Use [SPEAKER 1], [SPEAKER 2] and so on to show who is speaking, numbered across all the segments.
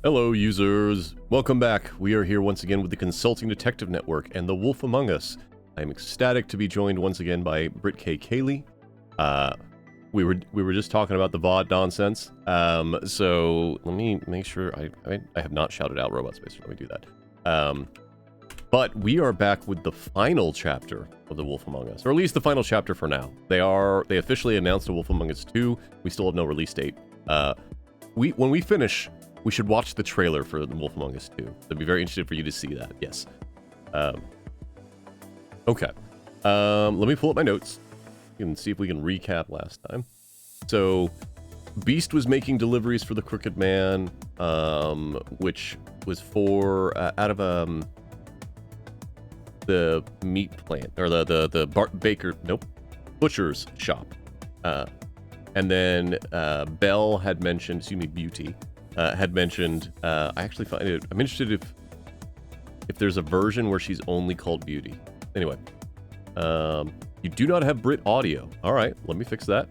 [SPEAKER 1] Hello, users. Welcome back. We are here once again with the Consulting Detective Network and The Wolf Among Us. I am ecstatic to be joined once again by Britt K. Cayley. We were just talking about the VOD nonsense. So let me make sure I have not shouted out Robot Space. Let me do that. But we are back with the final chapter of The Wolf Among Us, or at least the final chapter for now. They officially announced The Wolf Among Us 2. We still have no release date. When we finish, we should watch the trailer for The Wolf Among Us 2. I'd be very interested for you to see that. Yes. Okay. Let me pull up my notes and see if we can recap last time. So, Beast was making deliveries for the Crooked Man, which was for out of the meat plant or the butcher's shop. And then Belle had mentioned, Beauty. Had mentioned, I'm interested if there's a version where she's only called Beauty. Anyway, you do not have Brit audio. All right, let me fix that.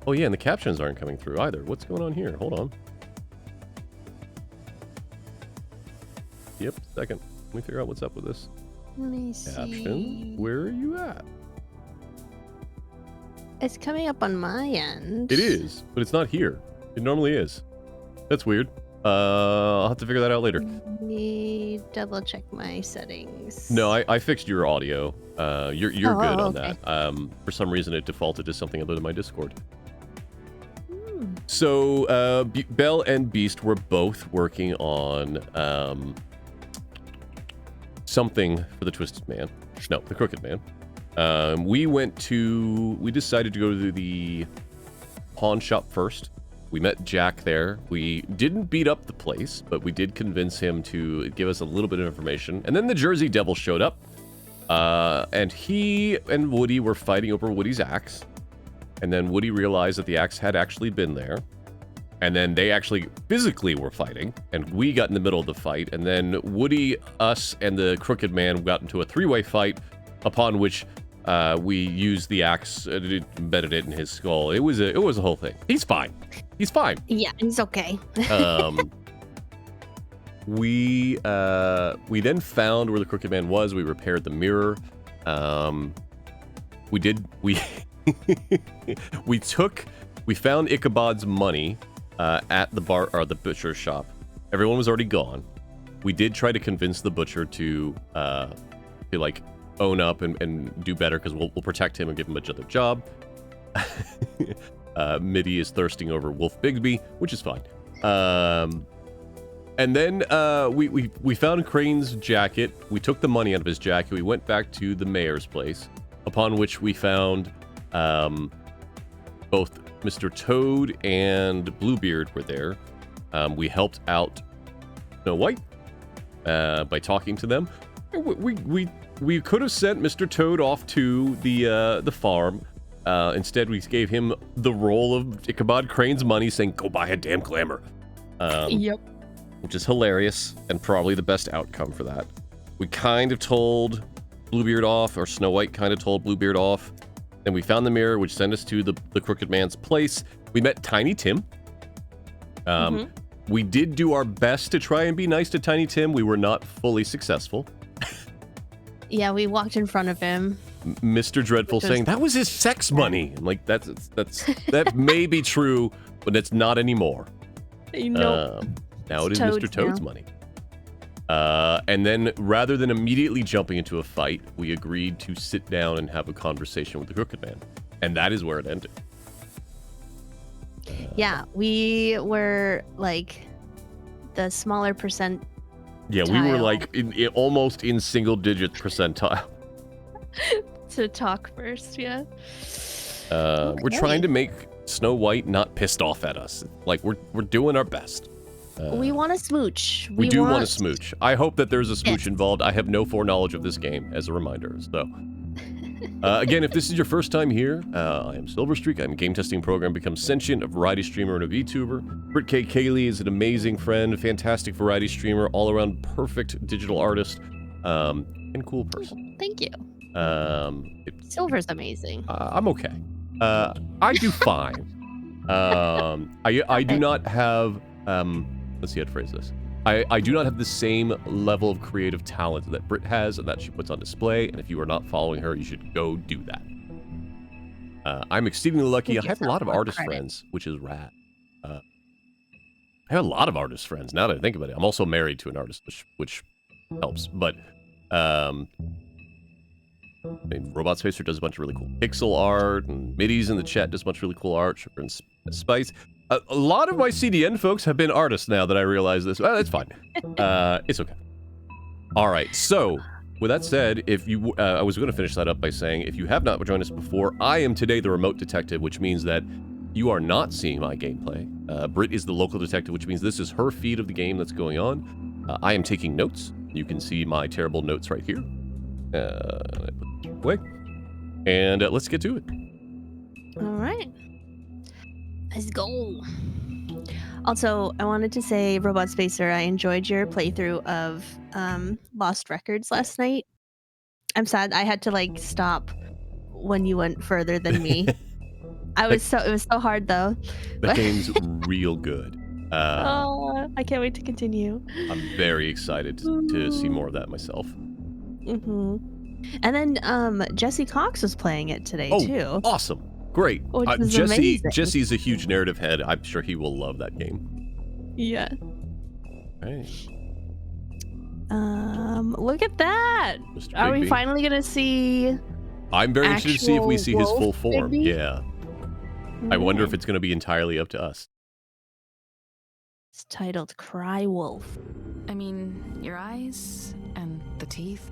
[SPEAKER 1] Oh yeah, and the captions aren't coming through either. What's going on here? Hold on. Yep, second. Let me figure out what's up with this.
[SPEAKER 2] Let me see.
[SPEAKER 1] Caption, where are you at?
[SPEAKER 2] It's coming up on my end.
[SPEAKER 1] It is, but it's not here. It normally is. That's weird. I'll have to figure that out later.
[SPEAKER 2] Let me double check my settings.
[SPEAKER 1] No, I fixed your audio. You're good on
[SPEAKER 2] okay.
[SPEAKER 1] that. For some reason, it defaulted to something other than my Discord.
[SPEAKER 2] Hmm.
[SPEAKER 1] So, Belle and Beast were both working on something for the Twisted Man. No, the Crooked Man. We decided to go to the pawn shop first. We met Jack there. We didn't beat up the place, but we did convince him to give us a little bit of information. And then the Jersey Devil showed up. And he and Woody were fighting over Woody's axe. And then Woody realized that the axe had actually been there. And then they actually physically were fighting. And we got in the middle of the fight. And then Woody, us, and the Crooked Man got into a three-way fight, upon which we used the axe, embedded it in his skull. It was a whole thing. He's fine. He's fine.
[SPEAKER 2] Yeah, it's okay.
[SPEAKER 1] We then found where the Crooked Man was. We repaired the mirror. We found Ichabod's money at the bar or the butcher's shop. Everyone was already gone. We did try to convince the butcher to like own up and do better, because we'll protect him and give him another job. Mitty is thirsting over Wolf Bigby, which is fine. And then we found Crane's jacket. We took the money out of his jacket. We went back to the mayor's place, upon which we found both Mr. Toad and Bluebeard were there. We helped out Snow White by talking to them. We could have sent Mr. Toad off to the farm. Instead, we gave him the role of Ichabod Crane's money, saying, "Go buy a damn glamour."
[SPEAKER 2] Yep.
[SPEAKER 1] Which is hilarious and probably the best outcome for that. We kind of told Bluebeard off, or Snow White kind of told Bluebeard off. Then we found the mirror, which sent us to the Crooked Man's place. We met Tiny Tim. We did do our best to try and be nice to Tiny Tim. We were not fully successful.
[SPEAKER 2] Yeah, we walked in front of him.
[SPEAKER 1] Mr. Dreadful saying that was his sex money. I'm like, that may be true, but it's not anymore.
[SPEAKER 2] Nope.
[SPEAKER 1] Now it is
[SPEAKER 2] Toad's
[SPEAKER 1] Mr. Toad's
[SPEAKER 2] now.
[SPEAKER 1] money. And then, rather than immediately jumping into a fight, we agreed to sit down and have a conversation with the Crooked Man. And that is where it ended.
[SPEAKER 2] Yeah, we were like the smaller percent.
[SPEAKER 1] Yeah, we were like almost in single digit percentile.
[SPEAKER 2] To talk first, yeah.
[SPEAKER 1] We're trying to make Snow White not pissed off at us. Like, we're doing our best.
[SPEAKER 2] We want to smooch.
[SPEAKER 1] We do want to smooch. I hope that there's a smooch involved. I have no foreknowledge of this game, as a reminder. So, again, if this is your first time here, I am Silverstreak. I'm a game testing program, become sentient, a variety streamer and a VTuber. Britt K. Cayley is an amazing friend, a fantastic variety streamer, all-around perfect digital artist, and cool person.
[SPEAKER 2] Thank you. Silver's amazing.
[SPEAKER 1] I'm okay. I do fine. I do not have let's see how to phrase this. I do not have the same level of creative talent that Britt has and that she puts on display, and if you are not following her, you should go do that. I'm exceedingly lucky. I have a lot of artist friends, which is rad. I have a lot of artist friends, now that I think about it. I'm also married to an artist, which helps, but I mean, Robot Spacer does a bunch of really cool pixel art, and Middy's in the chat does a bunch of really cool art. Sugar and Spice. A lot of my CDN folks have been artists now that I realize this. Well, it's fine. It's okay. All right, so with that said, if you, I was going to finish that up by saying, if you have not joined us before, I am today the remote detective, which means that you are not seeing my gameplay. Britt is the local detective, which means this is her feed of the game that's going on. I am taking notes. You can see my terrible notes right here. I put it away. And let's get to it.
[SPEAKER 2] All right. Let's go. Also, I wanted to say, Robot Spacer, I enjoyed your playthrough of Lost Records last night. I'm sad I had to like stop when you went further than me. It was so hard though.
[SPEAKER 1] The game's real good.
[SPEAKER 2] I can't wait to continue.
[SPEAKER 1] I'm very excited to see more of that myself.
[SPEAKER 2] Mm-hmm. And then Jesse Cox was playing it today too.
[SPEAKER 1] Awesome. Great. Jesse's a huge narrative head. I'm sure he will love that game.
[SPEAKER 2] Yeah.
[SPEAKER 1] Hey.
[SPEAKER 2] Look at that.
[SPEAKER 1] Mr.
[SPEAKER 2] Are we
[SPEAKER 1] Bigby.
[SPEAKER 2] finally gonna see?
[SPEAKER 1] I'm very interested to see if we see his full form.
[SPEAKER 2] Bigby?
[SPEAKER 1] Yeah. I wonder if it's going to be entirely up to us.
[SPEAKER 2] It's titled Cry Wolf.
[SPEAKER 3] I mean, your eyes and the teeth.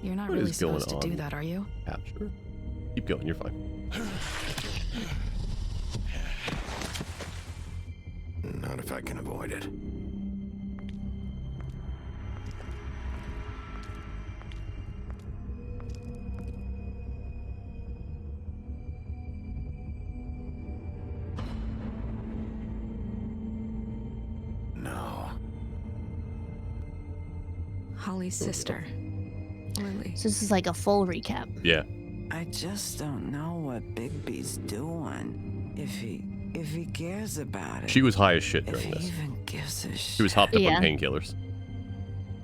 [SPEAKER 3] You're not
[SPEAKER 1] What
[SPEAKER 3] really
[SPEAKER 1] is going
[SPEAKER 3] supposed to do
[SPEAKER 1] on?
[SPEAKER 3] that, are you?
[SPEAKER 1] Capture. Keep going, you're fine.
[SPEAKER 4] Not if I can avoid it. No.
[SPEAKER 3] Holly's sister, Lily.
[SPEAKER 2] So this is like a full recap.
[SPEAKER 1] Yeah.
[SPEAKER 5] I just don't know what Bigby's doing. If he cares about it.
[SPEAKER 1] She was high as shit
[SPEAKER 5] if
[SPEAKER 1] during
[SPEAKER 5] he
[SPEAKER 1] this.
[SPEAKER 5] even gives a shit.
[SPEAKER 1] She was hopped up on painkillers.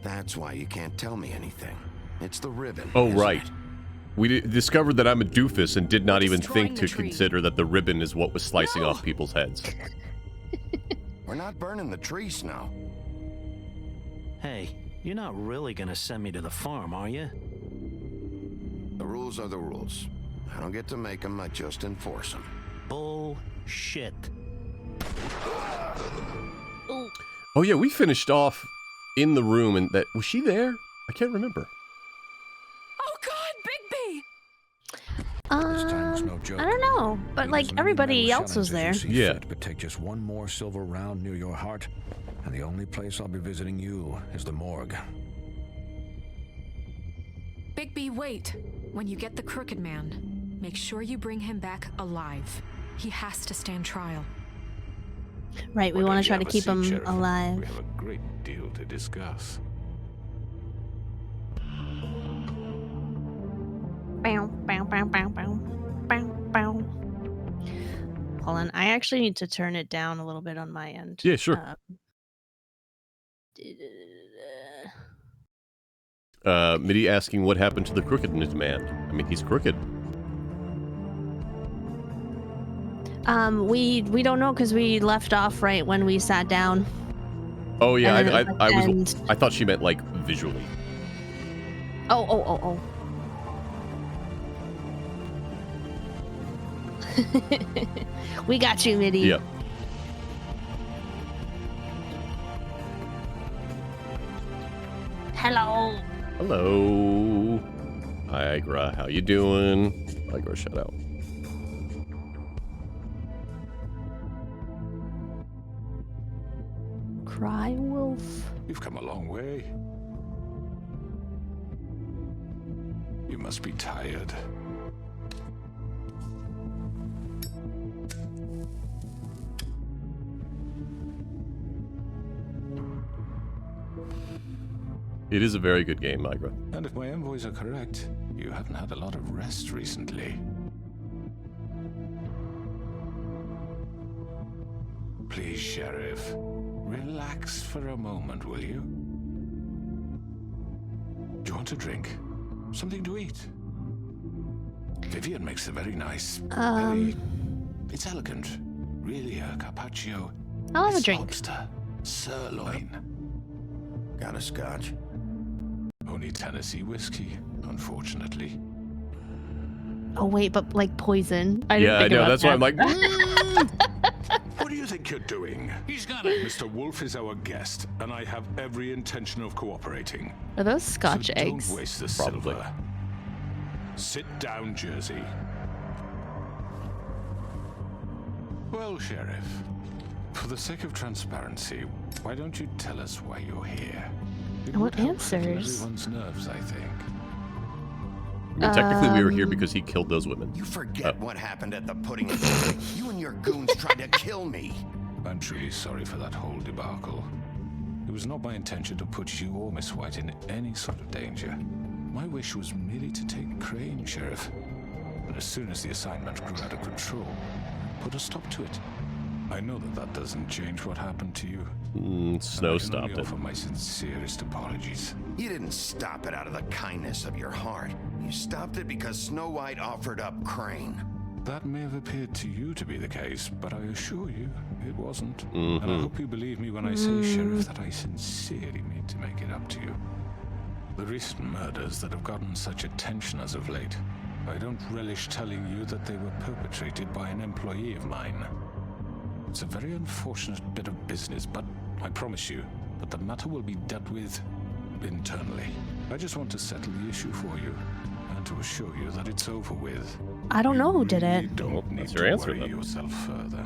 [SPEAKER 4] That's why you can't tell me anything. It's the ribbon.
[SPEAKER 1] Oh,
[SPEAKER 4] isn't
[SPEAKER 1] right.
[SPEAKER 4] it?
[SPEAKER 1] We discovered that I'm a doofus and did not even
[SPEAKER 3] Destroying
[SPEAKER 1] think
[SPEAKER 3] the
[SPEAKER 1] to
[SPEAKER 3] tree.
[SPEAKER 1] consider that the ribbon is what was slicing off people's heads.
[SPEAKER 4] We're not burning the tree, Snow.
[SPEAKER 6] Hey, you're not really gonna send me to the farm, are you?
[SPEAKER 4] The rules are the rules. I don't get to make them, I just enforce them.
[SPEAKER 6] Bullshit.
[SPEAKER 1] Oh yeah, we finished off in the room and that... Was she there? I can't remember.
[SPEAKER 3] Oh God, Bigby!
[SPEAKER 7] This time was no joke.
[SPEAKER 2] I don't know, but
[SPEAKER 7] It
[SPEAKER 2] like
[SPEAKER 7] was an
[SPEAKER 2] everybody
[SPEAKER 7] metal
[SPEAKER 2] else was there.
[SPEAKER 7] challenge as you see
[SPEAKER 1] Yeah.
[SPEAKER 7] fit, but take just one more silver round near your heart, and the only place I'll be visiting you is the morgue.
[SPEAKER 3] Bigby, wait. When you get the Crooked Man, make sure you bring him back alive. He has to stand trial.
[SPEAKER 2] Right, we
[SPEAKER 8] Why
[SPEAKER 2] want
[SPEAKER 8] don't
[SPEAKER 2] to
[SPEAKER 8] you
[SPEAKER 2] try
[SPEAKER 8] have
[SPEAKER 2] to
[SPEAKER 8] a
[SPEAKER 2] keep
[SPEAKER 8] seat,
[SPEAKER 2] him
[SPEAKER 8] Sheriff?
[SPEAKER 2] alive.
[SPEAKER 8] We have a great deal to discuss.
[SPEAKER 2] Bow, bow, bow, bow, bow, bow, bow. Hold on, I actually need to turn it down a little bit on my end.
[SPEAKER 1] Yeah, sure. Mitty asking what happened to the crooked man. I mean, he's crooked.
[SPEAKER 2] We don't know because we left off right when we sat down.
[SPEAKER 1] Oh yeah,
[SPEAKER 2] And then at the end-
[SPEAKER 1] I thought she meant like visually.
[SPEAKER 2] Oh. We got you, Mitty.
[SPEAKER 1] Yep.
[SPEAKER 2] Hello.
[SPEAKER 1] Hello. Hi, Igra. How you doing? Igra, shout out.
[SPEAKER 2] Cry wolf.
[SPEAKER 8] You've come a long way. You must be tired.
[SPEAKER 1] It is a very good game, Igra.
[SPEAKER 8] And if my envoys are correct, you haven't had a lot of rest recently. Please, Sheriff. Relax for a moment, will you? Do you want a drink? Something to eat? Vivian makes a very nice... It's elegant. Really, a carpaccio.
[SPEAKER 2] I'll have a
[SPEAKER 8] It's
[SPEAKER 2] drink.
[SPEAKER 8] lobster. Sirloin.
[SPEAKER 4] Got a scotch?
[SPEAKER 8] Only Tennessee whiskey, unfortunately.
[SPEAKER 2] Oh wait, but like poison. I didn't
[SPEAKER 1] Yeah, I
[SPEAKER 2] think
[SPEAKER 1] know.
[SPEAKER 2] about
[SPEAKER 1] That's why I'm
[SPEAKER 2] that.
[SPEAKER 1] like,
[SPEAKER 8] What do you think you're doing?
[SPEAKER 6] He's gonna.
[SPEAKER 8] Mr. Wolf is our guest, and I have every intention of cooperating.
[SPEAKER 2] Are those Scotch
[SPEAKER 8] so
[SPEAKER 2] eggs?
[SPEAKER 8] Don't waste the
[SPEAKER 1] Probably.
[SPEAKER 8] silver. Sit down, Jersey. Well, Sheriff, for the sake of transparency, why don't you tell us why you're here? It
[SPEAKER 2] I want
[SPEAKER 8] would help settle
[SPEAKER 2] answers.
[SPEAKER 8] everyone's nerves, I think.
[SPEAKER 1] I mean, technically we were here because he killed those women.
[SPEAKER 4] You forget what happened at the pudding and Thursday. You and your goons tried to kill me.
[SPEAKER 8] I'm truly sorry for that whole debacle. It was not my intention to put you or Miss White in any sort of danger. My wish was merely to take Crane, Sheriff. And as soon as the assignment grew out of control, put a stop to it. I know that doesn't change what happened to you.
[SPEAKER 1] Snow
[SPEAKER 8] I can
[SPEAKER 1] stopped
[SPEAKER 8] only
[SPEAKER 1] it.
[SPEAKER 8] offer my sincerest apologies.
[SPEAKER 4] You didn't stop it out of the kindness of your heart. You stopped it because Snow White offered up Crane.
[SPEAKER 8] That may have appeared to you to be the case, but I assure you, it wasn't. And I hope you believe me when I say, Sheriff, that I sincerely mean to make it up to you. The recent murders that have gotten such attention as of late, I don't relish telling you that they were perpetrated by an employee of mine. It's a very unfortunate bit of business, but I promise you that the matter will be dealt with internally. I just want to settle the issue for you and to assure you that it's over with.
[SPEAKER 2] I don't know who did
[SPEAKER 8] You
[SPEAKER 2] it.
[SPEAKER 8] don't
[SPEAKER 1] Well,
[SPEAKER 8] need
[SPEAKER 1] that's
[SPEAKER 8] to
[SPEAKER 1] your answer,
[SPEAKER 8] worry
[SPEAKER 1] then.
[SPEAKER 8] yourself further.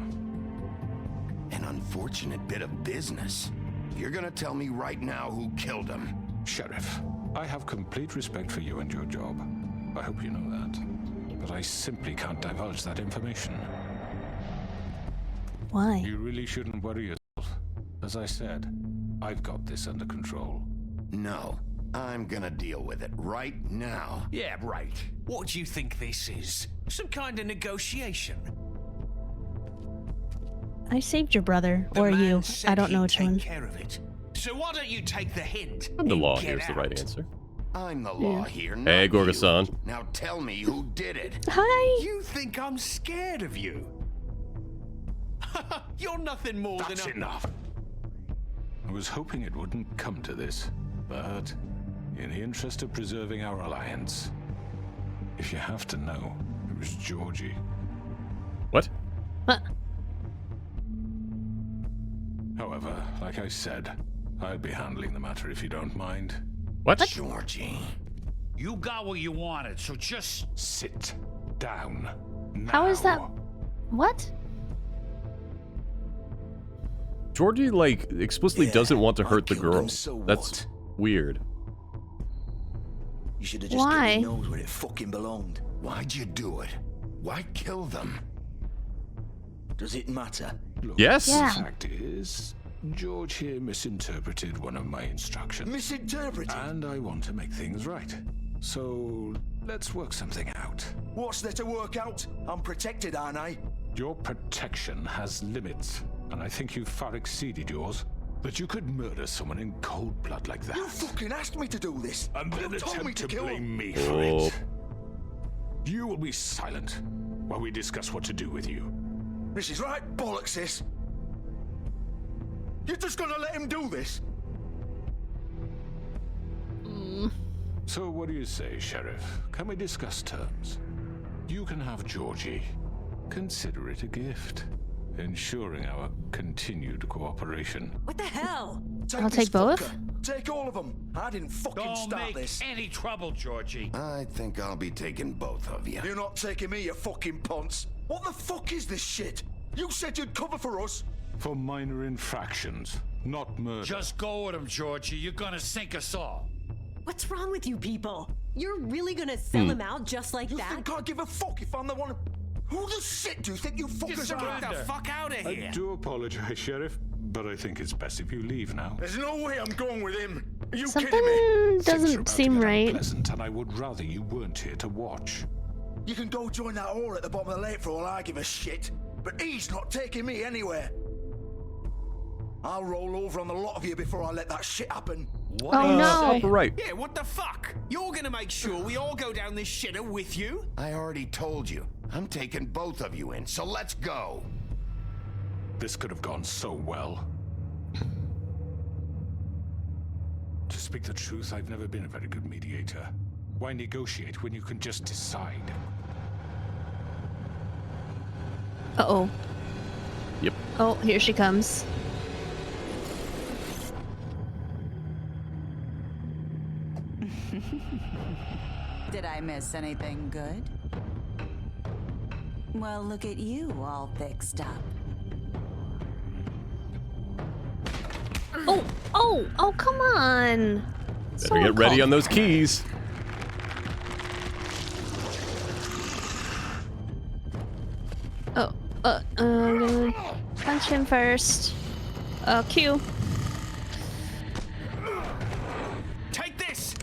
[SPEAKER 4] An unfortunate bit of business. You're gonna tell me right now who killed him.
[SPEAKER 8] Sheriff, I have complete respect for you and your job. I hope you know that. But I simply can't divulge that information.
[SPEAKER 2] Why?
[SPEAKER 8] You really shouldn't worry yourself. As I said, I've got this under control.
[SPEAKER 4] No, I'm gonna deal with it right now.
[SPEAKER 9] Yeah, right. What do you think this is? Some kind of negotiation?
[SPEAKER 2] I saved your brother,
[SPEAKER 9] The
[SPEAKER 2] or
[SPEAKER 9] man
[SPEAKER 2] you.
[SPEAKER 9] said
[SPEAKER 2] I don't know
[SPEAKER 9] he'd
[SPEAKER 2] which
[SPEAKER 9] take
[SPEAKER 2] one.
[SPEAKER 9] care of it. So why don't you take the hint?
[SPEAKER 1] And the
[SPEAKER 9] and
[SPEAKER 1] law
[SPEAKER 9] get
[SPEAKER 1] here's the right
[SPEAKER 9] out?
[SPEAKER 1] answer.
[SPEAKER 4] I'm the law here, not
[SPEAKER 1] Hey,
[SPEAKER 4] you.
[SPEAKER 1] Gorgason.
[SPEAKER 4] Now tell me who did it.
[SPEAKER 2] Hi.
[SPEAKER 9] You think I'm scared of you? You're nothing more
[SPEAKER 8] That's
[SPEAKER 9] than a...
[SPEAKER 8] enough! I was hoping it wouldn't come to this, but in the interest of preserving our alliance, if you have to know, it was Georgie.
[SPEAKER 1] What?
[SPEAKER 2] What?
[SPEAKER 8] However, like I said, I'll be handling the matter if you don't mind.
[SPEAKER 1] What?
[SPEAKER 4] Georgie.
[SPEAKER 9] You got what you wanted, so just...
[SPEAKER 8] Sit down now.
[SPEAKER 2] How is that? What?
[SPEAKER 1] Georgie, like, explicitly doesn't want to hurt the
[SPEAKER 10] killed him,
[SPEAKER 1] girl.
[SPEAKER 10] so
[SPEAKER 1] That's
[SPEAKER 10] what?
[SPEAKER 1] weird.
[SPEAKER 10] You should have just
[SPEAKER 2] Why?
[SPEAKER 10] given knows where it fucking belonged.
[SPEAKER 4] Why'd you do it? Why kill them?
[SPEAKER 10] Does it matter?
[SPEAKER 8] Look,
[SPEAKER 1] Yes?
[SPEAKER 2] Yeah.
[SPEAKER 8] the fact is, George here misinterpreted one of my instructions.
[SPEAKER 10] Misinterpreted?
[SPEAKER 8] And I want to make things right. So, let's work something out.
[SPEAKER 10] What's there to work out? I'm protected, aren't I?
[SPEAKER 8] Your protection has limits, and I think you've far exceeded yours. That you could murder someone in cold blood like that.
[SPEAKER 10] You fucking asked me to do this.
[SPEAKER 8] And then
[SPEAKER 10] You told me
[SPEAKER 8] attempt
[SPEAKER 10] to
[SPEAKER 8] to
[SPEAKER 10] kill him.
[SPEAKER 8] blame me for
[SPEAKER 1] Oh.
[SPEAKER 8] it. You will be silent while we discuss what to do with you.
[SPEAKER 10] This is right bollocks, this. You're just gonna let him do this?
[SPEAKER 8] So what do you say, Sheriff? Can we discuss terms? You can have Georgie. Consider it a gift, ensuring our continued cooperation.
[SPEAKER 5] What the hell?
[SPEAKER 2] I'll
[SPEAKER 10] this
[SPEAKER 2] take both.
[SPEAKER 10] fucker. Take all of them. I didn't fucking
[SPEAKER 9] Don't
[SPEAKER 10] start
[SPEAKER 9] make
[SPEAKER 10] this.
[SPEAKER 9] any trouble, Georgie.
[SPEAKER 4] I think I'll be taking both of you.
[SPEAKER 10] You're not taking me, you fucking ponce. What the fuck is this shit? You said you'd cover for us.
[SPEAKER 8] For minor infractions, not murder.
[SPEAKER 9] Just go with him, Georgie. You're gonna sink us all.
[SPEAKER 11] What's wrong with you people? You're really gonna sell him out just like
[SPEAKER 10] You
[SPEAKER 11] that?
[SPEAKER 10] think I give a fuck if I'm the one? Who the shit do you think you fuckers are?
[SPEAKER 9] Get the fuck out of
[SPEAKER 8] I
[SPEAKER 9] here.
[SPEAKER 8] do apologize, Sheriff, but I think it's best if you leave now.
[SPEAKER 10] There's no way I'm going with him. Are you
[SPEAKER 2] Something
[SPEAKER 10] kidding me?
[SPEAKER 8] Things are
[SPEAKER 2] doesn't
[SPEAKER 8] about to
[SPEAKER 2] seem
[SPEAKER 8] get
[SPEAKER 2] right.
[SPEAKER 8] unpleasant, and I would rather you weren't here to watch.
[SPEAKER 10] You can go join that whore at the bottom of the lake for all I give a shit. But he's not taking me anywhere. I'll roll over on the lot of you before I let that shit happen.
[SPEAKER 9] What?
[SPEAKER 2] Oh no!
[SPEAKER 1] Right.
[SPEAKER 9] Yeah, what the fuck? You're gonna make sure we all go down this shitter with you?
[SPEAKER 4] I already told you. I'm taking both of you in, so let's go.
[SPEAKER 8] This could have gone so well. To speak the truth, I've never been a very good mediator. Why negotiate when you can just decide?
[SPEAKER 2] Uh-oh.
[SPEAKER 1] Yep.
[SPEAKER 2] Oh, here she comes.
[SPEAKER 12] Did I miss anything good? Well, look at you, all fixed up.
[SPEAKER 2] Oh, come on.
[SPEAKER 1] Better get ready on those keys.
[SPEAKER 2] Punch him first. Q.
[SPEAKER 9] Take this!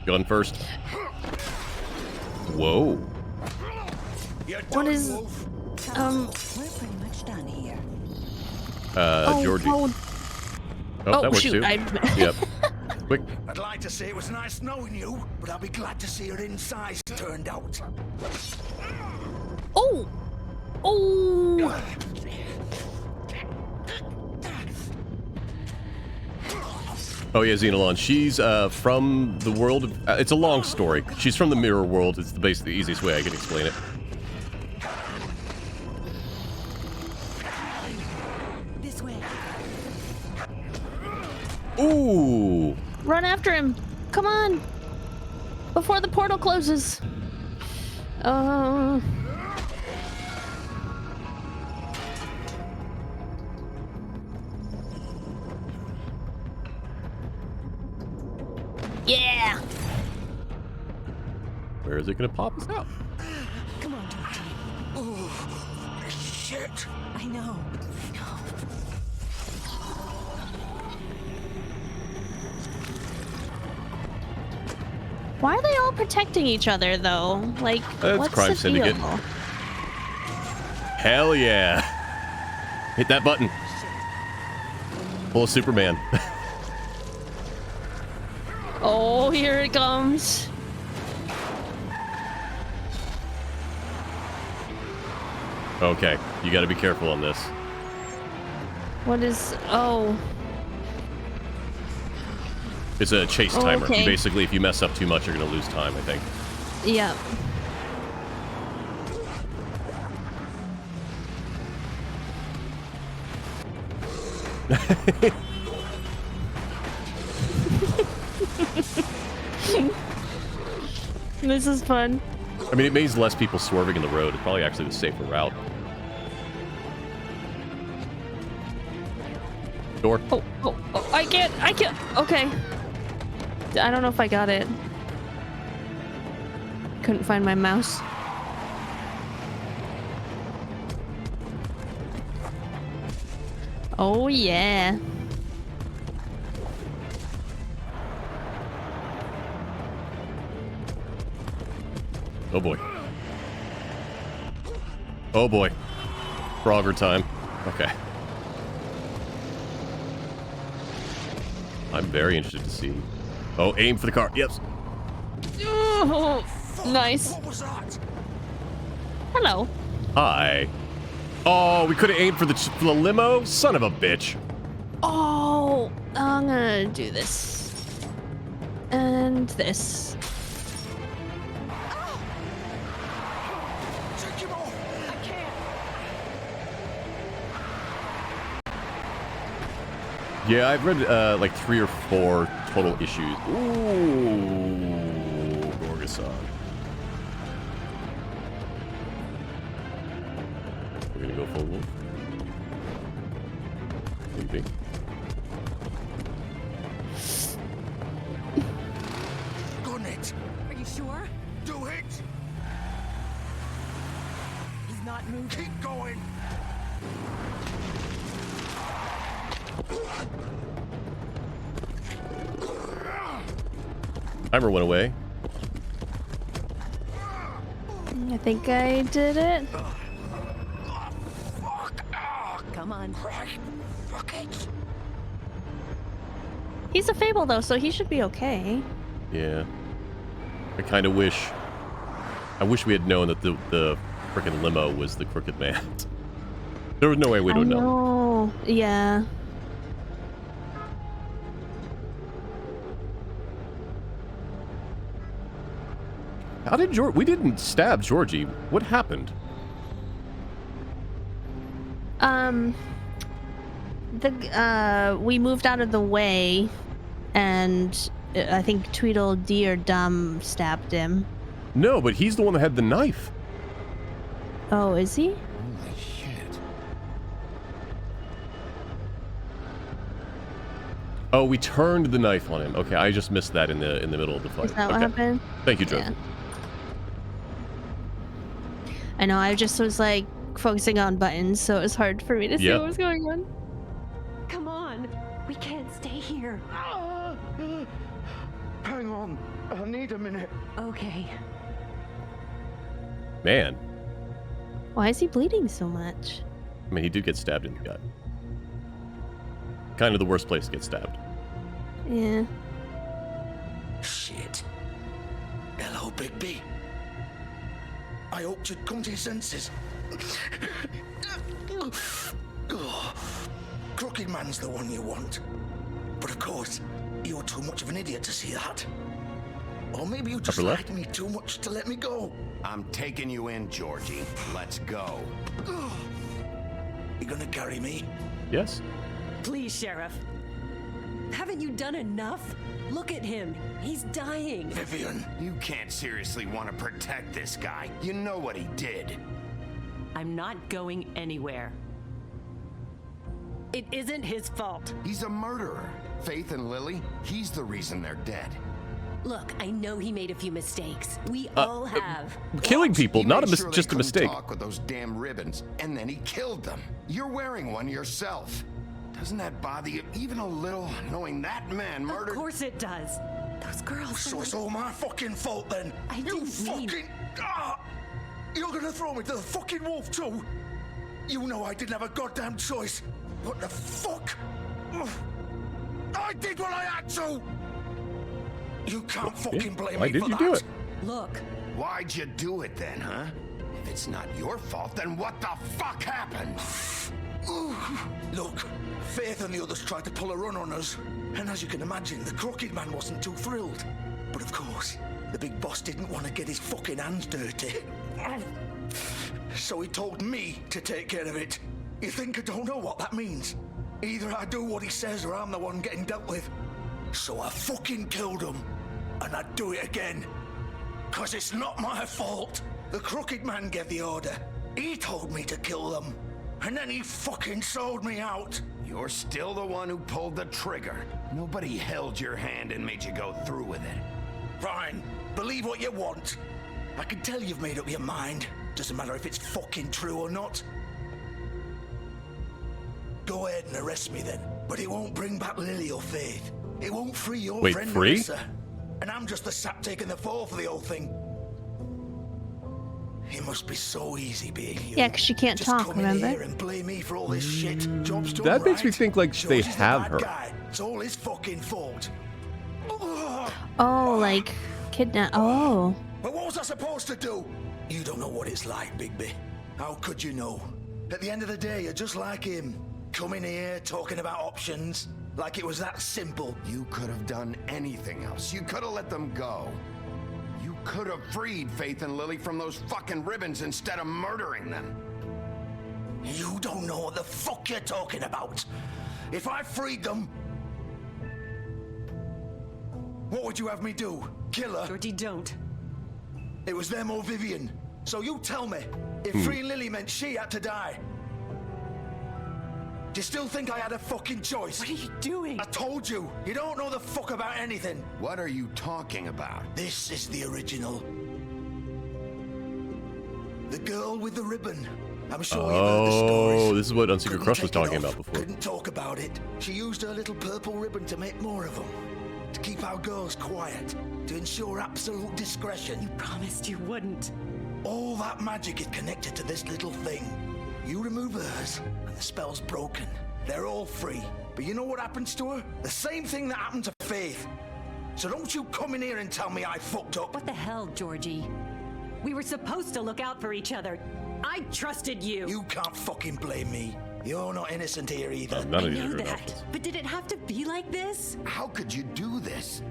[SPEAKER 1] Gun first. Whoa.
[SPEAKER 2] What is...
[SPEAKER 12] We're pretty much done here.
[SPEAKER 1] Georgie.
[SPEAKER 2] Oh,
[SPEAKER 1] that works
[SPEAKER 2] shoot,
[SPEAKER 1] too. Yep. Quick.
[SPEAKER 10] I'd like to say it was nice knowing you, but I'll be glad to see your insides turned out.
[SPEAKER 2] Oh! Oh!
[SPEAKER 1] Oh yeah, Xenolon. She's from the world of... it's a long story. She's from the mirror world. It's the easiest way I can explain it.
[SPEAKER 11] This way.
[SPEAKER 1] Ooh!
[SPEAKER 2] Run after him! Come on! Before the portal closes. Yeah!
[SPEAKER 1] Where is it gonna pop us out?
[SPEAKER 11] Come on, Georgie.
[SPEAKER 10] Oh, shit.
[SPEAKER 11] I know.
[SPEAKER 2] Why are they all protecting each other, though? Like,
[SPEAKER 1] That's
[SPEAKER 2] what's
[SPEAKER 1] Crime
[SPEAKER 2] the
[SPEAKER 1] Syndicate.
[SPEAKER 2] deal?
[SPEAKER 1] Hell yeah! Hit that button. Pull a Superman.
[SPEAKER 2] Oh, here it comes.
[SPEAKER 1] Okay, you gotta be careful on this.
[SPEAKER 2] What is... Oh.
[SPEAKER 1] It's a chase timer.
[SPEAKER 2] Okay.
[SPEAKER 1] Basically, if you mess up too much, you're gonna lose time, I think.
[SPEAKER 2] Yeah. This is fun.
[SPEAKER 1] I mean, it means less people swerving in the road. It's probably actually the safer route. Door.
[SPEAKER 2] Oh, I can't, okay. I don't know if I got it. Couldn't find my mouse. Oh, yeah.
[SPEAKER 1] Oh boy. Oh boy. Frogger time. Okay. I'm very interested to see. Oh, aim for the car. Yep.
[SPEAKER 2] Oh, nice.
[SPEAKER 10] What was that?
[SPEAKER 2] Hello.
[SPEAKER 1] Hi. Oh, we could have aimed for the limo? Son of a bitch.
[SPEAKER 2] Oh, I'm gonna do this. And this.
[SPEAKER 10] Take him off.
[SPEAKER 11] I can't.
[SPEAKER 1] Yeah, I've read like 3 or 4 total issues. Ooh, Gorgason. We're gonna go full wolf. Maybe.
[SPEAKER 10] Gun it.
[SPEAKER 11] Are you sure?
[SPEAKER 10] Do it.
[SPEAKER 11] He's not moving.
[SPEAKER 10] Keep going.
[SPEAKER 1] Timer went away.
[SPEAKER 2] I think I did it.
[SPEAKER 11] Come on.
[SPEAKER 10] Fuck it.
[SPEAKER 2] He's a Fable though, so he should be okay.
[SPEAKER 1] Yeah. I kind of wish we had known that the freaking limo was the Crooked Man. There was no way we'd have known.
[SPEAKER 2] Oh, yeah.
[SPEAKER 1] How did we didn't stab Georgie. What happened?
[SPEAKER 2] We moved out of the way, and I think Tweedledee or Dum stabbed him.
[SPEAKER 1] No, but he's the one that had the knife.
[SPEAKER 2] Oh, is he?
[SPEAKER 4] Holy shit.
[SPEAKER 1] Oh, we turned the knife on him. Okay, I just missed that in the middle of the fight.
[SPEAKER 2] Is that what
[SPEAKER 1] Okay.
[SPEAKER 2] happened?
[SPEAKER 1] Thank you, Joe.
[SPEAKER 2] Yeah. I know, I just was like focusing on buttons, so it was hard for me to see what was going on.
[SPEAKER 11] Come on. We can't stay here.
[SPEAKER 10] Hang on. I need a minute.
[SPEAKER 11] Okay.
[SPEAKER 1] Man.
[SPEAKER 2] Why is he bleeding so much?
[SPEAKER 1] I mean, he did get stabbed in the gut. Kind of the worst place to get stabbed.
[SPEAKER 2] Yeah.
[SPEAKER 10] Shit. Hello, Bigby. I hoped you'd come to your senses. Crooked Man's the one you want. But of course, you're too much of an idiot to see that. Or maybe you just like me too much to let me go.
[SPEAKER 4] I'm taking you in, Georgie. Let's go.
[SPEAKER 10] You gonna carry me?
[SPEAKER 1] Yes.
[SPEAKER 11] Please, Sheriff. Haven't you done enough? Look at him. He's dying.
[SPEAKER 10] Vivian.
[SPEAKER 4] You can't seriously want to protect this guy. You know what he did.
[SPEAKER 11] I'm not going anywhere. It isn't his fault.
[SPEAKER 4] He's a murderer. Faith and Lily, he's the reason they're dead.
[SPEAKER 11] Look, I know he made a few mistakes. We all have.
[SPEAKER 1] Killing people,
[SPEAKER 4] He
[SPEAKER 1] not
[SPEAKER 4] made sure
[SPEAKER 1] just
[SPEAKER 4] they
[SPEAKER 1] a mistake.
[SPEAKER 4] couldn't talk with those damn ribbons, and then he killed them. You're wearing one yourself. Doesn't that bother you even a little, knowing that man murdered?
[SPEAKER 11] Of course it does. Those girls.
[SPEAKER 10] So it's all my fucking fault then.
[SPEAKER 11] I
[SPEAKER 10] You
[SPEAKER 11] didn't
[SPEAKER 10] fucking.
[SPEAKER 11] mean-
[SPEAKER 10] You're gonna throw me to the fucking wolf too? You know I didn't have a goddamn choice. What the fuck? I did what I had to. You can't fucking blame
[SPEAKER 1] Why
[SPEAKER 10] me
[SPEAKER 1] did
[SPEAKER 10] for
[SPEAKER 1] you
[SPEAKER 10] that.
[SPEAKER 1] do it?
[SPEAKER 11] Look.
[SPEAKER 4] Why'd you do it then, huh? If it's not your fault, then what the fuck happened?
[SPEAKER 10] Look, Faith and the others tried to pull a run on us. And as you can imagine, the Crooked Man wasn't too thrilled. But of course, the big boss didn't want to get his fucking hands dirty. So he told me to take care of it. You think I don't know what that means? Either I do what he says or I'm the one getting dealt with. So I fucking killed him. And I'd do it again. 'Cause it's not my fault. The Crooked Man gave the order. He told me to kill them. And then he fucking sold me out.
[SPEAKER 4] You're still the one who pulled the trigger. Nobody held your hand and made you go through with it.
[SPEAKER 10] Fine. Believe what you want. I can tell you've made up your mind. Doesn't matter if it's fucking true or not. Go ahead and arrest me then. But it won't bring back Lily or Faith. It won't free your
[SPEAKER 1] Wait,
[SPEAKER 10] friend
[SPEAKER 1] free?
[SPEAKER 10] Marissa. And I'm just the sap taking the fall for the whole thing. It must be so easy being you.
[SPEAKER 2] Yeah, 'cause she can't
[SPEAKER 10] Just
[SPEAKER 2] talk,
[SPEAKER 10] come in
[SPEAKER 2] remember?
[SPEAKER 10] here and blame me for all this shit. Job's done,
[SPEAKER 1] That makes me
[SPEAKER 10] right?
[SPEAKER 1] think like
[SPEAKER 10] Sure,
[SPEAKER 1] they
[SPEAKER 10] she's the
[SPEAKER 1] have
[SPEAKER 10] bad
[SPEAKER 1] her.
[SPEAKER 10] guy. It's all his fucking fault.
[SPEAKER 2] Oh, like kidnap. Oh.
[SPEAKER 10] But what was I supposed to do? You don't know what it's like, Bigby. How could you know? At the end of the day, you're just like him. Coming here, talking about options, like it was that simple.
[SPEAKER 4] You could have done anything else. You could have let them go. You could have freed Faith and Lily from those fucking ribbons instead of murdering them.
[SPEAKER 10] You don't know what the fuck you're talking about. If I freed them, what would you have me do? Kill her?
[SPEAKER 11] Georgie, don't.
[SPEAKER 10] It was them or Vivian. So you tell me, if freeing Lily meant she had to die, do you still think I had a fucking choice?
[SPEAKER 11] What are you doing?
[SPEAKER 10] I told you, you don't know the fuck about anything.
[SPEAKER 4] What are you talking about?
[SPEAKER 10] This is the original. The girl with the ribbon. I'm sure you've heard the stories.
[SPEAKER 1] Oh, this is what Unsecret
[SPEAKER 10] Couldn't
[SPEAKER 1] Crush was
[SPEAKER 10] take it
[SPEAKER 1] talking
[SPEAKER 10] off,
[SPEAKER 1] about before.
[SPEAKER 10] Couldn't talk about it. She used her little purple ribbon to make more of them. To keep our girls quiet. To ensure absolute discretion.
[SPEAKER 11] You promised you wouldn't.
[SPEAKER 10] All that magic is connected to this little thing. You remove hers, and the spell's broken. They're all free. But you know what happens to her? The same thing that happened to Faith. So don't you come in here and tell me I fucked up.
[SPEAKER 11] What the hell, Georgie? We were supposed to look out for each other. I trusted you.
[SPEAKER 10] You can't fucking blame me. You're not innocent here either.
[SPEAKER 1] None of
[SPEAKER 11] I
[SPEAKER 1] these
[SPEAKER 11] know
[SPEAKER 1] are
[SPEAKER 11] that.
[SPEAKER 1] innocent.
[SPEAKER 11] But did it have to be like this?
[SPEAKER 4] How could you do this?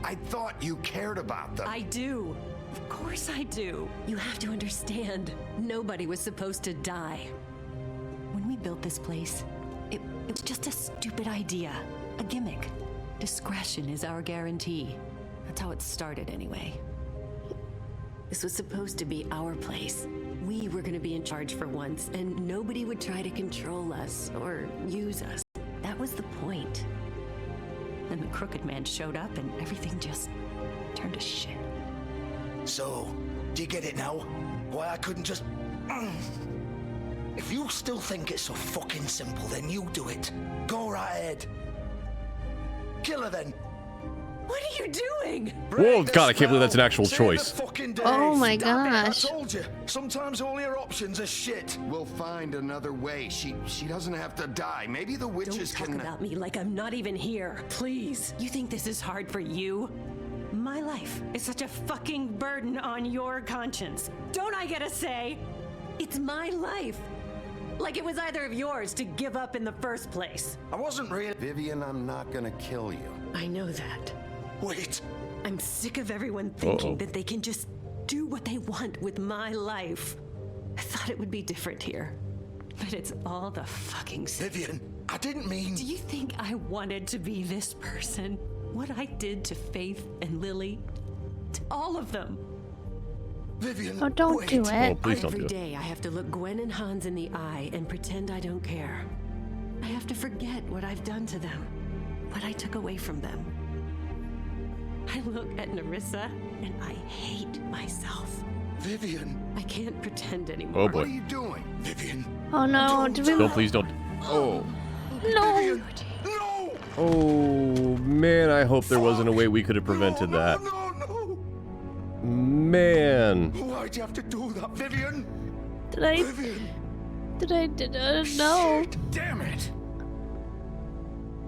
[SPEAKER 4] I thought you cared about them.
[SPEAKER 11] I do. Of course I do. You have to understand. Nobody was supposed to die. When we built this place, it was just a stupid idea. A gimmick. Discretion is our guarantee. That's how it started anyway. This was supposed to be our place. We were going to be in charge for once, and nobody would try to control us or use us. That was the point. Then the Crooked Man showed up, and everything just turned to shit.
[SPEAKER 10] So, do you get it now? Why I couldn't just... If you still think it's so fucking simple, then you do it. Go right ahead. Kill her then.
[SPEAKER 11] What are you doing?
[SPEAKER 1] Whoa, God, I can't believe that's an actual choice.
[SPEAKER 2] Oh my
[SPEAKER 10] Damn it,
[SPEAKER 2] gosh.
[SPEAKER 10] I told you. Sometimes all your options are shit.
[SPEAKER 4] We'll find another way. She doesn't have to die. Maybe the witches
[SPEAKER 11] Don't talk
[SPEAKER 4] can...
[SPEAKER 11] about me like I'm not even here. Please. You think this is hard for you? My life is such a fucking burden on your conscience. Don't I get a say? It's my life. Like it was either of yours to give up in the first place.
[SPEAKER 10] I wasn't really...
[SPEAKER 4] Vivian, I'm not gonna kill you.
[SPEAKER 11] I know that.
[SPEAKER 10] Wait.
[SPEAKER 11] I'm sick of everyone thinking that they can just do what they want with my life. I thought it would be different here. But it's all the fucking same.
[SPEAKER 10] Vivian, I didn't mean...
[SPEAKER 11] Do you think I wanted to be this person? What I did to Faith and Lily? To all of them.
[SPEAKER 10] Vivian,
[SPEAKER 2] Oh, don't do
[SPEAKER 1] Oh,
[SPEAKER 2] it.
[SPEAKER 1] please don't
[SPEAKER 11] Every
[SPEAKER 1] do it.
[SPEAKER 11] day I have to look Gwen and Hans in the eye and pretend I don't care. I have to forget what I've done to them, what I took away from them. I look at Narissa and I hate myself.
[SPEAKER 10] Vivian.
[SPEAKER 11] I can't pretend anymore.
[SPEAKER 1] Oh boy.
[SPEAKER 4] What are you doing?
[SPEAKER 10] Vivian.
[SPEAKER 2] Oh no, did we...
[SPEAKER 1] No, please don't. Oh.
[SPEAKER 2] No.
[SPEAKER 10] Vivian. No.
[SPEAKER 1] Oh, man, I hope there wasn't a way we could have prevented that.
[SPEAKER 10] No.
[SPEAKER 1] Man.
[SPEAKER 10] Why'd you have to do that, Vivian?
[SPEAKER 2] Did I...
[SPEAKER 10] Vivian.
[SPEAKER 2] No.
[SPEAKER 10] Shit, damn it.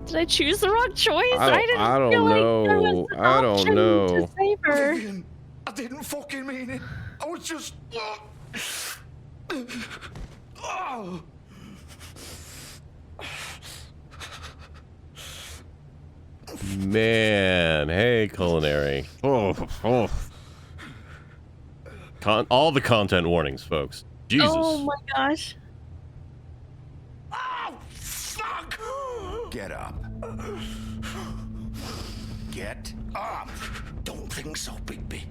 [SPEAKER 2] Did I choose the wrong choice?
[SPEAKER 1] I don't
[SPEAKER 2] feel
[SPEAKER 1] know.
[SPEAKER 2] like there was an
[SPEAKER 1] I don't
[SPEAKER 2] option
[SPEAKER 1] know.
[SPEAKER 2] to save her.
[SPEAKER 10] Vivian, I didn't fucking mean it. I was just... Oh.
[SPEAKER 1] Man. Hey, Culinary. Oh. All the content warnings, folks. Jesus.
[SPEAKER 2] Oh my gosh.
[SPEAKER 10] Oh, fuck!
[SPEAKER 4] Get up. Get up.
[SPEAKER 10] Don't think so, Bigby.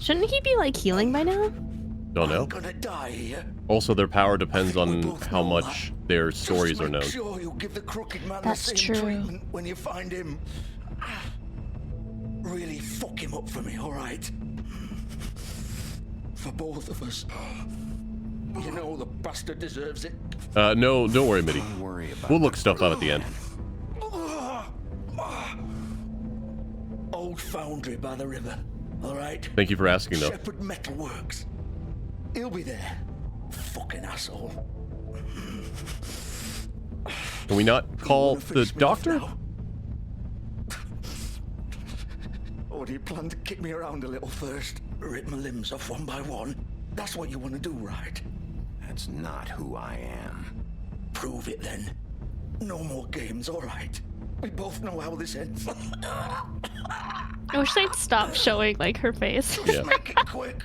[SPEAKER 2] Shouldn't he be like healing by now?
[SPEAKER 1] Don't know.
[SPEAKER 10] I'm gonna die here.
[SPEAKER 1] Also, their power depends on
[SPEAKER 10] both
[SPEAKER 1] how
[SPEAKER 10] know
[SPEAKER 1] much their stories
[SPEAKER 10] Just
[SPEAKER 1] are known.
[SPEAKER 10] make sure you give the Crooked Man
[SPEAKER 2] That's
[SPEAKER 10] the same
[SPEAKER 2] true.
[SPEAKER 10] treatment when you find him. Really fuck him up for me, all right? For both of us. You know the bastard deserves it.
[SPEAKER 1] No, don't worry, Mitty.
[SPEAKER 4] Don't worry about
[SPEAKER 1] We'll look stuff up at the end.
[SPEAKER 10] Old foundry by the river, all right?
[SPEAKER 1] Thank you for asking, though.
[SPEAKER 10] Shepherd Metal Works. He'll be there. Fucking asshole.
[SPEAKER 1] Can we not call the doctor?
[SPEAKER 10] Or do you plan to kick me around a little first? Rip my limbs off one by one? That's what you want to do, right?
[SPEAKER 4] That's not who I am.
[SPEAKER 10] Prove it then. No more games, all right? We both know how this ends.
[SPEAKER 2] I wish they'd stop showing like her face.
[SPEAKER 1] Yeah.
[SPEAKER 10] Make it quick.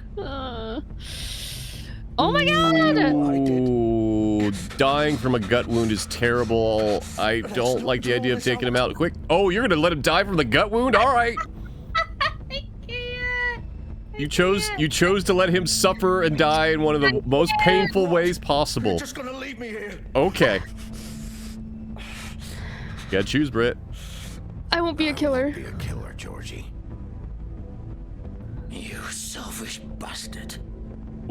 [SPEAKER 2] Oh my god!
[SPEAKER 1] Ooh, dying from a gut wound is terrible. I don't like the idea of taking him out quick. Oh, you're gonna let him die from the gut wound? All right.
[SPEAKER 2] I can't.
[SPEAKER 1] You chose to let him suffer and die in one of the most painful ways possible.
[SPEAKER 10] You're just gonna leave me here.
[SPEAKER 1] Okay. You gotta choose, Britt.
[SPEAKER 2] I won't be a killer.
[SPEAKER 4] Be a killer, Georgie.
[SPEAKER 10] You selfish bastard.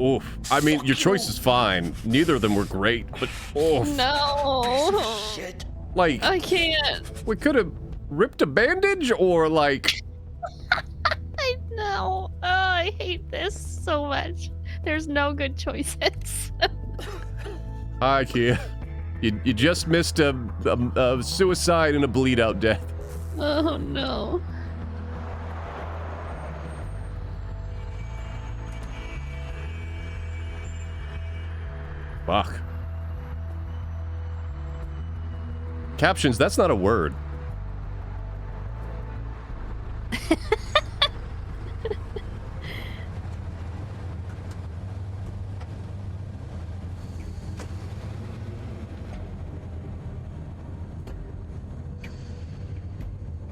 [SPEAKER 1] Oof. I mean, your choice is fine. Neither of them were great, but oof.
[SPEAKER 2] No.
[SPEAKER 10] Shit.
[SPEAKER 1] Like,
[SPEAKER 2] I can't.
[SPEAKER 1] we could have ripped a bandage or like...
[SPEAKER 2] I know. no. Oh, I hate this so much. There's no good choices.
[SPEAKER 1] Hi, Kia. You just missed a suicide and a bleed-out death.
[SPEAKER 2] Oh, no.
[SPEAKER 1] Fuck. Captions, that's not a word.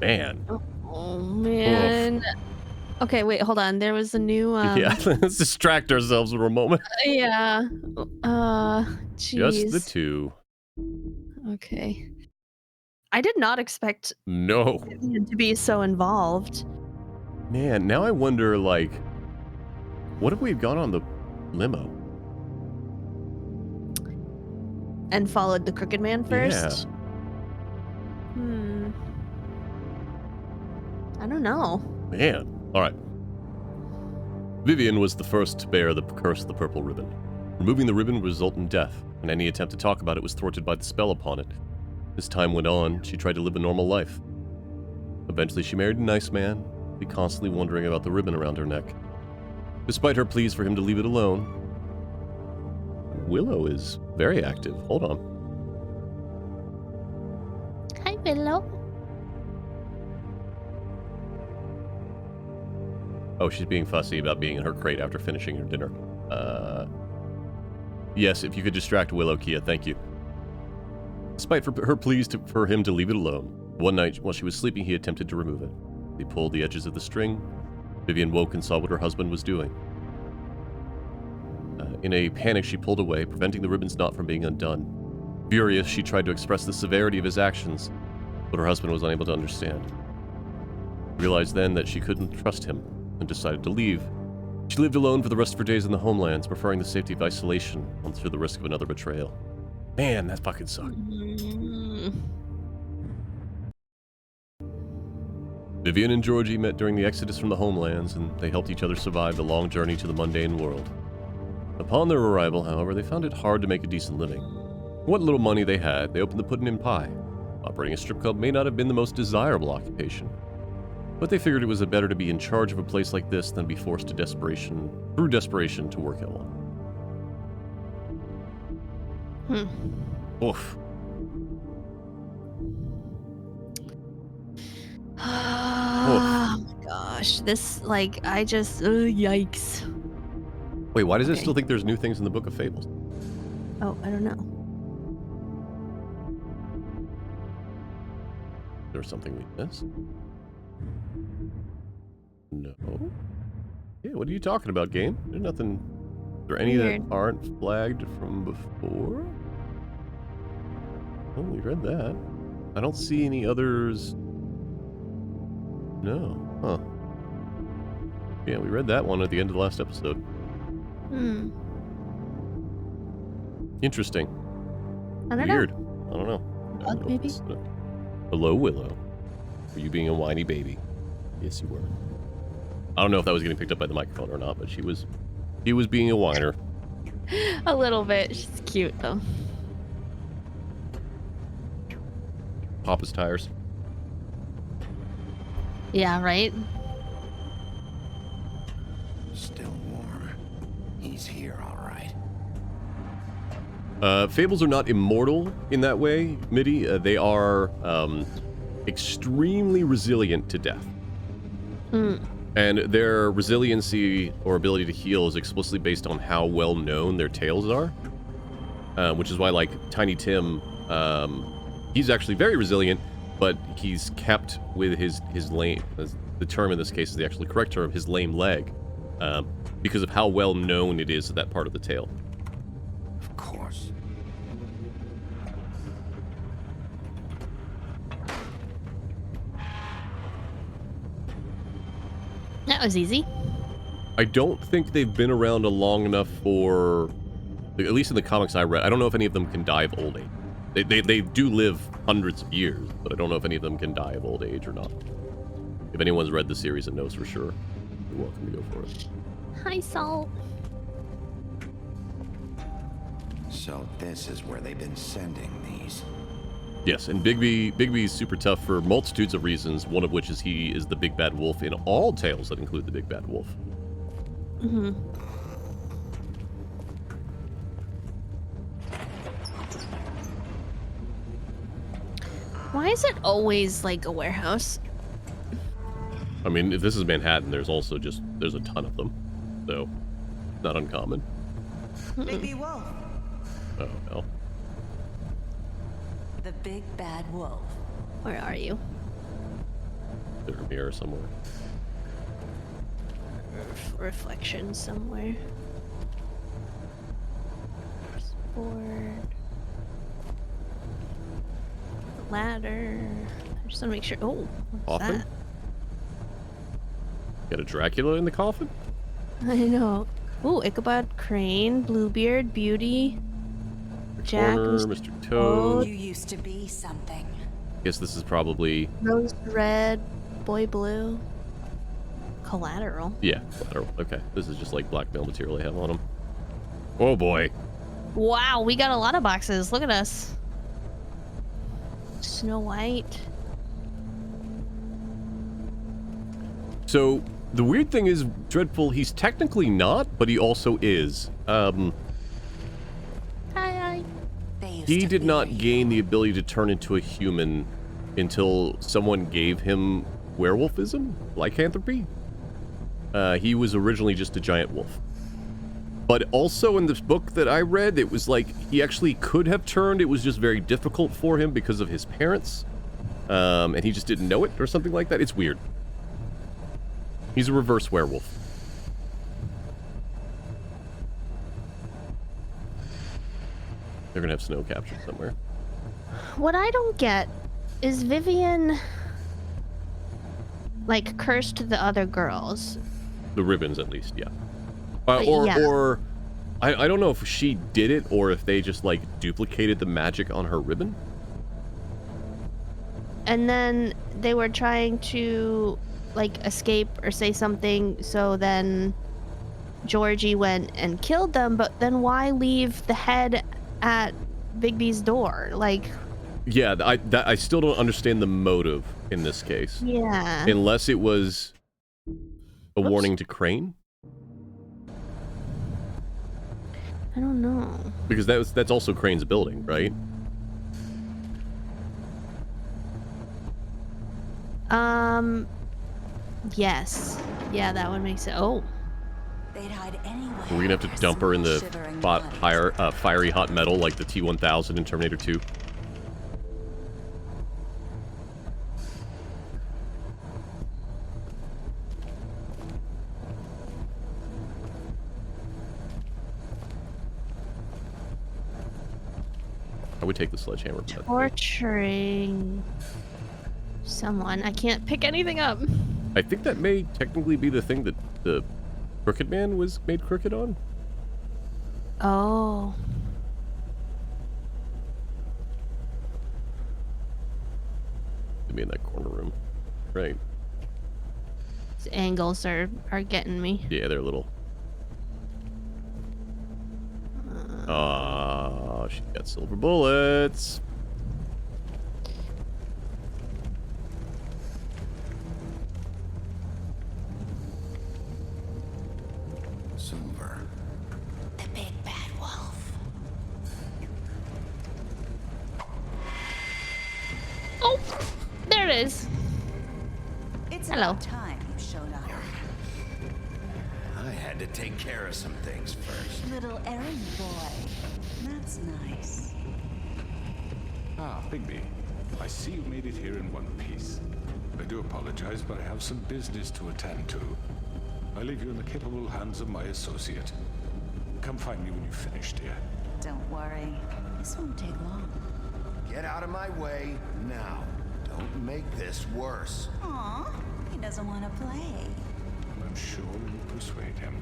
[SPEAKER 1] Man.
[SPEAKER 2] Oh, man. Oof. Okay, wait, hold on. There was a new,
[SPEAKER 1] Yeah, let's distract ourselves for a moment.
[SPEAKER 2] Yeah. Jeez.
[SPEAKER 1] Just the two.
[SPEAKER 2] Okay. I did not expect
[SPEAKER 1] No.
[SPEAKER 2] Vivian to be so involved.
[SPEAKER 1] Man, now I wonder, like, what if we had gone on the limo?
[SPEAKER 2] And followed the Crooked Man first?
[SPEAKER 1] Yeah.
[SPEAKER 2] I don't know.
[SPEAKER 1] Man. Alright. Vivian was the first to bear the curse of the purple ribbon. Removing the ribbon would result in death, and any attempt to talk about it was thwarted by the spell upon it. As time went on, she tried to live a normal life. Eventually she married a nice man, constantly wondering about the ribbon around her neck. Despite her pleas for him to leave it alone, Willow is very active. Hold on.
[SPEAKER 2] Hi, Willow.
[SPEAKER 1] Oh, she's being fussy about being in her crate after finishing her dinner. Yes, if you could distract Willow, Kia, thank you. Despite her pleas for him to leave it alone, one night while she was sleeping, he attempted to remove it. He pulled the edges of the string. Vivian woke and saw what her husband was doing. In a panic, she pulled away, preventing the ribbon's knot from being undone. Furious, she tried to express the severity of his actions, but her husband was unable to understand. She realized then that she couldn't trust him, and decided to leave. She lived alone for the rest of her days in the homelands, preferring the safety of isolation to the risk of another betrayal. Man, that fucking sucked. Vivian and Georgie met during the exodus from the homelands, and they helped each other survive the long journey to the mundane world. Upon their arrival, however, they found it hard to make a decent living. What little money they had, they opened the Puddin' in Pie. Operating a strip club may not have been the most desirable occupation, but they figured it was better to be in charge of a place like this than be forced to desperation to work at one. Oof.
[SPEAKER 2] Oh my gosh, this, like, I just, yikes.
[SPEAKER 1] Wait, why does it still think there's new things in the Book of Fables?
[SPEAKER 2] Oh, I don't know.
[SPEAKER 1] There's something we missed? No. Yeah, what are you talking about, game? There's nothing. Are there any that aren't flagged from before? Oh, we read that. I don't see any others. No. Huh. Yeah, we read that one at the end of the last episode. Interesting.
[SPEAKER 2] I don't
[SPEAKER 1] Weird.
[SPEAKER 2] know.
[SPEAKER 1] I don't know.
[SPEAKER 2] Bug, maybe?
[SPEAKER 1] Hello, Willow. Were you being a whiny baby? Yes, you were. I don't know if that was getting picked up by the microphone or not, but she was being a whiner.
[SPEAKER 2] A little bit. She's cute, though.
[SPEAKER 1] Papa's tires.
[SPEAKER 2] Yeah, right?
[SPEAKER 4] Still warm. He's here, all right.
[SPEAKER 1] Fables are not immortal in that way, Mitty. They are extremely resilient to death. And their resiliency or ability to heal is explicitly based on how well known their tales are. Which is why, like, Tiny Tim, he's actually very resilient, but he's kept with his lame, the term in this case is the actually correct term, his lame leg, because of how well known it is that part of the tale.
[SPEAKER 4] Of course.
[SPEAKER 2] That was easy.
[SPEAKER 1] I don't think they've been around long enough for, at least in the comics I read, I don't know if any of them can die of old age. They do live hundreds of years, but I don't know if any of them can die of old age or not. If anyone's read the series, it knows for sure. You're welcome to go for it.
[SPEAKER 2] Hi, Salt.
[SPEAKER 4] So this is where they've been sending these.
[SPEAKER 1] Yes, and Bigby's super tough for multitudes of reasons, one of which is he is the big bad wolf in all tales that include the big bad wolf.
[SPEAKER 2] Mm-hmm. Why is it always like a warehouse?
[SPEAKER 1] I mean, if this is Manhattan, there's also there's a ton of them. So, not uncommon.
[SPEAKER 12] Bigby Wolf.
[SPEAKER 1] Oh, no.
[SPEAKER 12] The big bad wolf.
[SPEAKER 2] Where are you?
[SPEAKER 1] There's a mirror somewhere.
[SPEAKER 2] Reflection somewhere. Board. Ladder. I just want to make sure. Oh, what's
[SPEAKER 1] Coffin?
[SPEAKER 2] that?
[SPEAKER 1] Got a Dracula in the coffin?
[SPEAKER 2] I know. Ooh, Ichabod Crane, Bluebeard, Beauty, Jack,
[SPEAKER 1] Corner, Mr. Toad.
[SPEAKER 12] You used to be something.
[SPEAKER 1] Guess this is probably...
[SPEAKER 2] Rose Red, Boy Blue, Collateral.
[SPEAKER 1] Yeah, collateral. Okay, this is just like blackmail material they have on them. Oh boy.
[SPEAKER 2] Wow, we got a lot of boxes. Look at us. Snow White.
[SPEAKER 1] So, the weird thing is, Dreadful, he's technically not, but he also is.
[SPEAKER 2] Hi.
[SPEAKER 1] He did not gain the ability to turn into a human until someone gave him werewolfism, lycanthropy. He was originally just a giant wolf. But also in this book that I read, it was like he actually could have turned. It was just very difficult for him because of his parents. And he just didn't know it or something like that. It's weird. He's a reverse werewolf. They're gonna have snow captured somewhere.
[SPEAKER 2] What I don't get is Vivian like cursed the other girls.
[SPEAKER 1] The ribbons, at least, yeah.
[SPEAKER 2] Yeah.
[SPEAKER 1] Or I don't know if she did it or if they just like duplicated the magic on her ribbon.
[SPEAKER 2] And then they were trying to like escape or say something, so then Georgie went and killed them, but then why leave the head at Bigby's door? Like,
[SPEAKER 1] yeah, I still don't understand the motive in this case.
[SPEAKER 2] Yeah.
[SPEAKER 1] Unless it was a warning to Crane.
[SPEAKER 2] I don't know.
[SPEAKER 1] Because that's also Crane's building, right?
[SPEAKER 2] Yes. Yeah, that would make sense. Oh.
[SPEAKER 12] They'd hide anywhere.
[SPEAKER 1] We're gonna have to dump her in the fiery hot metal like the T-1000 in Terminator 2. I would take the sledgehammer.
[SPEAKER 2] Torturing someone. I can't pick anything up.
[SPEAKER 1] I think that may technically be the thing that the Crooked Man was made crooked on.
[SPEAKER 2] Oh.
[SPEAKER 1] To be in that corner room. Right.
[SPEAKER 2] These angles are getting me.
[SPEAKER 1] Yeah, they're little. Oh, she got silver bullets.
[SPEAKER 4] Silver.
[SPEAKER 12] The big bad wolf.
[SPEAKER 2] Oh, there it is.
[SPEAKER 12] It's
[SPEAKER 2] Hello.
[SPEAKER 12] about time you showed up.
[SPEAKER 4] I had to take care of some things first.
[SPEAKER 12] Little errand boy. That's nice.
[SPEAKER 8] Ah, Bigby. I see you made it here in one piece. I do apologize, but I have some business to attend to. I leave you in the capable hands of my associate. Come find me when you've finished, dear.
[SPEAKER 12] Don't worry. This won't take long.
[SPEAKER 4] Get out of my way now. Don't make this worse.
[SPEAKER 12] Aw, he doesn't want to play.
[SPEAKER 8] I'm sure you'll persuade him.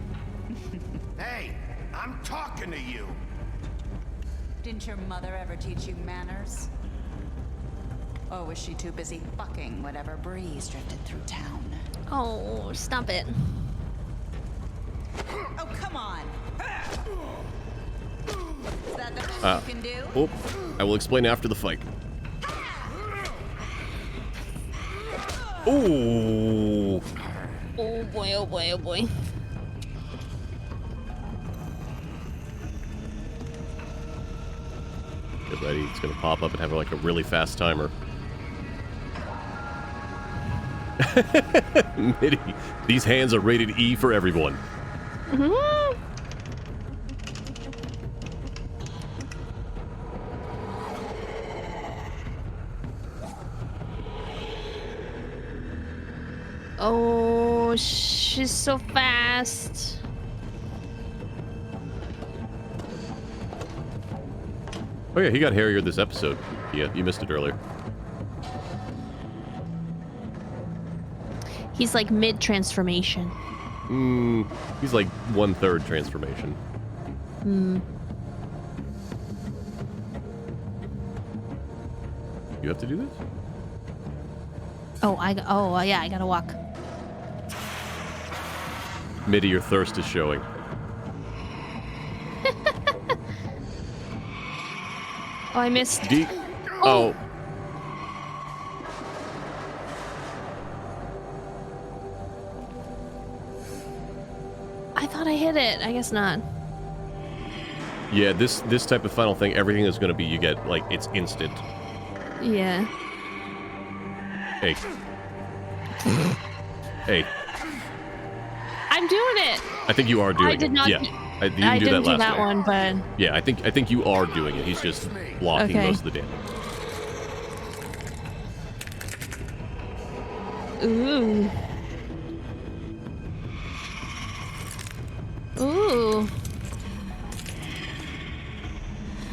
[SPEAKER 4] Hey, I'm talking to you.
[SPEAKER 12] Didn't your mother ever teach you manners? Or was she too busy fucking whatever breeze drifted through town?
[SPEAKER 2] Oh, stop it.
[SPEAKER 12] Come on. Is that the best you can do?
[SPEAKER 1] Oh, I will explain after the fight. Oh.
[SPEAKER 2] Oh boy, oh boy, oh boy.
[SPEAKER 1] Get ready, it's gonna pop up and have like a really fast timer. Mitty, these hands are rated E for everyone.
[SPEAKER 2] Mm-hmm. Oh, she's so fast.
[SPEAKER 1] Oh yeah, he got hairier this episode. Yeah, you missed it earlier.
[SPEAKER 2] He's like mid-transformation.
[SPEAKER 1] He's like 1/3 transformation. You have to do this?
[SPEAKER 2] Oh, yeah, I gotta walk.
[SPEAKER 1] Mitty, your thirst is showing.
[SPEAKER 2] Oh, I missed.
[SPEAKER 1] Oh.
[SPEAKER 2] I thought I hit it. I guess not.
[SPEAKER 1] Yeah, this type of final thing, everything is gonna be you get like it's instant.
[SPEAKER 2] Yeah.
[SPEAKER 1] Hey. Hey.
[SPEAKER 2] I'm doing it.
[SPEAKER 1] I think you are doing
[SPEAKER 2] I did not.
[SPEAKER 1] it. Yeah. You didn't
[SPEAKER 2] I
[SPEAKER 1] do
[SPEAKER 2] didn't
[SPEAKER 1] that last
[SPEAKER 2] do that
[SPEAKER 1] time.
[SPEAKER 2] one, but
[SPEAKER 1] Yeah, I think you are doing it. He's just blocking
[SPEAKER 2] Okay.
[SPEAKER 1] most of the damage.
[SPEAKER 2] ooh. Ooh.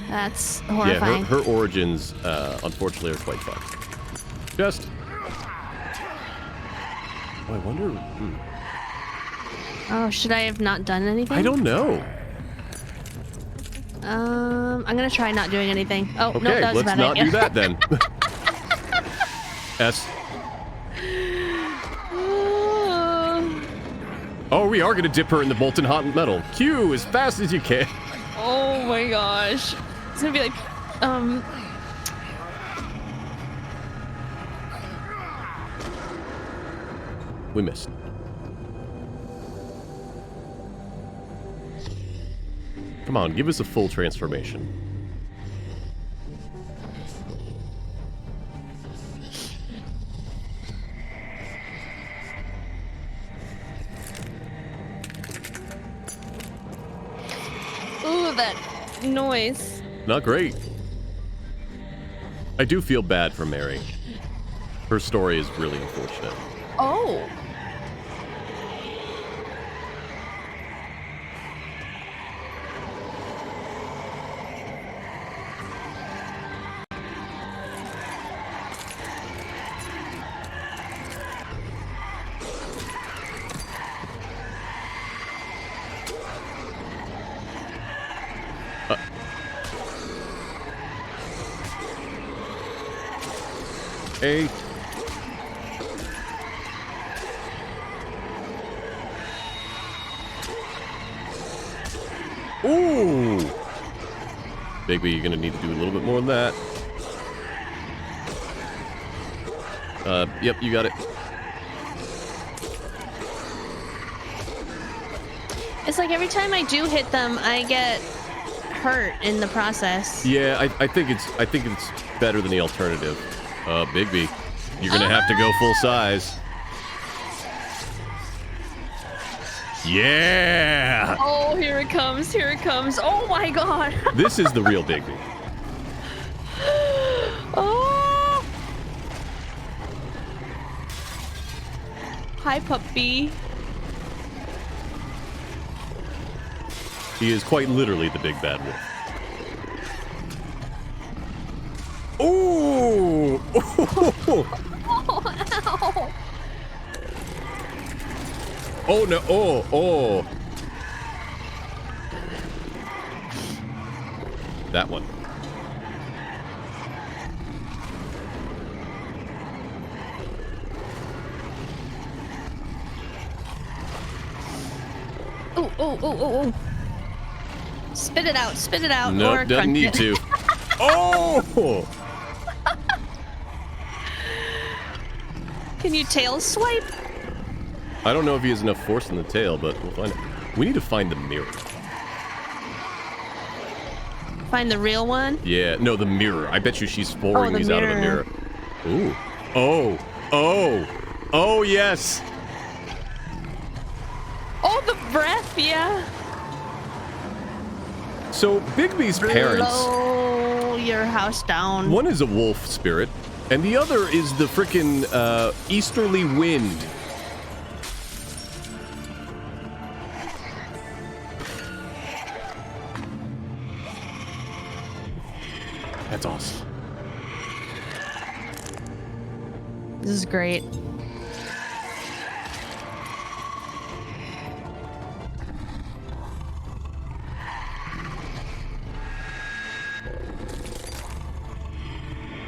[SPEAKER 2] That's horrifying.
[SPEAKER 1] Yeah, her origins, unfortunately, are quite fucked. Just. Oh, I wonder.
[SPEAKER 2] Oh, should I have not done anything?
[SPEAKER 1] I don't know.
[SPEAKER 2] I'm gonna try not doing anything. Oh,
[SPEAKER 1] Okay,
[SPEAKER 2] no, that was a
[SPEAKER 1] let's
[SPEAKER 2] bad
[SPEAKER 1] not
[SPEAKER 2] idea.
[SPEAKER 1] do that then. S. Oh, we are gonna dip her in the molten hot metal. Q as fast as you can.
[SPEAKER 2] Oh my gosh. It's gonna be like,
[SPEAKER 1] We missed. Come on, give us a full transformation.
[SPEAKER 2] ooh, that noise.
[SPEAKER 1] Not great. I do feel bad for Mary. Her story is really unfortunate.
[SPEAKER 2] Oh.
[SPEAKER 1] A. Ooh! Bigby, you're gonna need to do a little bit more than that. Yep, you got it.
[SPEAKER 2] It's like every time I do hit them, I get hurt in the process.
[SPEAKER 1] Yeah, I think it's better than the alternative. Bigby, you're gonna have to go full size. Yeah!
[SPEAKER 2] Oh, here it comes, here it comes. Oh my god.
[SPEAKER 1] This is the real Bigby.
[SPEAKER 2] Oh. Hi, puppy.
[SPEAKER 1] He is quite literally the big bad wolf. Ooh!
[SPEAKER 2] Oh, ow.
[SPEAKER 1] Oh no! Oh! That one.
[SPEAKER 2] Ooh. Oh. Spit it out. Spit it out.
[SPEAKER 1] Nope,
[SPEAKER 2] or
[SPEAKER 1] doesn't
[SPEAKER 2] crunch
[SPEAKER 1] need
[SPEAKER 2] it.
[SPEAKER 1] to. Oh!
[SPEAKER 2] Can you tail swipe?
[SPEAKER 1] I don't know if he has enough force in the tail, but we'll find it. We need to find the mirror.
[SPEAKER 2] Find the real one?
[SPEAKER 1] Yeah, no, the mirror. I bet you she's pouring
[SPEAKER 2] the
[SPEAKER 1] these out of the mirror. Ooh. Oh, yes.
[SPEAKER 2] Oh, the breath, yeah.
[SPEAKER 1] So, Bigby's parents...
[SPEAKER 2] Blow your house down.
[SPEAKER 1] One is a wolf spirit, and the other is the frickin' easterly wind. That's awesome.
[SPEAKER 2] This is great.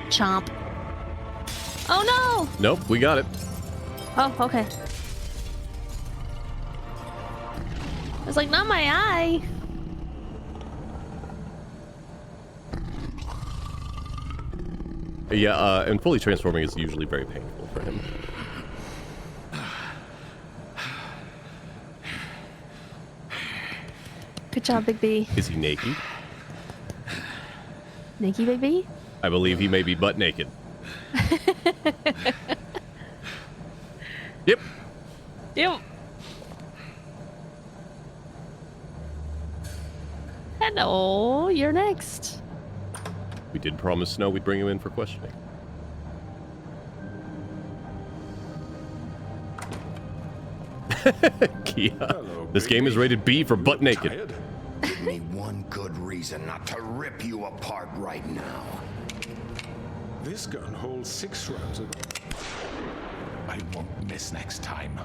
[SPEAKER 2] Chomp. Oh no!
[SPEAKER 1] Nope, we got it.
[SPEAKER 2] Oh, okay. I was like, not my eye.
[SPEAKER 1] Yeah, and fully transforming is usually very painful for him.
[SPEAKER 2] Good job, Bigby.
[SPEAKER 1] Is he naked?
[SPEAKER 2] Naked, Bigby?
[SPEAKER 1] I believe he may be butt naked. Yep.
[SPEAKER 2] Yep. Hello, you're next.
[SPEAKER 1] We did promise Snow we'd bring him in for questioning. Kia.
[SPEAKER 4] Hello,
[SPEAKER 1] This game is rated B for butt naked.
[SPEAKER 4] Give me one good reason not to rip you apart right now.
[SPEAKER 8] This gun holds 6 rounds of... I won't miss next time.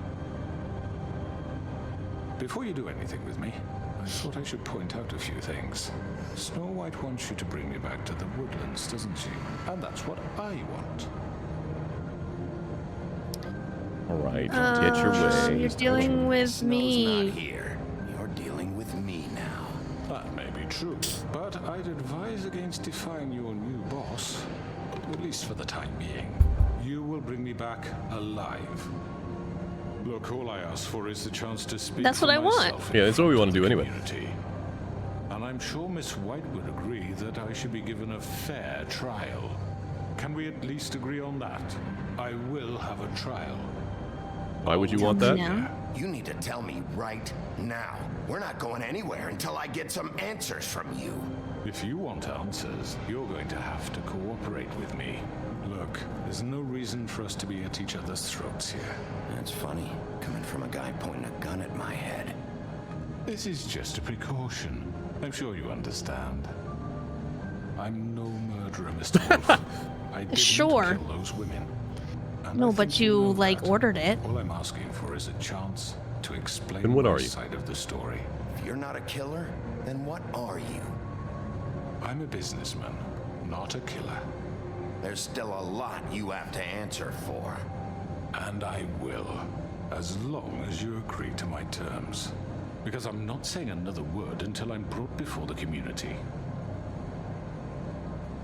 [SPEAKER 8] Before you do anything with me, I thought I should point out a few things. Snow White wants you to bring me back to the woodlands, doesn't she? And that's what I want.
[SPEAKER 1] All right, get your way.
[SPEAKER 2] You're dealing with
[SPEAKER 4] Snow's
[SPEAKER 2] me.
[SPEAKER 4] not here. You're dealing with me now.
[SPEAKER 8] That may be true, but I'd advise against defying your new boss, at least for the time being. You will bring me back alive. Look, all I ask for is the chance to speak
[SPEAKER 2] That's
[SPEAKER 8] for
[SPEAKER 2] what I want.
[SPEAKER 8] myself
[SPEAKER 1] Yeah, that's what we want to do
[SPEAKER 8] in
[SPEAKER 1] anyway.
[SPEAKER 8] community. And I'm sure Miss White would agree that I should be given a fair trial. Can we at least agree on that? I will have a trial.
[SPEAKER 1] Why would you want that?
[SPEAKER 2] No.
[SPEAKER 4] You need to tell me right now. We're not going anywhere until I get some answers from you.
[SPEAKER 8] If you want answers, you're going to have to cooperate with me. Look, there's no reason for us to be at each other's throats here.
[SPEAKER 4] That's funny, coming from a guy pointing a gun at my head.
[SPEAKER 8] This is just a precaution. I'm sure you understand. I'm no murderer, Mr. Wolf. I didn't
[SPEAKER 2] Sure.
[SPEAKER 8] kill those women. And
[SPEAKER 2] No,
[SPEAKER 8] I
[SPEAKER 2] but
[SPEAKER 8] think
[SPEAKER 2] you,
[SPEAKER 8] know
[SPEAKER 2] like,
[SPEAKER 8] that.
[SPEAKER 2] ordered it.
[SPEAKER 8] All I'm asking for is a chance to explain
[SPEAKER 1] Then what
[SPEAKER 8] my
[SPEAKER 1] are you?
[SPEAKER 8] side of the story.
[SPEAKER 4] If you're not a killer, then what are you?
[SPEAKER 8] I'm a businessman, not a killer.
[SPEAKER 4] There's still a lot you have to answer for.
[SPEAKER 8] And I will, as long as you agree to my terms. Because I'm not saying another word until I'm brought before the community.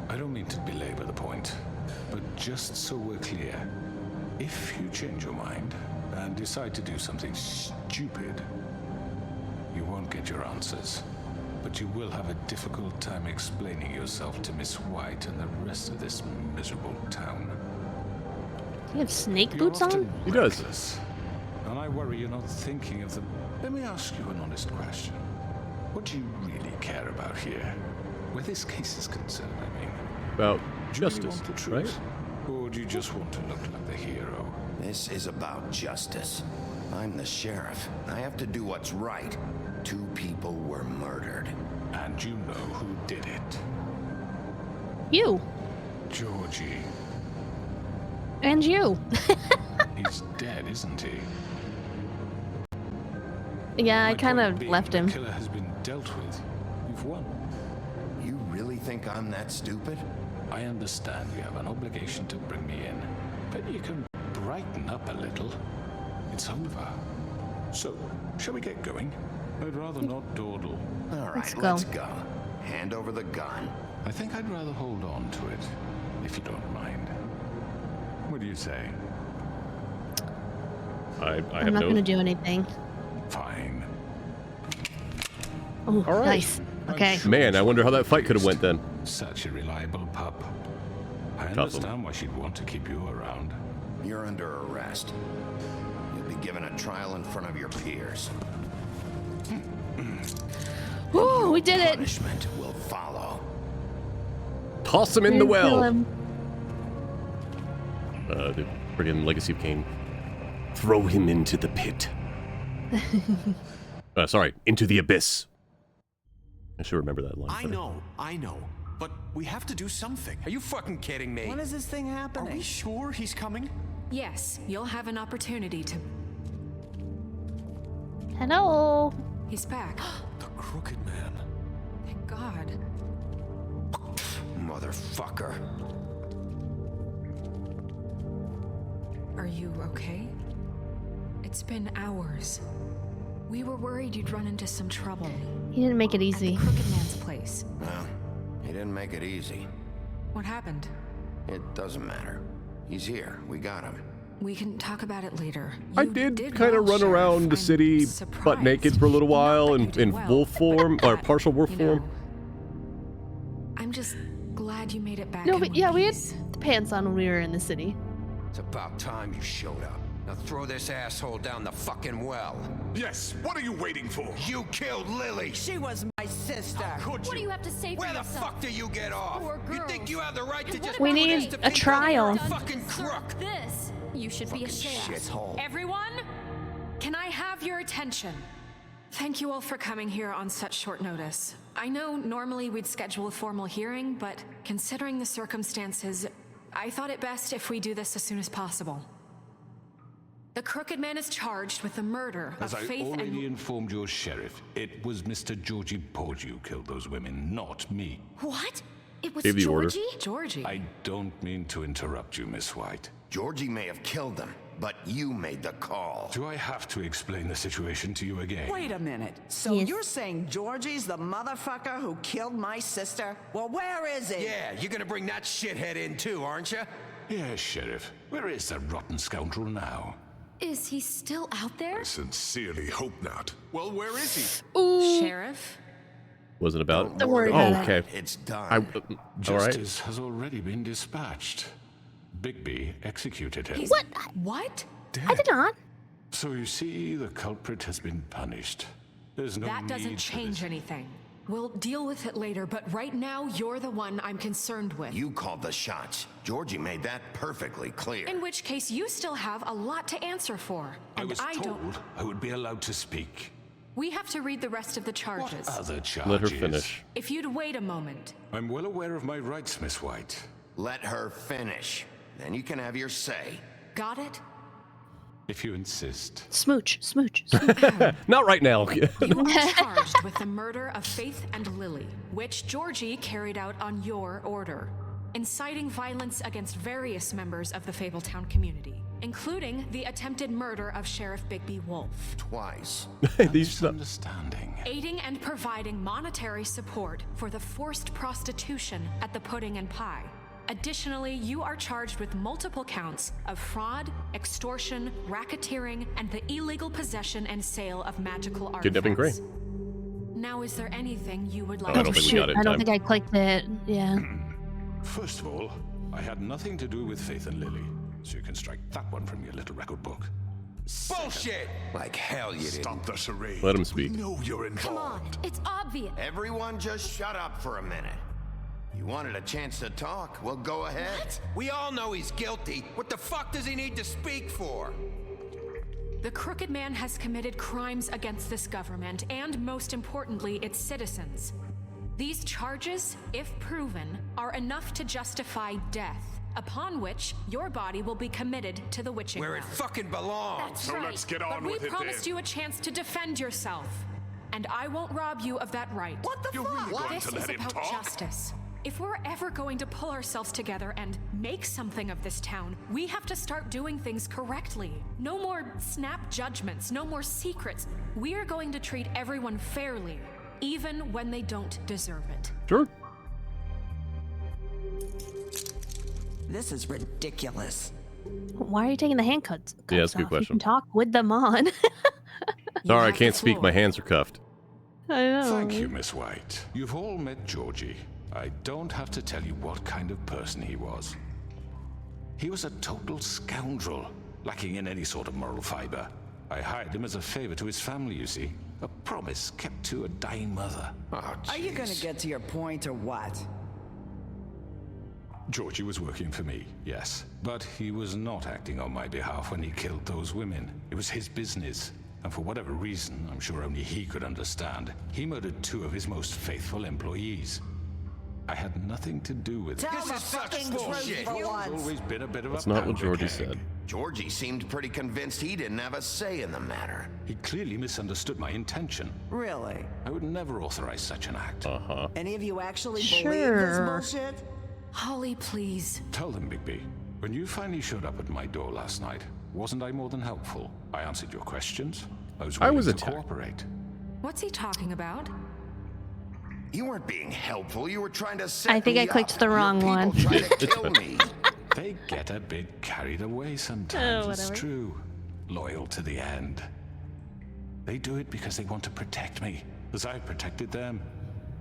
[SPEAKER 8] I don't mean to belabor the point, but just so we're clear, if you change your mind and decide to do something stupid, you won't get your answers. But you will have a difficult time explaining yourself to Miss White and the rest of this miserable town.
[SPEAKER 2] You have snake
[SPEAKER 8] You're
[SPEAKER 2] boots
[SPEAKER 8] often
[SPEAKER 2] on?
[SPEAKER 1] He does.
[SPEAKER 8] reckless, and I worry you're not thinking of the... Let me ask you an honest question. What do you really care about here? Where this case is concerned, I mean.
[SPEAKER 1] About
[SPEAKER 8] Do you
[SPEAKER 1] justice,
[SPEAKER 8] really want the
[SPEAKER 1] right?
[SPEAKER 8] truth? Or do you just want to look like the hero?
[SPEAKER 4] This is about justice. I'm the sheriff. I have to do what's right. 2 people were murdered.
[SPEAKER 8] And you know who did it.
[SPEAKER 2] You.
[SPEAKER 8] Georgie.
[SPEAKER 2] And you.
[SPEAKER 8] He's dead, isn't he?
[SPEAKER 2] Yeah, I
[SPEAKER 8] My
[SPEAKER 2] kind
[SPEAKER 8] point
[SPEAKER 2] of
[SPEAKER 8] being,
[SPEAKER 2] left
[SPEAKER 8] the
[SPEAKER 2] him.
[SPEAKER 8] killer has been dealt with. You've won.
[SPEAKER 4] You really think I'm that stupid?
[SPEAKER 8] I understand you have an obligation to bring me in, but you can brighten up a little. It's over. So, shall we get going? I'd rather not dawdle.
[SPEAKER 4] All right,
[SPEAKER 2] Let's
[SPEAKER 4] let's
[SPEAKER 2] go.
[SPEAKER 4] go. Hand over the gun.
[SPEAKER 8] I think I'd rather hold on to it, if you don't mind. What do you say?
[SPEAKER 1] I'm
[SPEAKER 2] I'm not going to do anything.
[SPEAKER 8] Fine.
[SPEAKER 2] Oh,
[SPEAKER 1] All right.
[SPEAKER 2] nice. Okay.
[SPEAKER 1] Man, I wonder how that fight could have went then.
[SPEAKER 8] Such a reliable pup. I
[SPEAKER 1] Tough
[SPEAKER 8] understand why she'd want to keep you around.
[SPEAKER 4] You're under arrest. You'll be given a trial in front of your peers.
[SPEAKER 2] Woo, we did it.
[SPEAKER 4] Punishment will follow.
[SPEAKER 1] Toss him in the
[SPEAKER 2] Kill
[SPEAKER 1] well.
[SPEAKER 2] him.
[SPEAKER 1] The friggin' Legacy of Kain. Throw him into the pit. Sorry, into the abyss. I should remember that line.
[SPEAKER 9] I know. But we have to do something. Are you fucking kidding me?
[SPEAKER 5] When is this thing happening?
[SPEAKER 9] Are we sure he's coming?
[SPEAKER 3] Yes, you'll have an opportunity to.
[SPEAKER 2] Hello.
[SPEAKER 3] He's back.
[SPEAKER 9] The Crooked Man.
[SPEAKER 3] Thank God.
[SPEAKER 4] Motherfucker.
[SPEAKER 3] Are you okay? It's been hours. We were worried you'd run into some trouble.
[SPEAKER 2] He didn't make it easy.
[SPEAKER 3] At the Crooked Man's place.
[SPEAKER 4] Well, he didn't make it easy.
[SPEAKER 3] What happened?
[SPEAKER 4] It doesn't matter. He's here. We got him.
[SPEAKER 3] We can talk about it later.
[SPEAKER 1] I
[SPEAKER 3] You
[SPEAKER 1] did kind of
[SPEAKER 3] well,
[SPEAKER 1] run
[SPEAKER 3] Sheriff.
[SPEAKER 1] around the
[SPEAKER 3] I'm
[SPEAKER 1] city
[SPEAKER 3] surprised.
[SPEAKER 1] butt naked for a little while
[SPEAKER 3] Not that
[SPEAKER 1] in
[SPEAKER 3] you did well,
[SPEAKER 1] wolf form or
[SPEAKER 3] but,
[SPEAKER 1] partial wolf
[SPEAKER 3] you
[SPEAKER 1] form.
[SPEAKER 3] know, I'm just glad you made it back.
[SPEAKER 2] No,
[SPEAKER 3] in
[SPEAKER 2] but
[SPEAKER 3] one
[SPEAKER 2] yeah, we had
[SPEAKER 3] piece.
[SPEAKER 2] the pants on when we were in the city.
[SPEAKER 13] It's about time you showed up. Now throw this asshole down the fucking well.
[SPEAKER 8] Yes, what are you waiting for?
[SPEAKER 13] You killed Lily!
[SPEAKER 5] She was my sister.
[SPEAKER 13] Could
[SPEAKER 14] What do you have to say for
[SPEAKER 13] Where the
[SPEAKER 14] yourself?
[SPEAKER 13] fuck do you get off?
[SPEAKER 14] Poor
[SPEAKER 13] You
[SPEAKER 14] girls.
[SPEAKER 13] think you have the right to
[SPEAKER 14] And
[SPEAKER 13] just
[SPEAKER 14] what
[SPEAKER 2] We
[SPEAKER 13] do
[SPEAKER 14] about
[SPEAKER 13] this
[SPEAKER 2] need
[SPEAKER 13] to
[SPEAKER 2] a
[SPEAKER 13] people?
[SPEAKER 2] trial.
[SPEAKER 13] You're a fucking crook!
[SPEAKER 14] This. You should be ashamed.
[SPEAKER 13] Shithole.
[SPEAKER 3] Everyone, can I have your attention? Thank you all for coming here on such short notice. I know normally we'd schedule a formal hearing, but considering the circumstances, I thought it best if we do this as soon as possible. The Crooked Man is charged with the murder
[SPEAKER 8] As
[SPEAKER 3] of
[SPEAKER 8] I
[SPEAKER 3] Faith
[SPEAKER 8] already
[SPEAKER 3] and...
[SPEAKER 8] informed your sheriff, it was Mr. Georgie Porgy who killed those women, not me.
[SPEAKER 14] What? It was
[SPEAKER 1] Gave the order.
[SPEAKER 14] Georgie?
[SPEAKER 3] Georgie.
[SPEAKER 8] I don't mean to interrupt you, Miss White.
[SPEAKER 4] Georgie may have killed them, but you made the call.
[SPEAKER 8] Do I have to explain the situation to you again?
[SPEAKER 5] Wait a minute. So
[SPEAKER 2] Yes.
[SPEAKER 5] you're saying Georgie's the motherfucker who killed my sister? Well, where is he?
[SPEAKER 13] Yeah, you're gonna bring that shithead in too, aren't you?
[SPEAKER 8] Yes, Sheriff. Where is the rotten scoundrel now?
[SPEAKER 14] Is he still out there?
[SPEAKER 8] Sincerely hope not. Well, where is he?
[SPEAKER 3] Sheriff?
[SPEAKER 1] Wasn't about.
[SPEAKER 2] Don't worry
[SPEAKER 1] Oh,
[SPEAKER 2] about
[SPEAKER 1] okay.
[SPEAKER 4] It's done.
[SPEAKER 1] All right.
[SPEAKER 8] Justice has already been dispatched. Bigby executed him.
[SPEAKER 2] What?
[SPEAKER 3] What?
[SPEAKER 2] I did not.
[SPEAKER 8] So you see, the culprit has been punished. There's no
[SPEAKER 3] That doesn't
[SPEAKER 8] need for
[SPEAKER 3] change
[SPEAKER 8] this.
[SPEAKER 3] anything. We'll deal with it later, but right now, you're the one I'm concerned with.
[SPEAKER 4] You called the shots. Georgie made that perfectly clear.
[SPEAKER 3] In which case, you still have a lot to answer for.
[SPEAKER 8] I
[SPEAKER 3] And
[SPEAKER 8] was
[SPEAKER 3] I
[SPEAKER 8] told
[SPEAKER 3] don't...
[SPEAKER 8] I would be allowed to speak.
[SPEAKER 3] We have to read the rest of the charges.
[SPEAKER 8] What other charges?
[SPEAKER 1] Let her finish.
[SPEAKER 3] If you'd wait a moment.
[SPEAKER 8] I'm well aware of my rights, Miss White.
[SPEAKER 4] Let her finish. Then you can have your say.
[SPEAKER 3] Got it?
[SPEAKER 8] If you insist.
[SPEAKER 2] Smooch, smooch.
[SPEAKER 1] Not right now.
[SPEAKER 3] You are charged with the murder of Faith and Lily, which Georgie carried out on your order, inciting violence against various members of the Fabletown community, including the attempted murder of Sheriff Bigby Wolf.
[SPEAKER 4] Twice.
[SPEAKER 1] These
[SPEAKER 8] Understanding.
[SPEAKER 3] Aiding and providing monetary support for the forced prostitution at the Pudding and Pie. Additionally, you are charged with multiple counts of fraud, extortion, racketeering, and the illegal possession and sale of magical artifacts.
[SPEAKER 1] Kidnapping Gray.
[SPEAKER 3] Now, is there anything you would like
[SPEAKER 1] I don't
[SPEAKER 3] to
[SPEAKER 1] think we got it in
[SPEAKER 2] I don't
[SPEAKER 1] time.
[SPEAKER 2] think I clicked it. Yeah.
[SPEAKER 8] First of all, I had nothing to do with Faith and Lily, so you can strike that one from your little record book.
[SPEAKER 13] Bullshit! Like hell you didn't.
[SPEAKER 8] Stop the charade.
[SPEAKER 1] Let him speak.
[SPEAKER 8] No, you're
[SPEAKER 14] Come on,
[SPEAKER 8] involved.
[SPEAKER 14] it's obvious.
[SPEAKER 4] Everyone just shut up for a minute. You wanted a chance to talk? Well, go ahead.
[SPEAKER 13] We all know he's guilty. What the fuck does he need to speak for?
[SPEAKER 3] The Crooked Man has committed crimes against this government and, most importantly, its citizens. These charges, if proven, are enough to justify death, upon which your body will be committed to the witching
[SPEAKER 13] Where it
[SPEAKER 3] well.
[SPEAKER 13] fucking belongs.
[SPEAKER 14] That's
[SPEAKER 8] So
[SPEAKER 14] right.
[SPEAKER 8] let's get
[SPEAKER 3] But
[SPEAKER 8] on
[SPEAKER 3] we
[SPEAKER 8] with it
[SPEAKER 3] promised
[SPEAKER 8] then.
[SPEAKER 3] you a chance to defend yourself, and I won't rob you of that right.
[SPEAKER 5] What the
[SPEAKER 8] You're
[SPEAKER 5] fuck?
[SPEAKER 8] really going
[SPEAKER 3] This
[SPEAKER 8] to
[SPEAKER 3] is
[SPEAKER 8] let him
[SPEAKER 3] about
[SPEAKER 8] talk?
[SPEAKER 3] justice. If we're ever going to pull ourselves together and make something of this town, we have to start doing things correctly. No more snap judgments, no more secrets. We are going to treat everyone fairly, even when they don't deserve it.
[SPEAKER 1] Sure.
[SPEAKER 5] This is ridiculous.
[SPEAKER 2] Why are you taking the handcuffs?
[SPEAKER 1] Yeah, that's a good
[SPEAKER 2] off?
[SPEAKER 1] question.
[SPEAKER 2] You can talk with them on.
[SPEAKER 1] Sorry, I can't speak. My hands are cuffed.
[SPEAKER 2] I know.
[SPEAKER 8] Thank you, Miss White. You've all met Georgie. I don't have to tell you what kind of person he was. He was a total scoundrel, lacking in any sort of moral fiber. I hired him as a favor to his family, you see. A promise kept to a dying mother.
[SPEAKER 4] Oh,
[SPEAKER 5] Are you gonna get to your point or what?
[SPEAKER 8] Georgie was working for me, yes. But he was not acting on my behalf when he killed those women. It was his business. And for whatever reason, I'm sure only he could understand, he murdered 2 of his most faithful employees. I had nothing to do with it.
[SPEAKER 5] Tell the fucking truth for
[SPEAKER 8] He's
[SPEAKER 5] once.
[SPEAKER 8] always been a bit of
[SPEAKER 1] That's
[SPEAKER 8] a
[SPEAKER 1] not what
[SPEAKER 8] powder
[SPEAKER 1] Georgie
[SPEAKER 8] keg.
[SPEAKER 1] said.
[SPEAKER 4] Georgie seemed pretty convinced he didn't have a say in the matter.
[SPEAKER 8] He clearly misunderstood my intention.
[SPEAKER 5] Really?
[SPEAKER 8] I would never authorize such an act.
[SPEAKER 1] Uh-huh.
[SPEAKER 5] Any of you actually believe this
[SPEAKER 2] Sure.
[SPEAKER 5] bullshit?
[SPEAKER 3] Holly, please.
[SPEAKER 8] Tell them, Bigby. When you finally showed up at my door last night, wasn't I more than helpful? I answered your questions. I was willing to
[SPEAKER 1] attacked.
[SPEAKER 8] cooperate.
[SPEAKER 3] What's he talking about?
[SPEAKER 4] You weren't being helpful. You were trying to set
[SPEAKER 2] I think I
[SPEAKER 4] me
[SPEAKER 2] clicked
[SPEAKER 4] up.
[SPEAKER 2] the
[SPEAKER 4] Your
[SPEAKER 2] wrong
[SPEAKER 4] people
[SPEAKER 2] one.
[SPEAKER 4] tried to kill me.
[SPEAKER 8] They get a bit carried away sometimes, it's
[SPEAKER 2] whatever.
[SPEAKER 8] true. Loyal to the end. They do it because they want to protect me, as I protected them.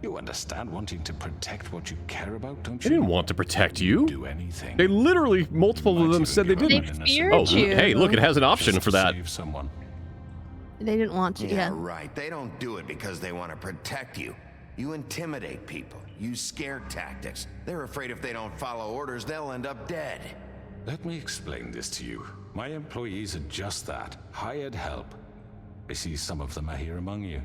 [SPEAKER 8] You understand wanting to protect what you care about, don't
[SPEAKER 1] They
[SPEAKER 8] you?
[SPEAKER 1] didn't want to protect you.
[SPEAKER 8] Do anything.
[SPEAKER 1] They literally, multiple of them said they didn't.
[SPEAKER 2] feared
[SPEAKER 1] Oh,
[SPEAKER 2] you.
[SPEAKER 1] hey, look, it has an option
[SPEAKER 8] Just
[SPEAKER 1] for
[SPEAKER 8] to
[SPEAKER 1] that.
[SPEAKER 8] Save someone.
[SPEAKER 2] They didn't want to.
[SPEAKER 4] Yeah,
[SPEAKER 2] Yeah.
[SPEAKER 4] right. They don't do it because they want to protect you. You intimidate people. Use scare tactics. They're afraid if they don't follow orders, they'll end up dead.
[SPEAKER 8] Let me explain this to you. My employees are just that, hired help. I see some of them are here among you.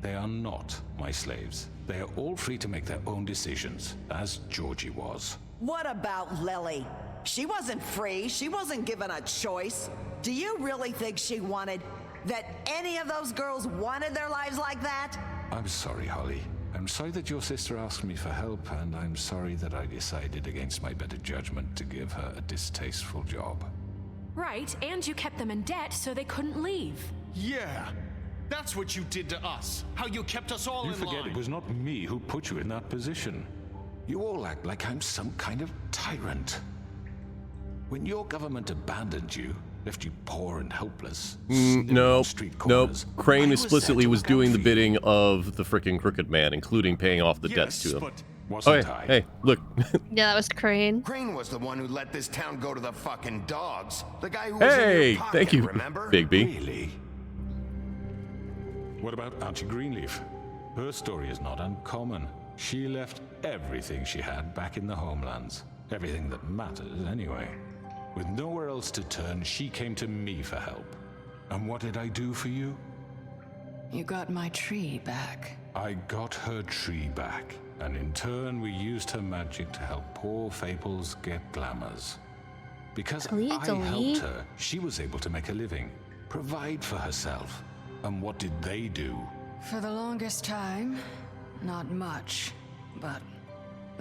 [SPEAKER 8] They are not my slaves. They are all free to make their own decisions, as Georgie was.
[SPEAKER 5] What about Lily? She wasn't free. She wasn't given a choice. Do you really think she wanted that any of those girls wanted their lives like that?
[SPEAKER 8] I'm sorry, Holly. I'm sorry that your sister asked me for help, and I'm sorry that I decided against my better judgment to give her a distasteful job.
[SPEAKER 3] Right, and you kept them in debt so they couldn't leave.
[SPEAKER 9] Yeah, that's what you did to us. How you kept us all
[SPEAKER 8] You
[SPEAKER 9] in
[SPEAKER 8] forget
[SPEAKER 9] line.
[SPEAKER 8] it was not me who put you in that position. You all act like I'm some kind of tyrant. When your government abandoned you, left you poor and helpless, sitting
[SPEAKER 1] No,
[SPEAKER 8] on street
[SPEAKER 1] nope.
[SPEAKER 8] corners,
[SPEAKER 1] Crane
[SPEAKER 8] I was
[SPEAKER 1] explicitly
[SPEAKER 8] there to
[SPEAKER 1] was
[SPEAKER 8] look out
[SPEAKER 1] doing the
[SPEAKER 8] for you.
[SPEAKER 1] bidding of the frickin' Crooked Man, including paying off the debts to him.
[SPEAKER 9] but
[SPEAKER 1] Oh,
[SPEAKER 8] wasn't
[SPEAKER 1] hey,
[SPEAKER 8] I?
[SPEAKER 1] hey, look.
[SPEAKER 2] Yeah, that was Crane.
[SPEAKER 4] Crane was the one who let this town go to the fucking dogs. The guy who was in
[SPEAKER 1] Hey,
[SPEAKER 4] your pocket,
[SPEAKER 1] thank you,
[SPEAKER 4] remember?
[SPEAKER 1] Bigby.
[SPEAKER 8] Really? What about Auntie Greenleaf? Her story is not uncommon. She left everything she had back in the homelands. Everything that matters, anyway. With nowhere else to turn, she came to me for help. And what did I do for you?
[SPEAKER 11] You got my tree back.
[SPEAKER 8] I got her tree back, and in turn we used her magic to help poor Fables get glamours. Because I
[SPEAKER 2] Legally.
[SPEAKER 8] helped her, she was able to make a living, provide for herself. And what did they do?
[SPEAKER 11] For the longest time, not much, but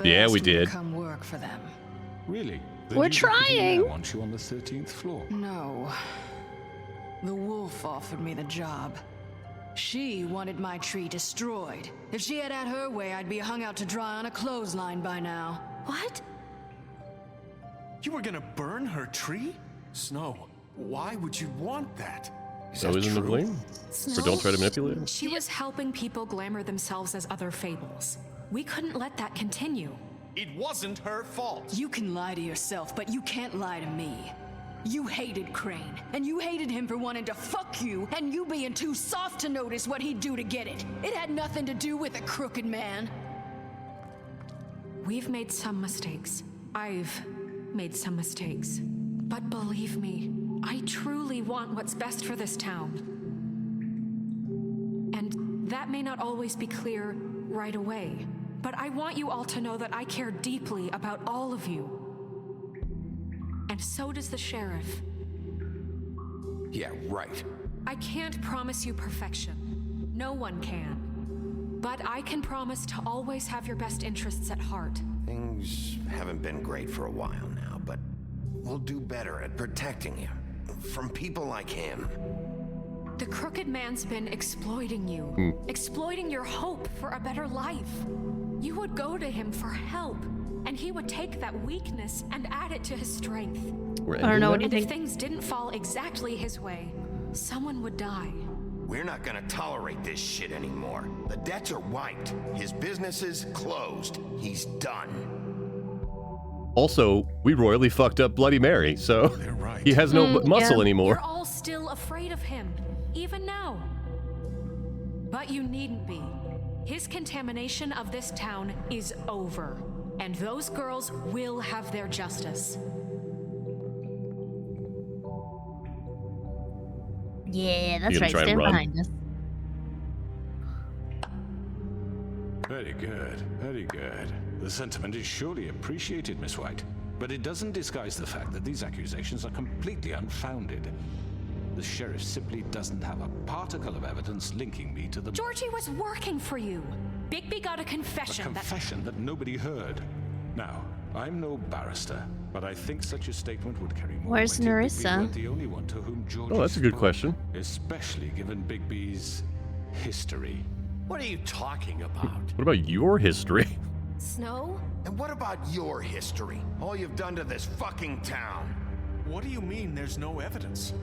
[SPEAKER 1] Yeah, we did.
[SPEAKER 11] Come work for them.
[SPEAKER 8] Really?
[SPEAKER 2] We're
[SPEAKER 8] you deputy
[SPEAKER 2] trying.
[SPEAKER 8] mayor wants you on the 13th floor.
[SPEAKER 11] No. The wolf offered me the job. She wanted my tree destroyed. If she had her way, I'd be hung out to dry on a clothesline by now.
[SPEAKER 14] What?
[SPEAKER 9] You were gonna burn her tree? Snow, why would you want that?
[SPEAKER 1] So isn't the blame? Or don't try to manipulate him?
[SPEAKER 3] She was helping people glamour themselves as other fables. We couldn't let that continue.
[SPEAKER 9] It wasn't her fault.
[SPEAKER 11] You can lie to yourself, but you can't lie to me. You hated Crane, and you hated him for wanting to fuck you, and you being too soft to notice what he'd do to get it. It had nothing to do with a crooked man.
[SPEAKER 3] We've made some mistakes. I've made some mistakes. But believe me, I truly want what's best for this town. And that may not always be clear right away, but I want you all to know that I care deeply about all of you. And so does the sheriff.
[SPEAKER 4] Yeah, right.
[SPEAKER 3] I can't promise you perfection. No one can. But I can promise to always have your best interests at heart.
[SPEAKER 4] Things haven't been great for a while now, but we'll do better at protecting you from people like him.
[SPEAKER 3] The Crooked Man's been exploiting you, exploiting your hope for a better life. You would go to him for help, and he would take that weakness and add it to his strength.
[SPEAKER 2] I don't know what you
[SPEAKER 3] And if
[SPEAKER 2] think.
[SPEAKER 3] things didn't fall exactly his way, someone would die.
[SPEAKER 4] We're not gonna tolerate this shit anymore. The debts are wiped. His business is closed. He's done.
[SPEAKER 1] Also, we royally fucked up Bloody Mary, so he has no muscle anymore.
[SPEAKER 3] You're all still afraid of him, even now. But you needn't be. His contamination of this town is over, and those girls will have their justice.
[SPEAKER 2] Yeah, that's
[SPEAKER 1] You gonna
[SPEAKER 2] right.
[SPEAKER 1] try and
[SPEAKER 2] Stand
[SPEAKER 1] run?
[SPEAKER 2] behind us.
[SPEAKER 8] Very good, very good. The sentiment is surely appreciated, Miss White. But it doesn't disguise the fact that these accusations are completely unfounded. The sheriff simply doesn't have a particle of evidence linking me to the...
[SPEAKER 3] Georgie was working for you. Bigby got a confession.
[SPEAKER 8] A confession that nobody heard. Now, I'm no barrister, but I think such a statement would carry more
[SPEAKER 2] Where's
[SPEAKER 8] weight if Bigby
[SPEAKER 2] Narissa?
[SPEAKER 8] weren't the only one to whom Georgie
[SPEAKER 1] Oh, that's a good
[SPEAKER 8] spoke,
[SPEAKER 1] question.
[SPEAKER 8] Especially given Bigby's history.
[SPEAKER 15] What are you talking about?
[SPEAKER 1] What about your history?
[SPEAKER 14] Snow?
[SPEAKER 4] And what about your history? All you've done to this fucking town.
[SPEAKER 9] What do you mean there's no evidence?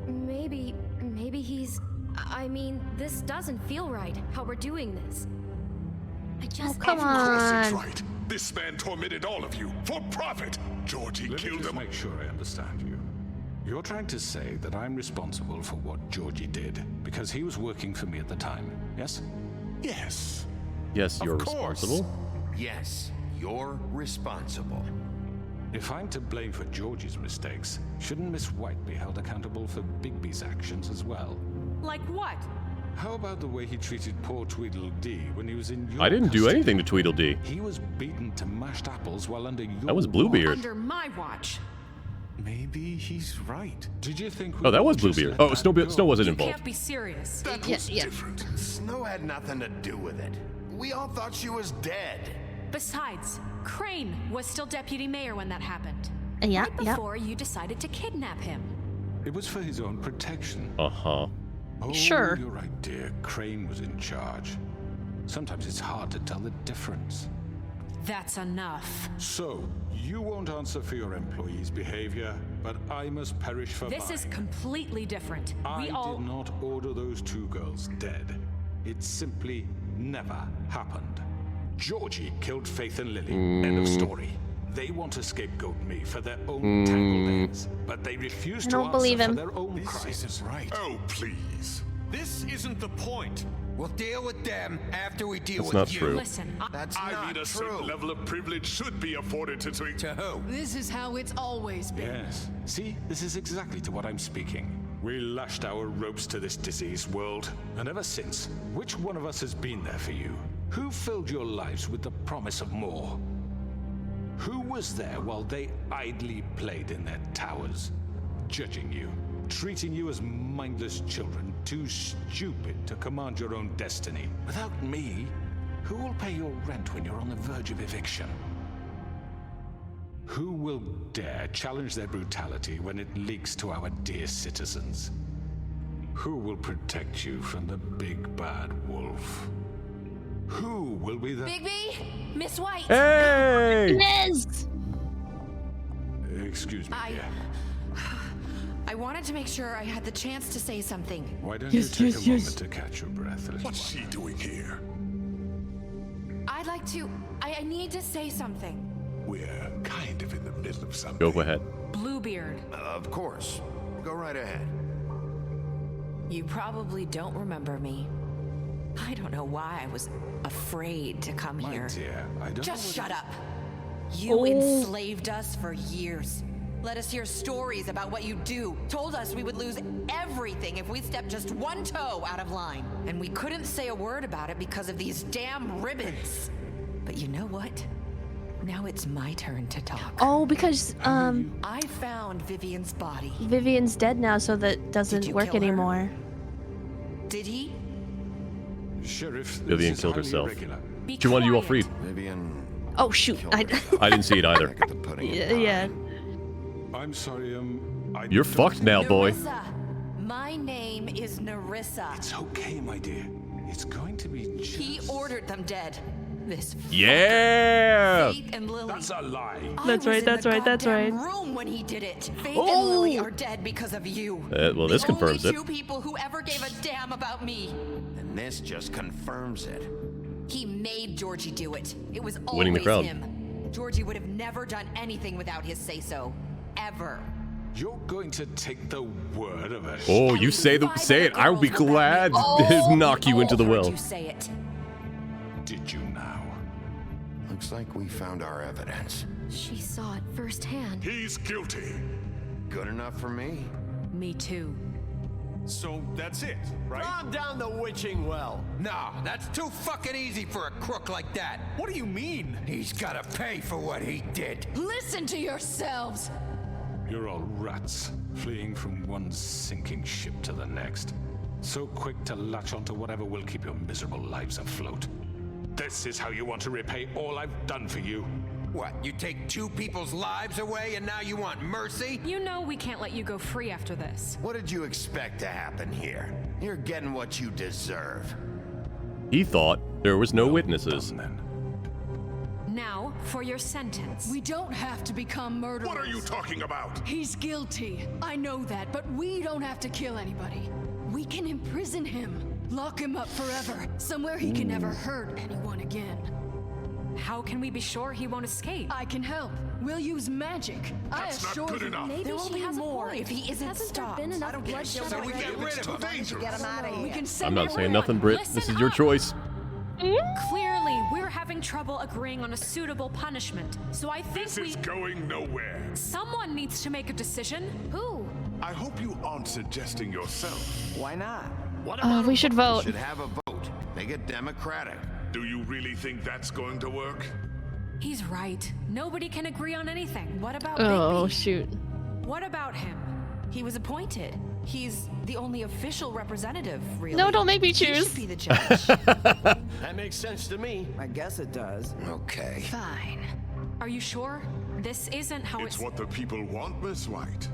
[SPEAKER 14] Maybe he's... I mean, this doesn't feel right, how we're doing this. I just...
[SPEAKER 2] come
[SPEAKER 16] Of course it's
[SPEAKER 2] on.
[SPEAKER 16] right. This man tormented all of you for profit. Georgie
[SPEAKER 8] Let me
[SPEAKER 16] killed
[SPEAKER 8] just
[SPEAKER 16] him.
[SPEAKER 8] make sure I understand you. You're trying to say that I'm responsible for what Georgie did because he was working for me at the time, yes?
[SPEAKER 16] Yes.
[SPEAKER 1] Yes, you're
[SPEAKER 16] course.
[SPEAKER 1] responsible.
[SPEAKER 4] Yes, you're responsible.
[SPEAKER 8] If I'm to blame for Georgie's mistakes, shouldn't Miss White be held accountable for Bigby's actions as well?
[SPEAKER 3] Like what?
[SPEAKER 8] How about the way he treated poor Tweedledee when he was in your
[SPEAKER 1] I didn't do
[SPEAKER 8] custody?
[SPEAKER 1] anything to Tweedledee.
[SPEAKER 8] He was beaten to mashed apples while under your
[SPEAKER 1] That was Bluebeard.
[SPEAKER 3] Under my watch.
[SPEAKER 9] Maybe he's right.
[SPEAKER 8] Did you think
[SPEAKER 1] Oh, that was
[SPEAKER 8] just
[SPEAKER 1] Bluebeard.
[SPEAKER 8] let
[SPEAKER 1] Oh,
[SPEAKER 8] that
[SPEAKER 1] Snow
[SPEAKER 8] go?
[SPEAKER 1] wasn't
[SPEAKER 3] You
[SPEAKER 1] involved.
[SPEAKER 3] can't be serious.
[SPEAKER 16] That
[SPEAKER 2] Yeah,
[SPEAKER 16] was
[SPEAKER 2] yeah.
[SPEAKER 16] different.
[SPEAKER 4] Snow had nothing to do with it. We all thought she was dead.
[SPEAKER 3] Besides, Crane was still deputy mayor when that happened.
[SPEAKER 2] Yeah,
[SPEAKER 3] Right
[SPEAKER 2] yeah.
[SPEAKER 3] before you decided to kidnap him.
[SPEAKER 8] It was for his own protection.
[SPEAKER 1] Uh-huh.
[SPEAKER 8] Oh,
[SPEAKER 2] Sure.
[SPEAKER 8] You're right, dear. Crane was in charge. Sometimes it's hard to tell the difference.
[SPEAKER 3] That's enough.
[SPEAKER 8] So, you won't answer for your employees' behavior, but I must perish for
[SPEAKER 3] This
[SPEAKER 8] mine.
[SPEAKER 3] is completely different.
[SPEAKER 8] I
[SPEAKER 3] We all...
[SPEAKER 8] did not order those two girls dead. It simply never happened. Georgie killed Faith and Lily. End of story. They want to scapegoat me for their own tangled ends, but they refuse
[SPEAKER 2] I
[SPEAKER 8] to
[SPEAKER 2] don't
[SPEAKER 8] answer
[SPEAKER 2] believe
[SPEAKER 8] for
[SPEAKER 2] him.
[SPEAKER 8] their own
[SPEAKER 9] This
[SPEAKER 8] crimes.
[SPEAKER 9] isn't right.
[SPEAKER 16] Oh, please.
[SPEAKER 9] This isn't the point.
[SPEAKER 13] We'll deal with them after we deal
[SPEAKER 1] That's
[SPEAKER 13] with
[SPEAKER 1] not
[SPEAKER 13] you.
[SPEAKER 1] true.
[SPEAKER 3] Listen,
[SPEAKER 4] That's
[SPEAKER 16] I
[SPEAKER 4] not
[SPEAKER 16] mean, a
[SPEAKER 4] true.
[SPEAKER 16] certain level of privilege should be afforded to Tweed.
[SPEAKER 13] To who?
[SPEAKER 12] This is how it's always been.
[SPEAKER 8] Yes. See, this is exactly to what I'm speaking. We lashed our ropes to this diseased world, and ever since, which one of us has been there for you? Who filled your lives with the promise of more? Who was there while they idly played in their towers, judging you, treating you as mindless children, too stupid to command your own destiny? Without me, who will pay your rent when you're on the verge of eviction? Who will dare challenge their brutality when it leaks to our dear citizens? Who will protect you from the big bad wolf? Who will be the...
[SPEAKER 14] Bigby? Miss White?
[SPEAKER 1] Hey!
[SPEAKER 2] Liz!
[SPEAKER 8] Excuse me, dear.
[SPEAKER 17] I wanted to make sure I had the chance to say something.
[SPEAKER 8] Why don't you take a moment to catch your breath?
[SPEAKER 16] What's she doing here?
[SPEAKER 17] I'd like to... I need to say something.
[SPEAKER 16] We're kind of in the middle of something.
[SPEAKER 1] Go ahead.
[SPEAKER 3] Bluebeard.
[SPEAKER 4] Of course. Go right ahead.
[SPEAKER 17] You probably don't remember me. I don't know why I was afraid to come
[SPEAKER 8] My
[SPEAKER 17] here.
[SPEAKER 8] dear, I don't
[SPEAKER 17] Just
[SPEAKER 8] know
[SPEAKER 17] shut up. You
[SPEAKER 2] Oh.
[SPEAKER 17] enslaved us for years. Let us hear stories about what you do. Told us we would lose everything if we stepped just one toe out of line. And we couldn't say a word about it because of these damn ribbons. But you know what? Now it's my turn to talk.
[SPEAKER 2] Oh, because
[SPEAKER 17] I found Vivian's body.
[SPEAKER 2] Vivian's dead now, so that doesn't
[SPEAKER 17] you
[SPEAKER 2] work
[SPEAKER 17] kill her?
[SPEAKER 2] anymore.
[SPEAKER 17] Did he?
[SPEAKER 8] Sheriff,
[SPEAKER 1] Vivian
[SPEAKER 8] this is
[SPEAKER 1] killed
[SPEAKER 8] highly
[SPEAKER 1] herself.
[SPEAKER 8] irregular.
[SPEAKER 1] She wanted you all freed.
[SPEAKER 4] Vivian.
[SPEAKER 2] Oh shoot! I
[SPEAKER 1] didn't see it either.
[SPEAKER 2] yeah.
[SPEAKER 8] I'm sorry,
[SPEAKER 1] You're fucked now, boy.
[SPEAKER 17] Narissa. My name is Narissa.
[SPEAKER 8] It's okay, my dear. It's going to be just...
[SPEAKER 17] He ordered them dead. This
[SPEAKER 1] Yeah.
[SPEAKER 17] Faith and Lily.
[SPEAKER 8] That's a lie.
[SPEAKER 2] That's right. That's right. That's right.
[SPEAKER 17] Room when he did it. Faith
[SPEAKER 1] Oh.
[SPEAKER 17] and Lily are dead because of you.
[SPEAKER 1] Well, this confirms
[SPEAKER 17] the
[SPEAKER 1] it.
[SPEAKER 17] only two people who ever gave a damn about me.
[SPEAKER 4] And this just confirms it.
[SPEAKER 17] He made Georgie do it. It was
[SPEAKER 1] Winning the
[SPEAKER 17] always
[SPEAKER 1] crowd.
[SPEAKER 17] him. Georgie would have never done anything without his say-so. Ever.
[SPEAKER 8] You're going to take the word of a...
[SPEAKER 1] Oh, you say it. I would be glad to knock you into the well.
[SPEAKER 17] You say it.
[SPEAKER 8] Did you now?
[SPEAKER 4] Looks like we found our evidence.
[SPEAKER 14] She saw it firsthand.
[SPEAKER 16] He's guilty.
[SPEAKER 4] Good enough for me.
[SPEAKER 17] Me too.
[SPEAKER 9] So that's it, right?
[SPEAKER 15] Calm down the witching well.
[SPEAKER 13] No, that's too fucking easy for a crook like that.
[SPEAKER 9] What do you mean?
[SPEAKER 13] He's gotta pay for what he did.
[SPEAKER 12] Listen to yourselves.
[SPEAKER 8] You're all rats, fleeing from one sinking ship to the next. So quick to latch onto whatever will keep your miserable lives afloat. This is how you want to repay all I've done for you?
[SPEAKER 13] What, you take two people's lives away and now you want mercy?
[SPEAKER 3] You know we can't let you go free after this.
[SPEAKER 4] What did you expect to happen here? You're getting what you deserve.
[SPEAKER 1] He thought there was no witnesses.
[SPEAKER 3] Now, for your sentence.
[SPEAKER 12] We don't have to become murderers.
[SPEAKER 16] What are you talking about?
[SPEAKER 12] He's guilty. I know that, but we don't have to kill anybody. We can imprison him. Lock him up forever, somewhere he can never hurt anyone again.
[SPEAKER 3] How can we be sure he won't escape?
[SPEAKER 12] I can help. We'll use magic.
[SPEAKER 16] That's not
[SPEAKER 12] assure
[SPEAKER 16] good
[SPEAKER 12] you.
[SPEAKER 16] enough.
[SPEAKER 14] Maybe
[SPEAKER 17] There will
[SPEAKER 14] she
[SPEAKER 17] be
[SPEAKER 14] has
[SPEAKER 17] more
[SPEAKER 14] a point.
[SPEAKER 17] if he isn't
[SPEAKER 14] Hasn't
[SPEAKER 17] stopped.
[SPEAKER 14] there been
[SPEAKER 17] I
[SPEAKER 14] enough
[SPEAKER 17] don't care.
[SPEAKER 14] bloodshed
[SPEAKER 13] So we
[SPEAKER 14] already?
[SPEAKER 13] get rid of him.
[SPEAKER 4] Dangerous.
[SPEAKER 5] Get him out of
[SPEAKER 12] We
[SPEAKER 5] here.
[SPEAKER 12] can
[SPEAKER 1] I'm
[SPEAKER 12] send
[SPEAKER 1] not saying
[SPEAKER 12] everyone.
[SPEAKER 1] nothing, Britt.
[SPEAKER 3] Listen
[SPEAKER 1] This is your
[SPEAKER 3] up.
[SPEAKER 1] choice.
[SPEAKER 3] Clearly, we're having trouble agreeing on a suitable punishment. So I think
[SPEAKER 16] This is going nowhere.
[SPEAKER 3] someone needs to make a decision. Who?
[SPEAKER 16] I hope you aren't suggesting yourself.
[SPEAKER 5] Why not?
[SPEAKER 2] We should
[SPEAKER 4] We
[SPEAKER 2] vote.
[SPEAKER 4] should have a vote. Make it democratic.
[SPEAKER 16] Do you really think that's going to work?
[SPEAKER 3] He's right. Nobody can agree on anything.
[SPEAKER 17] What about
[SPEAKER 2] Oh
[SPEAKER 17] Bigby?
[SPEAKER 2] shoot.
[SPEAKER 3] What about him?
[SPEAKER 17] He was appointed. He's the only official representative, really.
[SPEAKER 2] No, don't make me
[SPEAKER 17] He
[SPEAKER 2] choose.
[SPEAKER 17] should be the judge.
[SPEAKER 15] That makes sense to me.
[SPEAKER 5] I guess it does.
[SPEAKER 4] Okay.
[SPEAKER 3] Fine. Are you sure? This isn't how
[SPEAKER 16] It's what the people want, Miss White.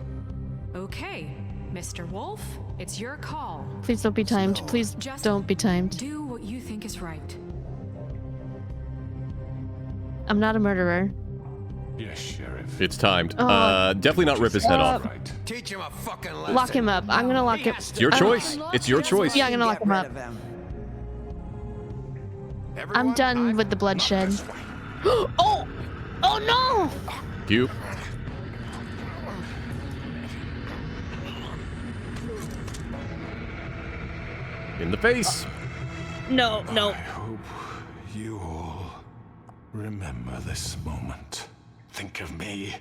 [SPEAKER 3] Okay. Mr. Wolf, it's your call.
[SPEAKER 2] Please don't be timed. Please
[SPEAKER 3] Just
[SPEAKER 2] don't be timed.
[SPEAKER 3] Do what you think is right.
[SPEAKER 2] I'm not a murderer.
[SPEAKER 8] Yes, Sheriff.
[SPEAKER 1] It's timed.
[SPEAKER 2] Oh.
[SPEAKER 1] Definitely not rip his head off.
[SPEAKER 8] Right.
[SPEAKER 13] Teach him a fucking lesson.
[SPEAKER 2] Lock him up. I'm gonna lock him.
[SPEAKER 1] It's your choice. It's your choice.
[SPEAKER 2] Yeah, I'm gonna lock
[SPEAKER 5] Get
[SPEAKER 2] him
[SPEAKER 5] rid
[SPEAKER 2] up.
[SPEAKER 5] of him.
[SPEAKER 2] I'm done with the bloodshed. Oh! Oh no!
[SPEAKER 1] You. In the face.
[SPEAKER 2] No, no.
[SPEAKER 8] I hope you all remember this moment. Think of me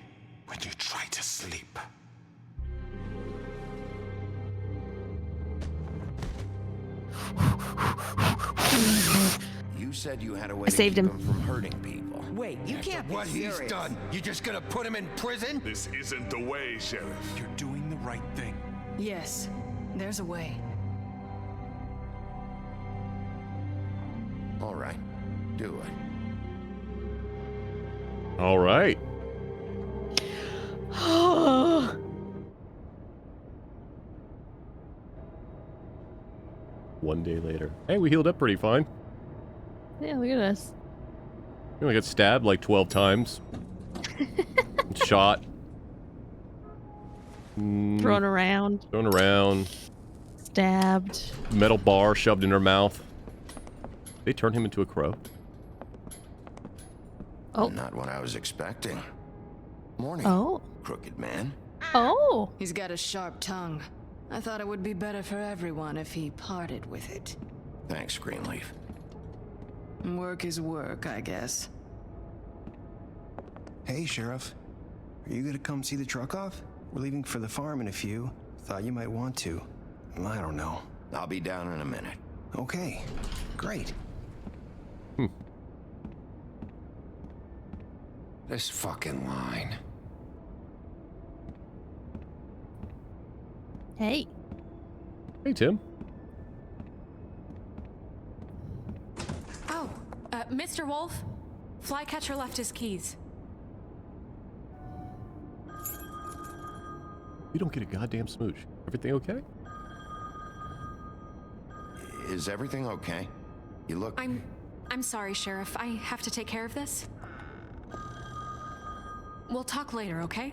[SPEAKER 8] when you try to sleep.
[SPEAKER 4] You said you had a way
[SPEAKER 2] I
[SPEAKER 4] to
[SPEAKER 2] saved
[SPEAKER 4] keep
[SPEAKER 2] him.
[SPEAKER 4] him from hurting people.
[SPEAKER 5] Wait, you can't be
[SPEAKER 13] What
[SPEAKER 5] serious.
[SPEAKER 13] he's done, you just gonna put him in prison?
[SPEAKER 16] This isn't the way, Sheriff.
[SPEAKER 9] You're doing the right thing.
[SPEAKER 12] Yes, there's a way.
[SPEAKER 4] All right. Do it.
[SPEAKER 1] All right. One day later. Hey, we healed up pretty fine.
[SPEAKER 2] Yeah, look at us.
[SPEAKER 1] We only got stabbed like 12 times. Shot.
[SPEAKER 2] Thrown around.
[SPEAKER 1] Thrown around.
[SPEAKER 2] Stabbed.
[SPEAKER 1] Metal bar shoved in her mouth. They turned him into a crow.
[SPEAKER 2] Oh.
[SPEAKER 4] Not what I was expecting. Morning,
[SPEAKER 2] Oh.
[SPEAKER 4] crooked man.
[SPEAKER 2] Oh.
[SPEAKER 12] He's got a sharp tongue. I thought it would be better for everyone if he parted with it.
[SPEAKER 4] Thanks, Greenleaf.
[SPEAKER 12] Work is work, I guess.
[SPEAKER 18] Hey, Sheriff. Are you gonna come see the truck off? We're leaving for the farm in a few. Thought you might want to. I don't know.
[SPEAKER 4] I'll be down in a minute.
[SPEAKER 18] Okay. Great.
[SPEAKER 4] This fucking line.
[SPEAKER 2] Hey.
[SPEAKER 1] Hey, Tim.
[SPEAKER 3] Mr. Wolf, Flycatcher left his keys.
[SPEAKER 1] You don't get a goddamn smooch. Everything okay?
[SPEAKER 4] Is everything okay? You look...
[SPEAKER 3] I'm sorry, Sheriff. I have to take care of this. We'll talk later, okay?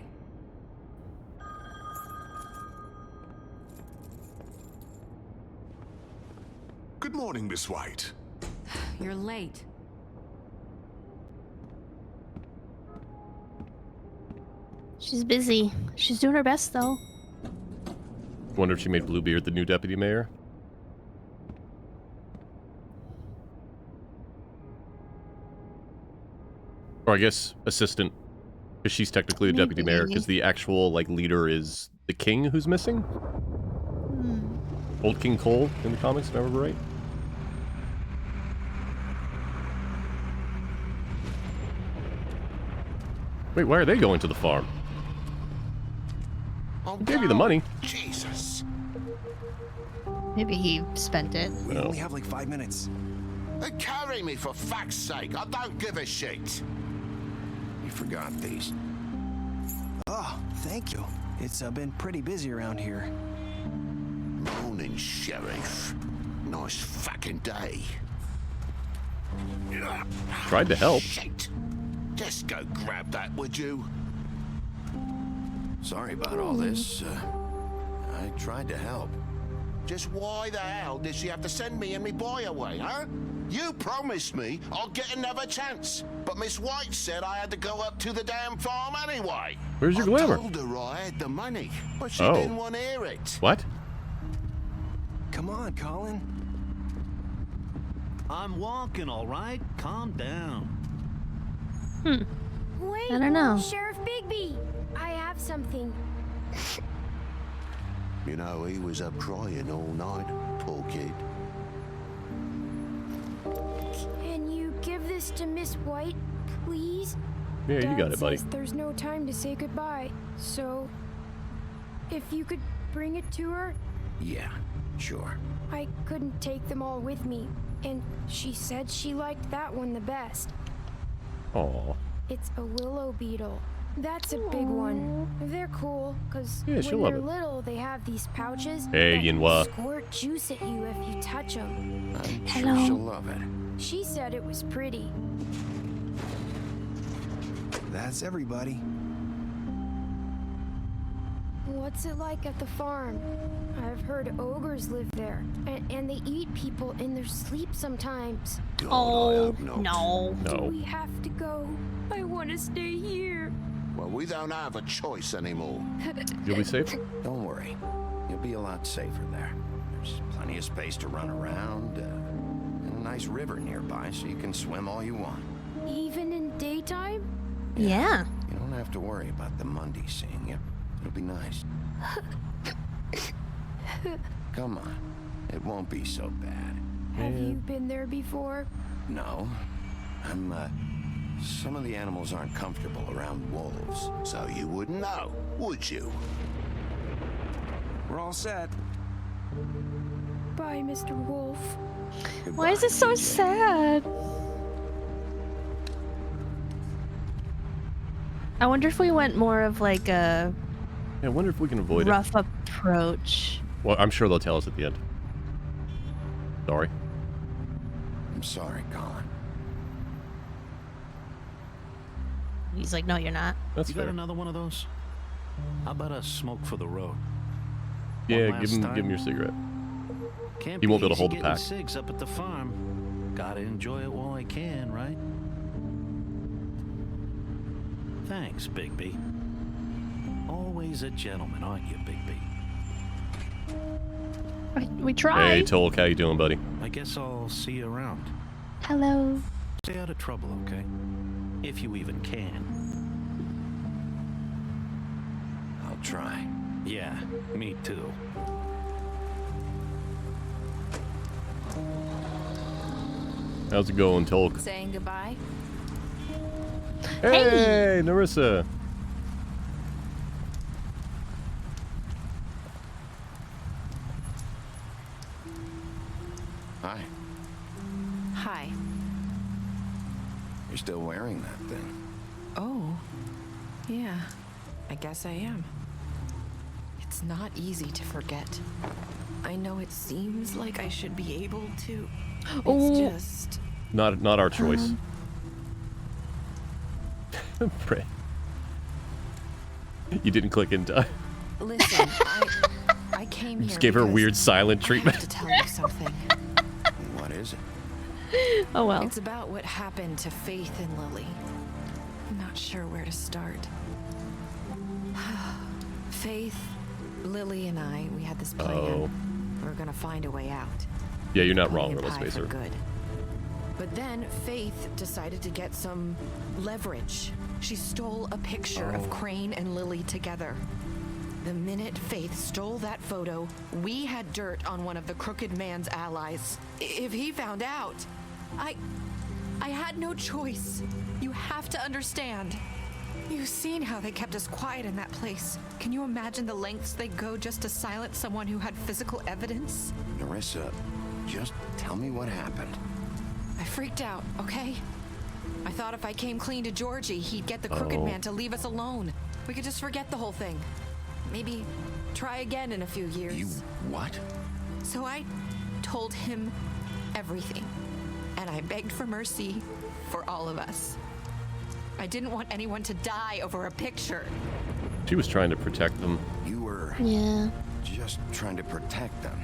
[SPEAKER 16] Good morning, Miss White.
[SPEAKER 3] You're late.
[SPEAKER 2] She's busy. She's doing her best, though.
[SPEAKER 1] Wonder if she made Bluebeard the new deputy mayor. Or I guess assistant, because she's technically the deputy mayor, because the actual like leader is the king who's missing. Old King Cole in the comics, if I remember right. Wait, why are they going to the farm? Who gave you the money?
[SPEAKER 4] Jesus.
[SPEAKER 2] Maybe he spent it.
[SPEAKER 18] We only have like 5 minutes.
[SPEAKER 4] Carry me for fuck's sake. I don't give a shit. You forgot these.
[SPEAKER 18] Oh, thank you. It's been pretty busy around here.
[SPEAKER 4] Morning, Sheriff. Nice fucking day.
[SPEAKER 1] Tried to help.
[SPEAKER 4] Shit. Just go grab that, would you? Sorry about all this. I tried to help. Just why the hell did she have to send me and me boy away, huh? You promised me I'll get another chance, but Miss White said I had to go up to the damn farm anyway.
[SPEAKER 1] Where's your glamour?
[SPEAKER 4] I told her I had the money, but she didn't want to hear it.
[SPEAKER 1] What?
[SPEAKER 18] Come on, Colin.
[SPEAKER 6] I'm walking, all right? Calm down.
[SPEAKER 14] Wait,
[SPEAKER 2] I don't know.
[SPEAKER 14] Sheriff Bigby, I have something.
[SPEAKER 4] You know, he was up crying all night, poor kid.
[SPEAKER 14] Can you give this to Miss White, please?
[SPEAKER 1] Yeah, you got
[SPEAKER 14] Dad
[SPEAKER 1] it, buddy.
[SPEAKER 14] says there's no time to say goodbye, so if you could bring it to her.
[SPEAKER 4] Yeah, sure.
[SPEAKER 14] I couldn't take them all with me, and she said she liked that one the best.
[SPEAKER 1] Aw.
[SPEAKER 14] It's a willow beetle. That's a big one. They're cool, because
[SPEAKER 1] Yeah, she'll
[SPEAKER 14] when
[SPEAKER 1] love
[SPEAKER 14] they're
[SPEAKER 1] it.
[SPEAKER 14] little, they have these pouches
[SPEAKER 1] Hey,
[SPEAKER 14] that
[SPEAKER 1] Yinhua.
[SPEAKER 14] squirt juice at you if you touch them.
[SPEAKER 4] I'm
[SPEAKER 2] Hello.
[SPEAKER 4] sure she'll love it.
[SPEAKER 14] She said it was pretty.
[SPEAKER 18] That's everybody.
[SPEAKER 14] What's it like at the farm? I've heard ogres live there, and they eat people in their sleep sometimes.
[SPEAKER 2] Oh, no.
[SPEAKER 14] Do we have to go? I want to stay here.
[SPEAKER 4] Well, we don't have a choice anymore.
[SPEAKER 1] You'll be safe?
[SPEAKER 4] Don't worry. You'll be a lot safer there. There's plenty of space to run around, and a nice river nearby so you can swim all you want.
[SPEAKER 14] Even in daytime?
[SPEAKER 2] Yeah.
[SPEAKER 4] You don't have to worry about the Mundy seeing you. It'll be nice. Come on. It won't be so bad.
[SPEAKER 14] Have you been there before?
[SPEAKER 4] No. Some of the animals aren't comfortable around wolves, so you wouldn't know, would you?
[SPEAKER 18] We're all set.
[SPEAKER 14] Bye, Mr. Wolf.
[SPEAKER 2] Why is it so sad? I wonder if we went more of like a
[SPEAKER 1] Yeah, I wonder if we can avoid
[SPEAKER 2] rough approach.
[SPEAKER 1] Well, I'm sure they'll tell us at the end. Sorry.
[SPEAKER 4] I'm sorry, Colin.
[SPEAKER 2] He's like, no, you're not.
[SPEAKER 1] That's
[SPEAKER 6] You
[SPEAKER 1] fair.
[SPEAKER 6] got another one of those? How about a smoke for the road?
[SPEAKER 1] Yeah,
[SPEAKER 6] One
[SPEAKER 1] give
[SPEAKER 6] last
[SPEAKER 1] him
[SPEAKER 6] time?
[SPEAKER 1] your cigarette.
[SPEAKER 6] Can't
[SPEAKER 1] He won't be able to
[SPEAKER 6] easy
[SPEAKER 1] hold the
[SPEAKER 6] getting
[SPEAKER 1] pack.
[SPEAKER 6] cigs up at the farm. Gotta enjoy it while I can, right? Thanks, Bigby. Always a gentleman, aren't you, Bigby?
[SPEAKER 2] We tried.
[SPEAKER 1] Hey, Tolk, how you doing, buddy?
[SPEAKER 6] I guess I'll see you around.
[SPEAKER 2] Hello.
[SPEAKER 6] Stay out of trouble, okay? If you even can.
[SPEAKER 4] I'll try.
[SPEAKER 6] Yeah, me too.
[SPEAKER 1] How's it going, Tolk?
[SPEAKER 17] Saying goodbye?
[SPEAKER 1] Hey, Narissa.
[SPEAKER 4] Hi.
[SPEAKER 17] Hi.
[SPEAKER 18] You're still wearing that thing.
[SPEAKER 17] Oh, yeah, I guess I am. It's not easy to forget. I know it seems like I should be able to. It's just...
[SPEAKER 1] Not our choice. Pray. You didn't click in time.
[SPEAKER 17] Listen, I came here
[SPEAKER 1] Just gave her a weird silent treatment.
[SPEAKER 17] I have to tell you something.
[SPEAKER 18] What is it?
[SPEAKER 2] Oh well.
[SPEAKER 17] It's about what happened to Faith and Lily. I'm not sure where to start. Faith, Lily, and I, we had this plan.
[SPEAKER 1] Oh.
[SPEAKER 17] We were gonna find a way out.
[SPEAKER 1] Yeah, you're not wrong,
[SPEAKER 17] Pie
[SPEAKER 1] Little
[SPEAKER 17] for
[SPEAKER 1] Spacer.
[SPEAKER 17] good. But then Faith decided to get some leverage. She stole a picture of Crane and Lily together. The minute Faith stole that photo, we had dirt on one of the Crooked Man's allies. If he found out, I had no choice. You have to understand. You've seen how they kept us quiet in that place. Can you imagine the lengths they go just to silence someone who had physical evidence?
[SPEAKER 18] Nerissa, just tell me what happened.
[SPEAKER 17] I freaked out, okay? I thought if I came clean to Georgie, he'd get the Crooked Man to leave us alone. We could just forget the whole thing. Maybe try again in a few years.
[SPEAKER 18] You what?
[SPEAKER 17] So I told him everything. And I begged for mercy for all of us. I didn't want anyone to die over a picture.
[SPEAKER 1] She was trying to protect them.
[SPEAKER 18] You were just trying to protect them.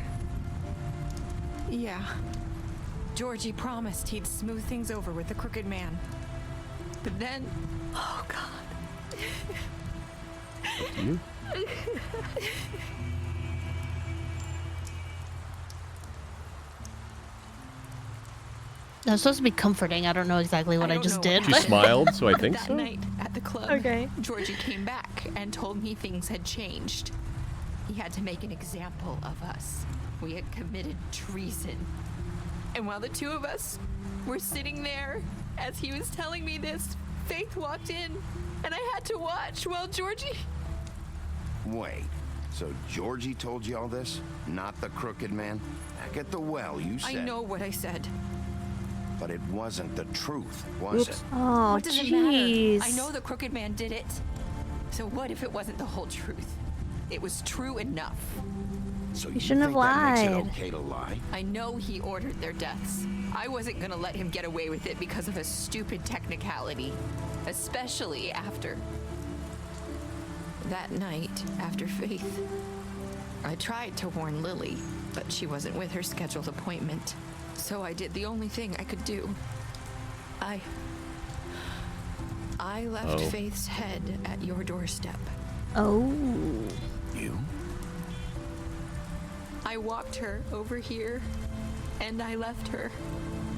[SPEAKER 17] Yeah. Georgie promised he'd smooth things over with the Crooked Man. But then... Oh, God.
[SPEAKER 1] Up to you.
[SPEAKER 2] That was supposed to be comforting. I don't know exactly what I just did.
[SPEAKER 1] She smiled, so I think
[SPEAKER 17] that
[SPEAKER 1] so.
[SPEAKER 17] night at the club,
[SPEAKER 2] Okay.
[SPEAKER 17] Georgie came back and told me things had changed. He had to make an example of us. We had committed treason. And while the two of us were sitting there, as he was telling me this, Faith walked in, and I had to watch while Georgie...
[SPEAKER 4] Wait, so Georgie told you all this? Not the Crooked Man? Back at the well, you said.
[SPEAKER 17] I know what I said.
[SPEAKER 4] But it wasn't the truth, was it?
[SPEAKER 2] Oh,
[SPEAKER 17] What does it matter? I know the Crooked Man did it. So what if it wasn't the whole truth? It was true enough.
[SPEAKER 4] So
[SPEAKER 2] you shouldn't have
[SPEAKER 4] that makes
[SPEAKER 2] lied.
[SPEAKER 4] it okay to lie?
[SPEAKER 17] I know he ordered their deaths. I wasn't gonna let him get away with it because of a stupid technicality. Especially after... that night, after Faith. I tried to warn Lily, but she wasn't with her scheduled appointment. So I did the only thing I could do. I left Faith's head at your doorstep.
[SPEAKER 2] Oh.
[SPEAKER 18] You?
[SPEAKER 17] I walked her over here, and I left her,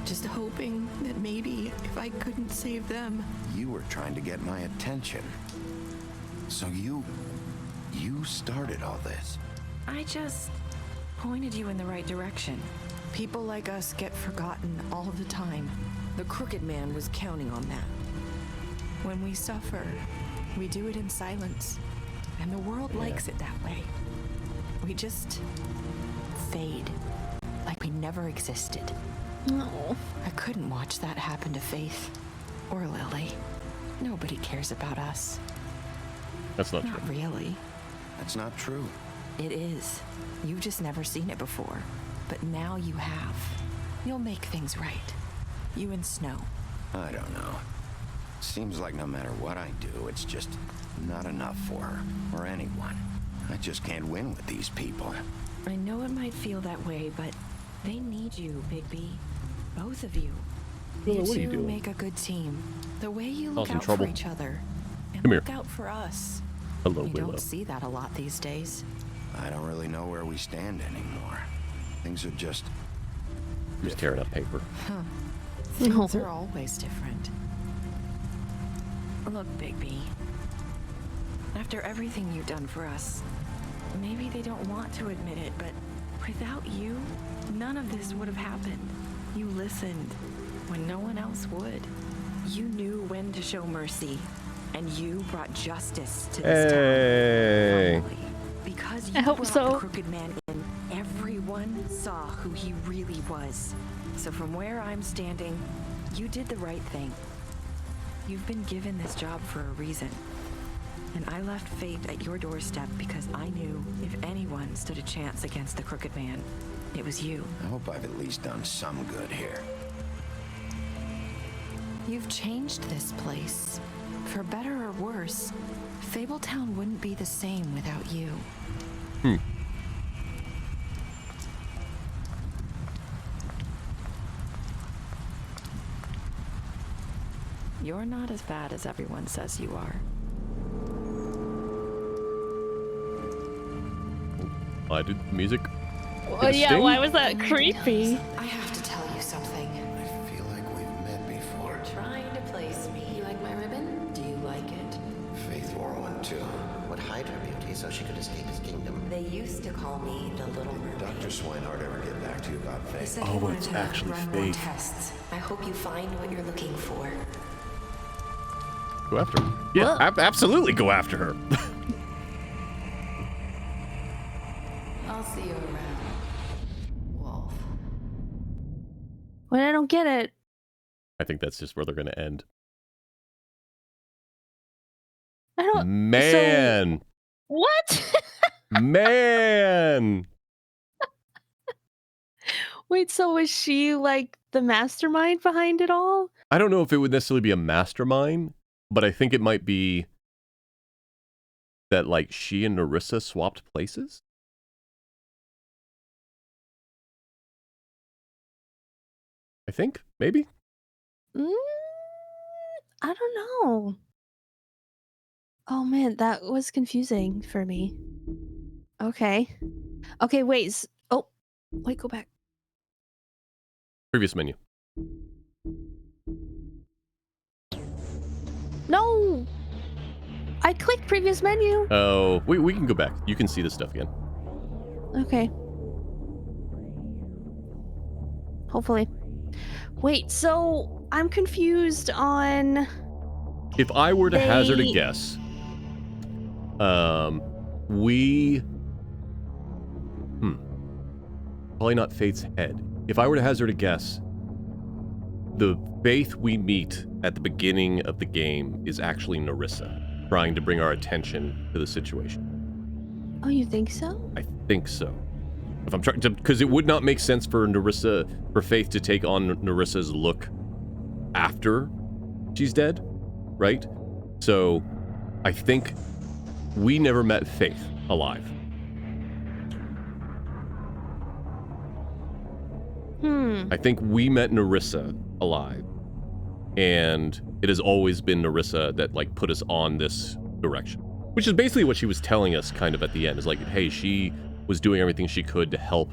[SPEAKER 17] just hoping that maybe if I couldn't save them...
[SPEAKER 18] You were trying to get my attention. So you started all this.
[SPEAKER 17] I just pointed you in the right direction. People like us get forgotten all the time. The Crooked Man was counting on that. When we suffer, we do it in silence, and the world likes it that way. We just fade, like we never existed.
[SPEAKER 2] No.
[SPEAKER 17] I couldn't watch that happen to Faith or Lily. Nobody cares about us.
[SPEAKER 1] That's not
[SPEAKER 17] Not
[SPEAKER 1] true.
[SPEAKER 17] really.
[SPEAKER 18] That's not true.
[SPEAKER 17] It is. You've just never seen it before. But now you have. You'll make things right. You and Snow.
[SPEAKER 18] I don't know. Seems like no matter what I do, it's just not enough for her or anyone. I just can't win with these people.
[SPEAKER 17] I know it might feel that way, but they need you, Bigby. Both of you.
[SPEAKER 1] Well,
[SPEAKER 17] You
[SPEAKER 1] what are you
[SPEAKER 17] two
[SPEAKER 1] doing?
[SPEAKER 17] make a good team. The way you
[SPEAKER 1] Cause
[SPEAKER 17] look
[SPEAKER 1] some
[SPEAKER 17] out
[SPEAKER 1] trouble.
[SPEAKER 17] for each other. And
[SPEAKER 1] Come here.
[SPEAKER 17] look out for us.
[SPEAKER 1] Hello,
[SPEAKER 17] You
[SPEAKER 1] Willow.
[SPEAKER 17] don't see that a lot these days.
[SPEAKER 18] I don't really know where we stand anymore. Things are just...
[SPEAKER 1] Just tearing up paper.
[SPEAKER 17] Huh. Things are always different. Look, Bigby. After everything you've done for us, maybe they don't want to admit it, but without you, none of this would have happened. You listened when no one else would. You knew when to show mercy, and you brought justice to this
[SPEAKER 1] Hey.
[SPEAKER 17] town. Finally. Because
[SPEAKER 2] I
[SPEAKER 17] you
[SPEAKER 2] hope
[SPEAKER 17] brought
[SPEAKER 2] so.
[SPEAKER 17] the Crooked Man in, everyone saw who he really was. So from where I'm standing, you did the right thing.
[SPEAKER 19] You've been given this job for a reason. And I left Faith at your doorstep because I knew if anyone stood a chance against the Crooked Man, it was you.
[SPEAKER 18] I hope I've at least done some good here.
[SPEAKER 3] You've changed this place. For better or worse, Fabletown wouldn't be the same without you.
[SPEAKER 19] You're not as bad as everyone says you are.
[SPEAKER 1] I did music.
[SPEAKER 2] Well, yeah, why was that creepy?
[SPEAKER 3] I have to tell you something.
[SPEAKER 4] I feel like we've met before.
[SPEAKER 3] Trying to place me. You like my ribbon? Do you like it?
[SPEAKER 4] Faith wore one too.
[SPEAKER 20] Would hide her beauty so she could escape his kingdom.
[SPEAKER 11] They used to call me the Little Mermaid.
[SPEAKER 4] Dr. Swinehart ever get back to you about
[SPEAKER 11] He
[SPEAKER 4] Faith?
[SPEAKER 11] said he wanted to run more tests. I hope you find what you're looking for.
[SPEAKER 1] Go after her. Yeah, absolutely go after her.
[SPEAKER 3] I'll see you around, Wolf.
[SPEAKER 2] Wait, I don't get it.
[SPEAKER 1] I think that's just where they're going to end.
[SPEAKER 2] I don't.
[SPEAKER 1] Man.
[SPEAKER 2] So, what?
[SPEAKER 1] Man.
[SPEAKER 2] Wait, so was she like the mastermind behind it all?
[SPEAKER 1] I don't know if it would necessarily be a mastermind, but I think it might be that like she and Nerissa swapped places. I think, maybe?
[SPEAKER 2] I don't know. Oh man, that was confusing for me. Okay. Okay, wait. Oh, wait, go back.
[SPEAKER 1] Previous menu.
[SPEAKER 2] No! I clicked previous menu.
[SPEAKER 1] Oh, we can go back. You can see this stuff again.
[SPEAKER 2] Okay. Hopefully. Wait, so I'm confused on...
[SPEAKER 1] If I were to hazard a guess, probably not Faith's head. If I were to hazard a guess, the Faith we meet at the beginning of the game is actually Nerissa, trying to bring our attention to the situation.
[SPEAKER 2] Oh, you think so?
[SPEAKER 1] I think so. If I'm trying to, because it would not make sense for Faith to take on Nerissa's look after she's dead, right? So, I think we never met Faith alive. I think we met Nerissa alive, and it has always been Nerissa that like put us on this direction, which is basically what she was telling us kind of at the end, is like, hey, she was doing everything she could to help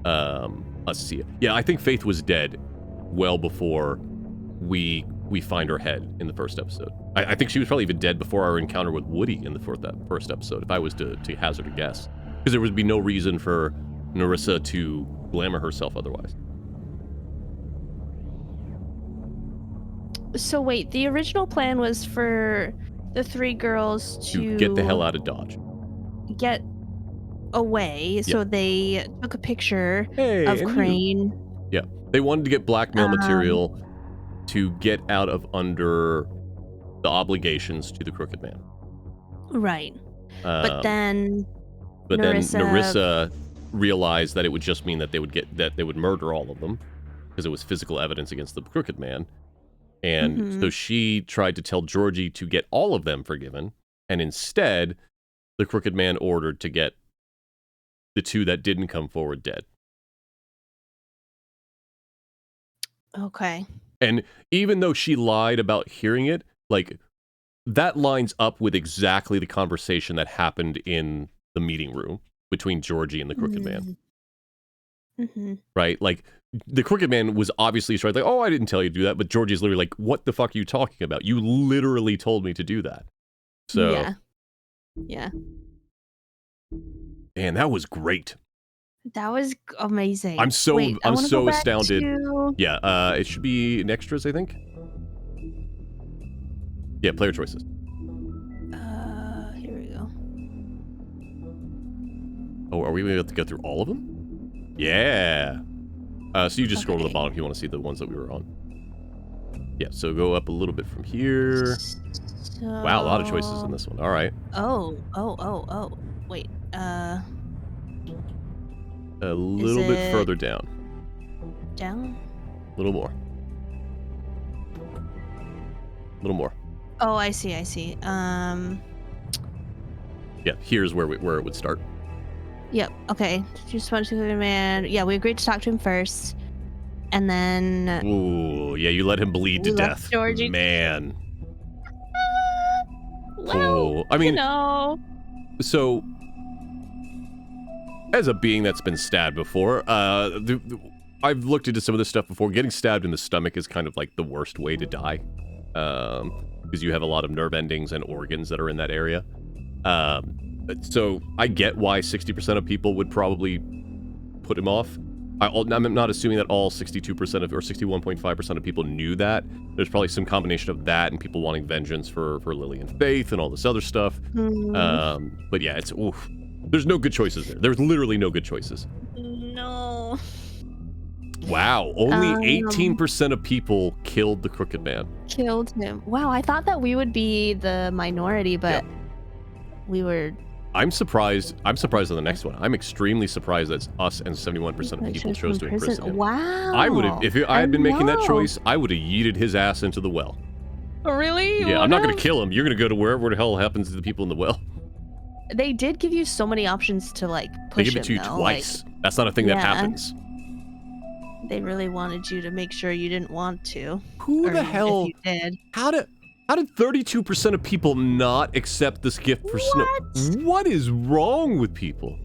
[SPEAKER 1] us see it. Yeah, I think Faith was dead well before we find her head in the first episode. I think she was probably even dead before our encounter with Woody in the first episode, if I was to hazard a guess, because there would be no reason for Nerissa to glamour herself otherwise.
[SPEAKER 2] So wait, the original plan was for the three girls to
[SPEAKER 1] get the hell out of Dodge.
[SPEAKER 2] Get away, so they took a picture of
[SPEAKER 1] and
[SPEAKER 2] Crane.
[SPEAKER 1] Yeah, they wanted to get blackmail material to get out of under the obligations to the Crooked Man.
[SPEAKER 2] Right. But then
[SPEAKER 1] Nerissa realized that it would just mean that they would murder all of them because it was physical evidence against the Crooked Man. And so she tried to tell Georgie to get all of them forgiven, and instead the Crooked Man ordered to get the two that didn't come forward dead.
[SPEAKER 2] Okay.
[SPEAKER 1] And even though she lied about hearing it, like, that lines up with exactly the conversation that happened in the meeting room between Georgie and the Crooked Man. Right? Like, the Crooked Man was obviously like, oh, I didn't tell you to do that, but Georgie's literally like, what the fuck are you talking about? You literally told me to do that. So,
[SPEAKER 2] yeah.
[SPEAKER 1] Man, that was great.
[SPEAKER 2] That was amazing.
[SPEAKER 1] I'm so astounded.
[SPEAKER 2] To...
[SPEAKER 1] Yeah, it should be in extras, I think. Yeah, player choices.
[SPEAKER 2] Here we go.
[SPEAKER 1] Oh, are we able to go through all of them? Yeah. So you just scroll to the bottom if you want to see the ones that we were on. Yeah, so go up a little bit from here. Wow, a lot of choices in this one. All right.
[SPEAKER 2] Oh. Wait.
[SPEAKER 1] A little bit further down.
[SPEAKER 2] Down?
[SPEAKER 1] A little more. A little more.
[SPEAKER 2] Oh, I see.
[SPEAKER 1] Yeah, here's where it would start.
[SPEAKER 2] Yep. Okay. Just wanted to man. Yeah, we agreed to talk to him first, and then.
[SPEAKER 1] Ooh, yeah, you let him bleed to death.
[SPEAKER 2] Georgie.
[SPEAKER 1] Man.
[SPEAKER 2] Well,
[SPEAKER 1] I mean,
[SPEAKER 2] you know.
[SPEAKER 1] So, as a being that's been stabbed before, I've looked into some of this stuff before. Getting stabbed in the stomach is kind of like the worst way to die, because you have a lot of nerve endings and organs that are in that area. So I get why 60% of people would probably put him off. I'm not assuming that all 62% of, or 61.5% of people knew that. There's probably some combination of that and people wanting vengeance for Lily and Faith and all this other stuff. But yeah, it's, oof. There's no good choices there. There's literally no good choices.
[SPEAKER 2] No.
[SPEAKER 1] Wow, only 18% of people killed the Crooked Man.
[SPEAKER 2] Killed him. Wow, I thought that we would be the minority, but we were...
[SPEAKER 1] I'm surprised on the next one. I'm extremely surprised that us and 71% of people chose to imprison him.
[SPEAKER 2] Wow.
[SPEAKER 1] I would have, if I had been making that choice, I would have yeeted his ass into the well.
[SPEAKER 2] Really?
[SPEAKER 1] Yeah, I'm not going to kill him. You're going to go to wherever the hell happens to the people in the well.
[SPEAKER 2] They did give you so many options to, like, push him,
[SPEAKER 1] They give it to you twice. Like, that's not a thing that happens.
[SPEAKER 2] They really wanted you to make sure you didn't want to.
[SPEAKER 1] Who the hell?
[SPEAKER 2] If you did.
[SPEAKER 1] How did 32% of people not accept this gift for Snow? What is wrong with people?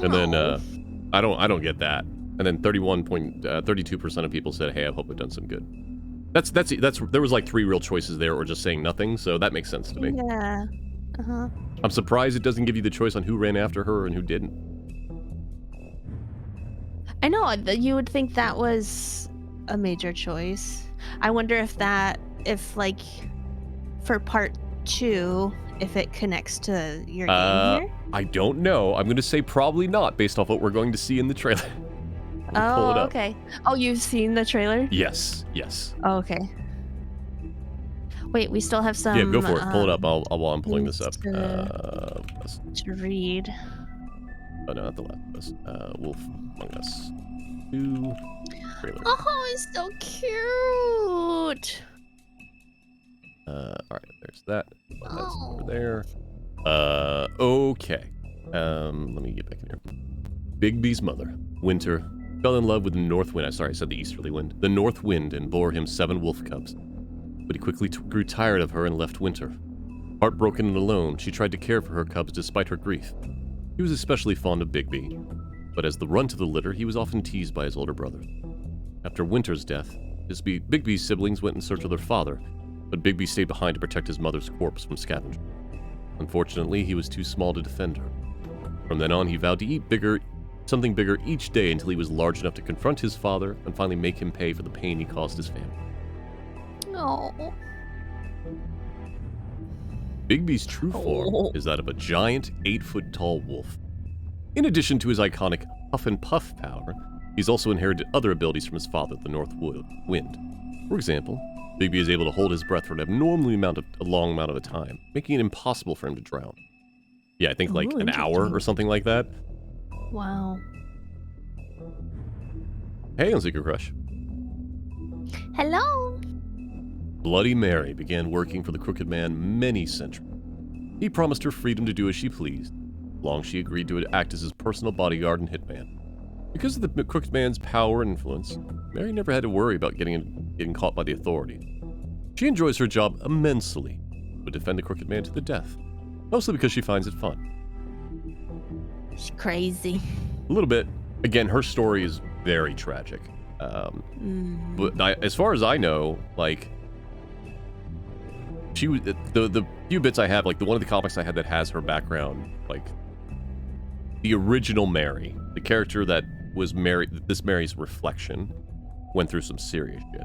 [SPEAKER 1] And then I don't get that. And then 32% of people said, "Hey, I hope I've done some good." That's there was like 3 real choices there, or just saying nothing. So that makes sense to me.
[SPEAKER 2] Yeah.
[SPEAKER 1] I'm surprised it doesn't give you the choice on who ran after her and who didn't.
[SPEAKER 2] I know, you would think that was a major choice. I wonder if like, for part 2, if it connects to your game here?
[SPEAKER 1] I don't know. I'm going to say probably not, based off what we're going to see in the trailer.
[SPEAKER 2] Oh, okay. Oh, you've seen the trailer?
[SPEAKER 1] Yes.
[SPEAKER 2] Oh, okay. Wait, we still have some...
[SPEAKER 1] Yeah, go for it. Pull it up while I'm pulling this up.
[SPEAKER 2] To read.
[SPEAKER 1] Oh, no, not The Last of Us. Wolf Among Us 2 trailer.
[SPEAKER 2] Oh, it's so cute.
[SPEAKER 1] All right, there's that. That's over there. Okay. Let me get back in here. Bigby's mother, Winter, fell in love with the North Wind. Sorry, I said the Easterly Wind. The North Wind, and bore him 7 wolf cubs. But he quickly grew tired of her and left Winter. Heartbroken and alone, she tried to care for her cubs despite her grief. He was especially fond of Bigby, but as the runt of the litter, he was often teased by his older brother. After Winter's death, Bigby's siblings went in search of their father, but Bigby stayed behind to protect his mother's corpse from scavengers. Unfortunately, he was too small to defend her. From then on, he vowed to eat something bigger each day until he was large enough to confront his father and finally make him pay for the pain he caused his family.
[SPEAKER 2] Oh.
[SPEAKER 1] Bigby's true form is that of a giant, 8-foot-tall wolf. In addition to his iconic huff and puff power, he's also inherited other abilities from his father, the North Wind. For example, Bigby is able to hold his breath for an abnormally long amount of time, making it impossible for him to drown. Yeah, I think like an hour or something like that.
[SPEAKER 2] Wow.
[SPEAKER 1] Hey, on Secret Crush.
[SPEAKER 2] Hello.
[SPEAKER 1] Bloody Mary began working for the Crooked Man many centuries. He promised her freedom to do as she pleased, as long as she agreed to act as his personal bodyguard and hitman. Because of the Crooked Man's power and influence, Mary never had to worry about getting caught by the authorities. She enjoys her job immensely, but defend the Crooked Man to the death, mostly because she finds it fun.
[SPEAKER 2] She's crazy.
[SPEAKER 1] A little bit. Again, her story is very tragic. But as far as I know, like, she was the few bits I have, like the one of the comics I had that has her background, like the original Mary, the character that was Mary's reflection, went through some serious shit.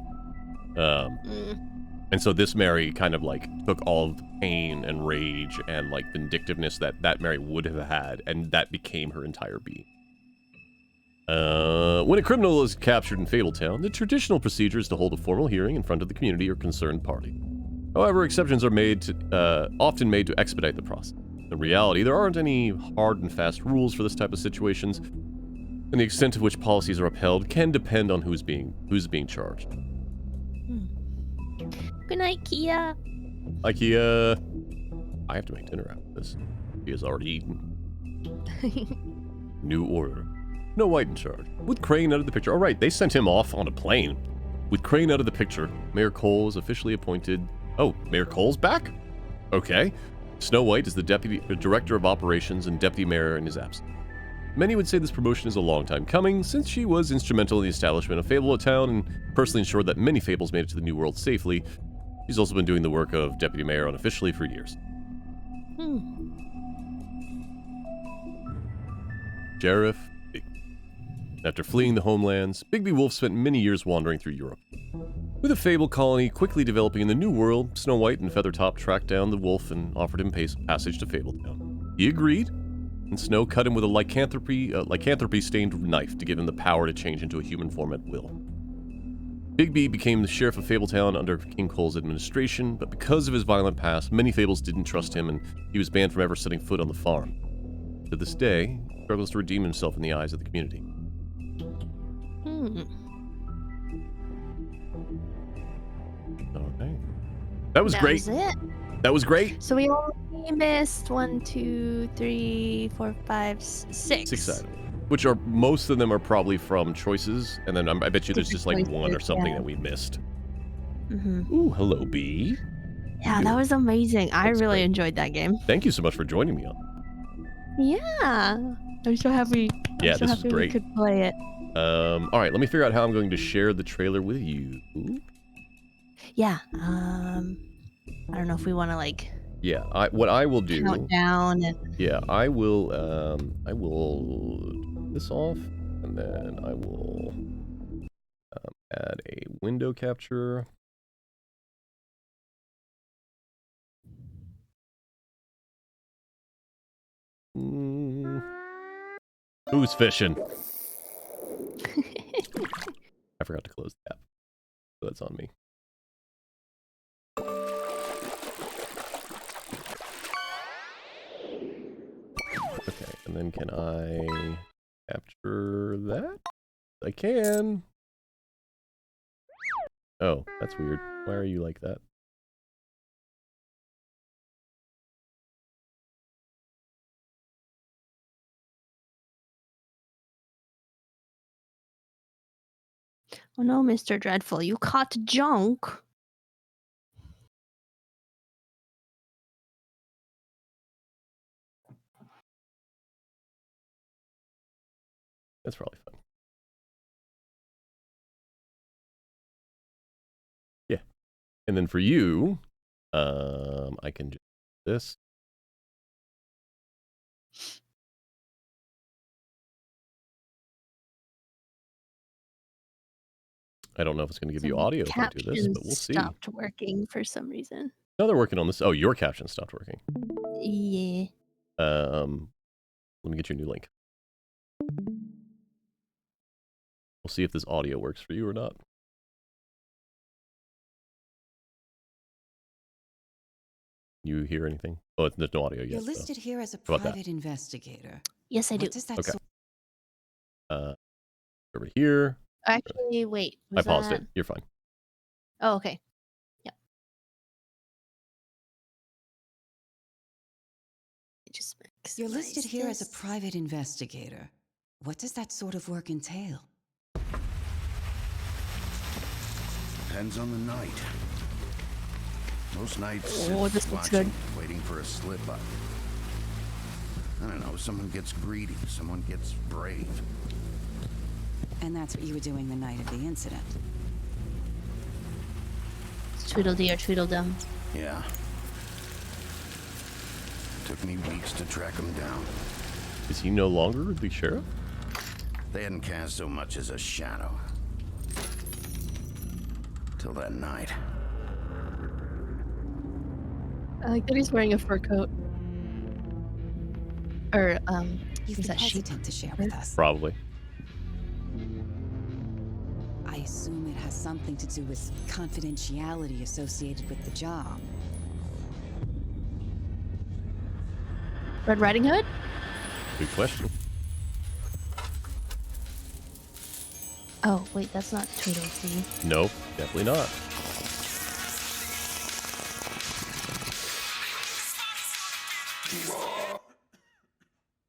[SPEAKER 1] And so this Mary kind of like took all of the pain and rage and like vindictiveness that Mary would have had, and that became her entire being. When a criminal is captured in Fabletown, the traditional procedure is to hold a formal hearing in front of the community or concerned party. However, exceptions are often made to expedite the process. In reality, there aren't any hard and fast rules for this type of situations, and the extent to which policies are upheld can depend on who's being charged.
[SPEAKER 2] Good night, Kia.
[SPEAKER 1] Hi, Kia. I have to make dinner after this. Kia's already eaten. New order. Snow White in charge. With Crane out of the picture. All right, they sent him off on a plane. With Crane out of the picture, Mayor Cole is officially appointed. Oh, Mayor Cole's back? Okay. Snow White is the director of operations and deputy mayor in his absence. Many would say this promotion is a long time coming, since she was instrumental in the establishment of Fabletown and personally ensured that many Fables made it to the New World safely. She's also been doing the work of deputy mayor unofficially for years. Sheriff Bigby. After fleeing the homelands, Bigby Wolf spent many years wandering through Europe. With a Fable colony quickly developing in the New World, Snow White and Feathertop tracked down the wolf and offered him passage to Fabletown. He agreed, and Snow cut him with a lycanthropy-stained knife to give him the power to change into a human form at will. Bigby became the sheriff of Fabletown under King Cole's administration, but because of his violent past, many Fables didn't trust him, and he was banned from ever setting foot on the farm. To this day, he struggles to redeem himself in the eyes of the community. Alright. That was great.
[SPEAKER 2] That was it.
[SPEAKER 1] That was great.
[SPEAKER 2] So we only missed 1, 2, 3, 4, 5, 6.
[SPEAKER 1] 6 items. Which are, most of them are probably from choices, and then I bet you there's just like one or something that we missed. Ooh, hello, B.
[SPEAKER 2] Yeah, that was amazing. I really enjoyed that game.
[SPEAKER 1] Thank you so much for joining me on.
[SPEAKER 2] Yeah. I'm so happy.
[SPEAKER 1] Yeah,
[SPEAKER 2] I'm so
[SPEAKER 1] this
[SPEAKER 2] happy
[SPEAKER 1] was great.
[SPEAKER 2] we could play it.
[SPEAKER 1] All right, let me figure out how I'm going to share the trailer with you.
[SPEAKER 2] Yeah. I don't know if we want to like.
[SPEAKER 1] Yeah, what I will do.
[SPEAKER 2] Count down and.
[SPEAKER 1] Yeah, I will turn this off, and then I will add a window capture. Who's fishing? I forgot to close the app, so that's on me. Okay, and then can I capture that? I can. Oh, that's weird. Why are you like that?
[SPEAKER 2] Oh no, Mr. Dreadful, you caught junk.
[SPEAKER 1] That's probably fine. Yeah. And then for you, I can just do this. I don't know if it's going to give you audio if I do this, but we'll see.
[SPEAKER 2] Stopped working for some reason.
[SPEAKER 1] No, they're working on this. Oh, your caption stopped working.
[SPEAKER 2] Yeah.
[SPEAKER 1] Let me get you a new link. We'll see if this audio works for you or not. You hear anything? Oh, there's no audio yet.
[SPEAKER 21] You're listed here as a
[SPEAKER 1] How about that?
[SPEAKER 21] private investigator.
[SPEAKER 2] Yes, I do.
[SPEAKER 21] What does that
[SPEAKER 1] Okay. Over here.
[SPEAKER 2] Actually, wait.
[SPEAKER 1] I paused it. You're fine.
[SPEAKER 2] Oh, okay. Yep.
[SPEAKER 21] You're listed here as a private investigator. What does that sort of work entail?
[SPEAKER 4] Depends on the night. Most nights,
[SPEAKER 2] Oh,
[SPEAKER 4] it's
[SPEAKER 2] this looks
[SPEAKER 4] watching,
[SPEAKER 2] good.
[SPEAKER 4] waiting for a slip up. I don't know, someone gets greedy, someone gets brave.
[SPEAKER 21] And that's what you were doing the night of the incident.
[SPEAKER 2] Tweedledee or Tweedledum.
[SPEAKER 4] Yeah. Took me weeks to track him down.
[SPEAKER 1] Is he no longer the sheriff?
[SPEAKER 4] They hadn't cast so much as a shadow. Till that night.
[SPEAKER 2] I like that he's wearing a fur coat. Or,
[SPEAKER 21] You've
[SPEAKER 2] is
[SPEAKER 21] been
[SPEAKER 2] that sheep?
[SPEAKER 21] hesitant to share with us.
[SPEAKER 1] Probably.
[SPEAKER 21] assume it has something to do with confidentiality associated with the job.
[SPEAKER 2] Red Riding Hood?
[SPEAKER 1] Good question.
[SPEAKER 2] Oh, wait, that's not Tweedledee.
[SPEAKER 1] Nope, definitely not.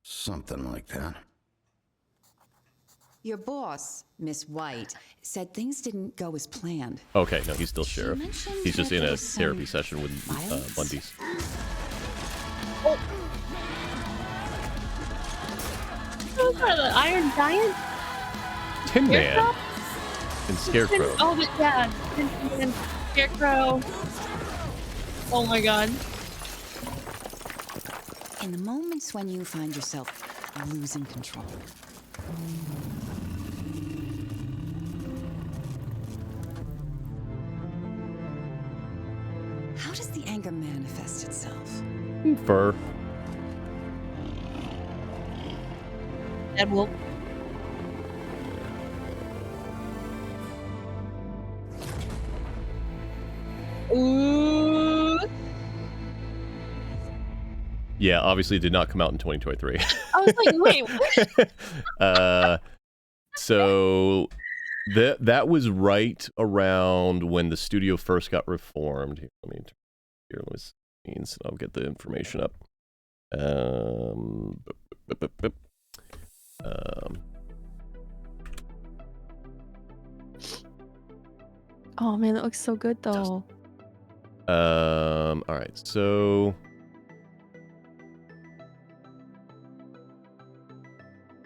[SPEAKER 18] Something like that.
[SPEAKER 21] Your boss, Miss White, said things didn't go as planned.
[SPEAKER 1] Okay, no, he's still sheriff.
[SPEAKER 21] mentioned
[SPEAKER 1] He's just
[SPEAKER 21] that
[SPEAKER 1] in
[SPEAKER 21] there
[SPEAKER 1] a
[SPEAKER 21] was some
[SPEAKER 1] therapy session with
[SPEAKER 21] violence?
[SPEAKER 1] Bundy's.
[SPEAKER 2] Oh, the Iron Giant?
[SPEAKER 1] Tin Man
[SPEAKER 2] Scarecrow?
[SPEAKER 1] and Scarecrow.
[SPEAKER 2] Oh, but yeah. Tin Man, Scarecrow. Oh my god.
[SPEAKER 21] In the moments when you find yourself losing control. How does the anger manifest itself?
[SPEAKER 1] Fur.
[SPEAKER 2] Deadwool. Ooh.
[SPEAKER 1] Yeah, obviously it did not come out in 2023.
[SPEAKER 2] I was like, wait, what?
[SPEAKER 1] So that was right around when the studio first got reformed. Here, let me means I'll get the information up.
[SPEAKER 2] Oh man, that looks so good though.
[SPEAKER 1] All right, so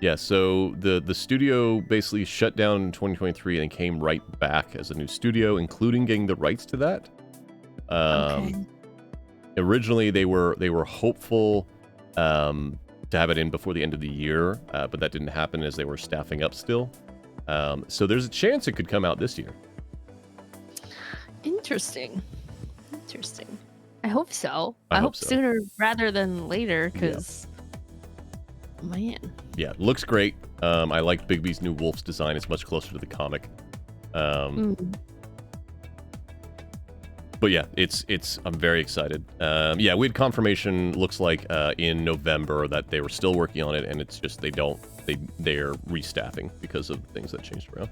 [SPEAKER 1] yeah, so the studio basically shut down in 2023 and came right back as a new studio, including getting the rights to that.
[SPEAKER 2] Okay.
[SPEAKER 1] Originally, they were hopeful to have it in before the end of the year, but that didn't happen as they were staffing up still. So there's a chance it could come out this year.
[SPEAKER 2] Interesting. I hope so.
[SPEAKER 1] I hope
[SPEAKER 2] hope
[SPEAKER 1] so.
[SPEAKER 2] sooner rather than later, because man.
[SPEAKER 1] Yeah, looks great. I like Bigby's new Wolf's design. It's much closer to the comic. But yeah, I'm very excited. Yeah, we had confirmation, looks like in November, that they were still working on it, and it's just they're restaffing because of things that changed around.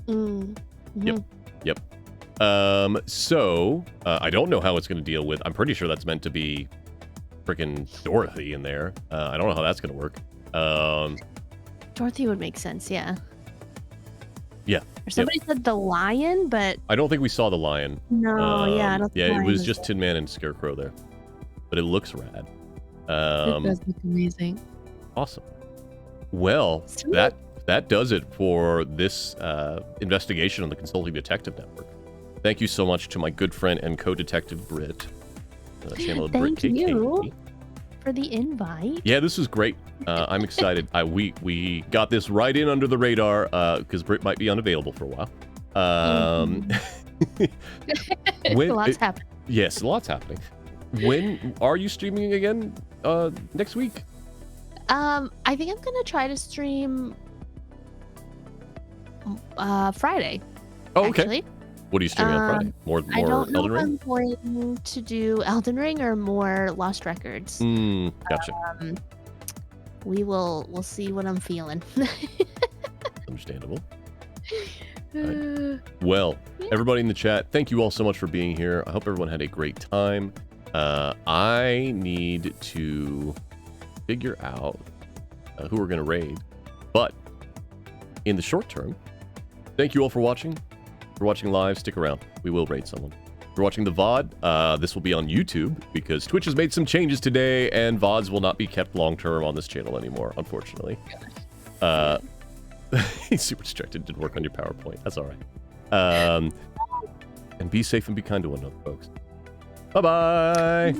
[SPEAKER 2] Mm-hmm.
[SPEAKER 1] Yep. So I don't know how it's going to deal with. I'm pretty sure that's meant to be freaking Dorothy in there. I don't know how that's going to work.
[SPEAKER 2] Dorothy would make sense, yeah.
[SPEAKER 1] Yeah.
[SPEAKER 2] Or somebody said the lion, but
[SPEAKER 1] I don't think we saw the lion.
[SPEAKER 2] no, yeah, I don't think
[SPEAKER 1] Yeah,
[SPEAKER 2] the
[SPEAKER 1] it
[SPEAKER 2] lion
[SPEAKER 1] was
[SPEAKER 2] is
[SPEAKER 1] just
[SPEAKER 2] there.
[SPEAKER 1] Tin Man and Scarecrow there, but it looks rad.
[SPEAKER 2] It does look amazing.
[SPEAKER 1] Awesome. Well, that does it for this investigation on the Consulting Detective Network. Thank you so much to my good friend and co-detective Britt. Channel Britt
[SPEAKER 2] Thank you
[SPEAKER 1] KK.
[SPEAKER 2] for the invite.
[SPEAKER 1] Yeah, this was great. I'm excited. We got this right in under the radar because Britt might be unavailable for a while.
[SPEAKER 2] Lots happening.
[SPEAKER 1] Yes, lots happening. When are you streaming again? Next week?
[SPEAKER 2] I think I'm gonna try to stream Friday.
[SPEAKER 1] Oh, okay.
[SPEAKER 2] Actually.
[SPEAKER 1] What are you streaming on Friday? More
[SPEAKER 2] I don't know
[SPEAKER 1] Elden
[SPEAKER 2] if
[SPEAKER 1] Ring?
[SPEAKER 2] I'm going to do Elden Ring or more Lost Records.
[SPEAKER 1] Gotcha.
[SPEAKER 2] We'll see what I'm feeling.
[SPEAKER 1] Understandable. Right. Well, everybody in the chat, thank you all so much for being here. I hope everyone had a great time. I need to figure out who we're going to raid. But in the short term, thank you all for watching. If you're watching live, stick around. We will raid someone. If you're watching the VOD, this will be on YouTube because Twitch has made some changes today and VODs will not be kept long-term on this channel anymore, unfortunately. He's super distracted. Didn't work on your PowerPoint. That's all right. And be safe and be kind to one another, folks. Bye-bye.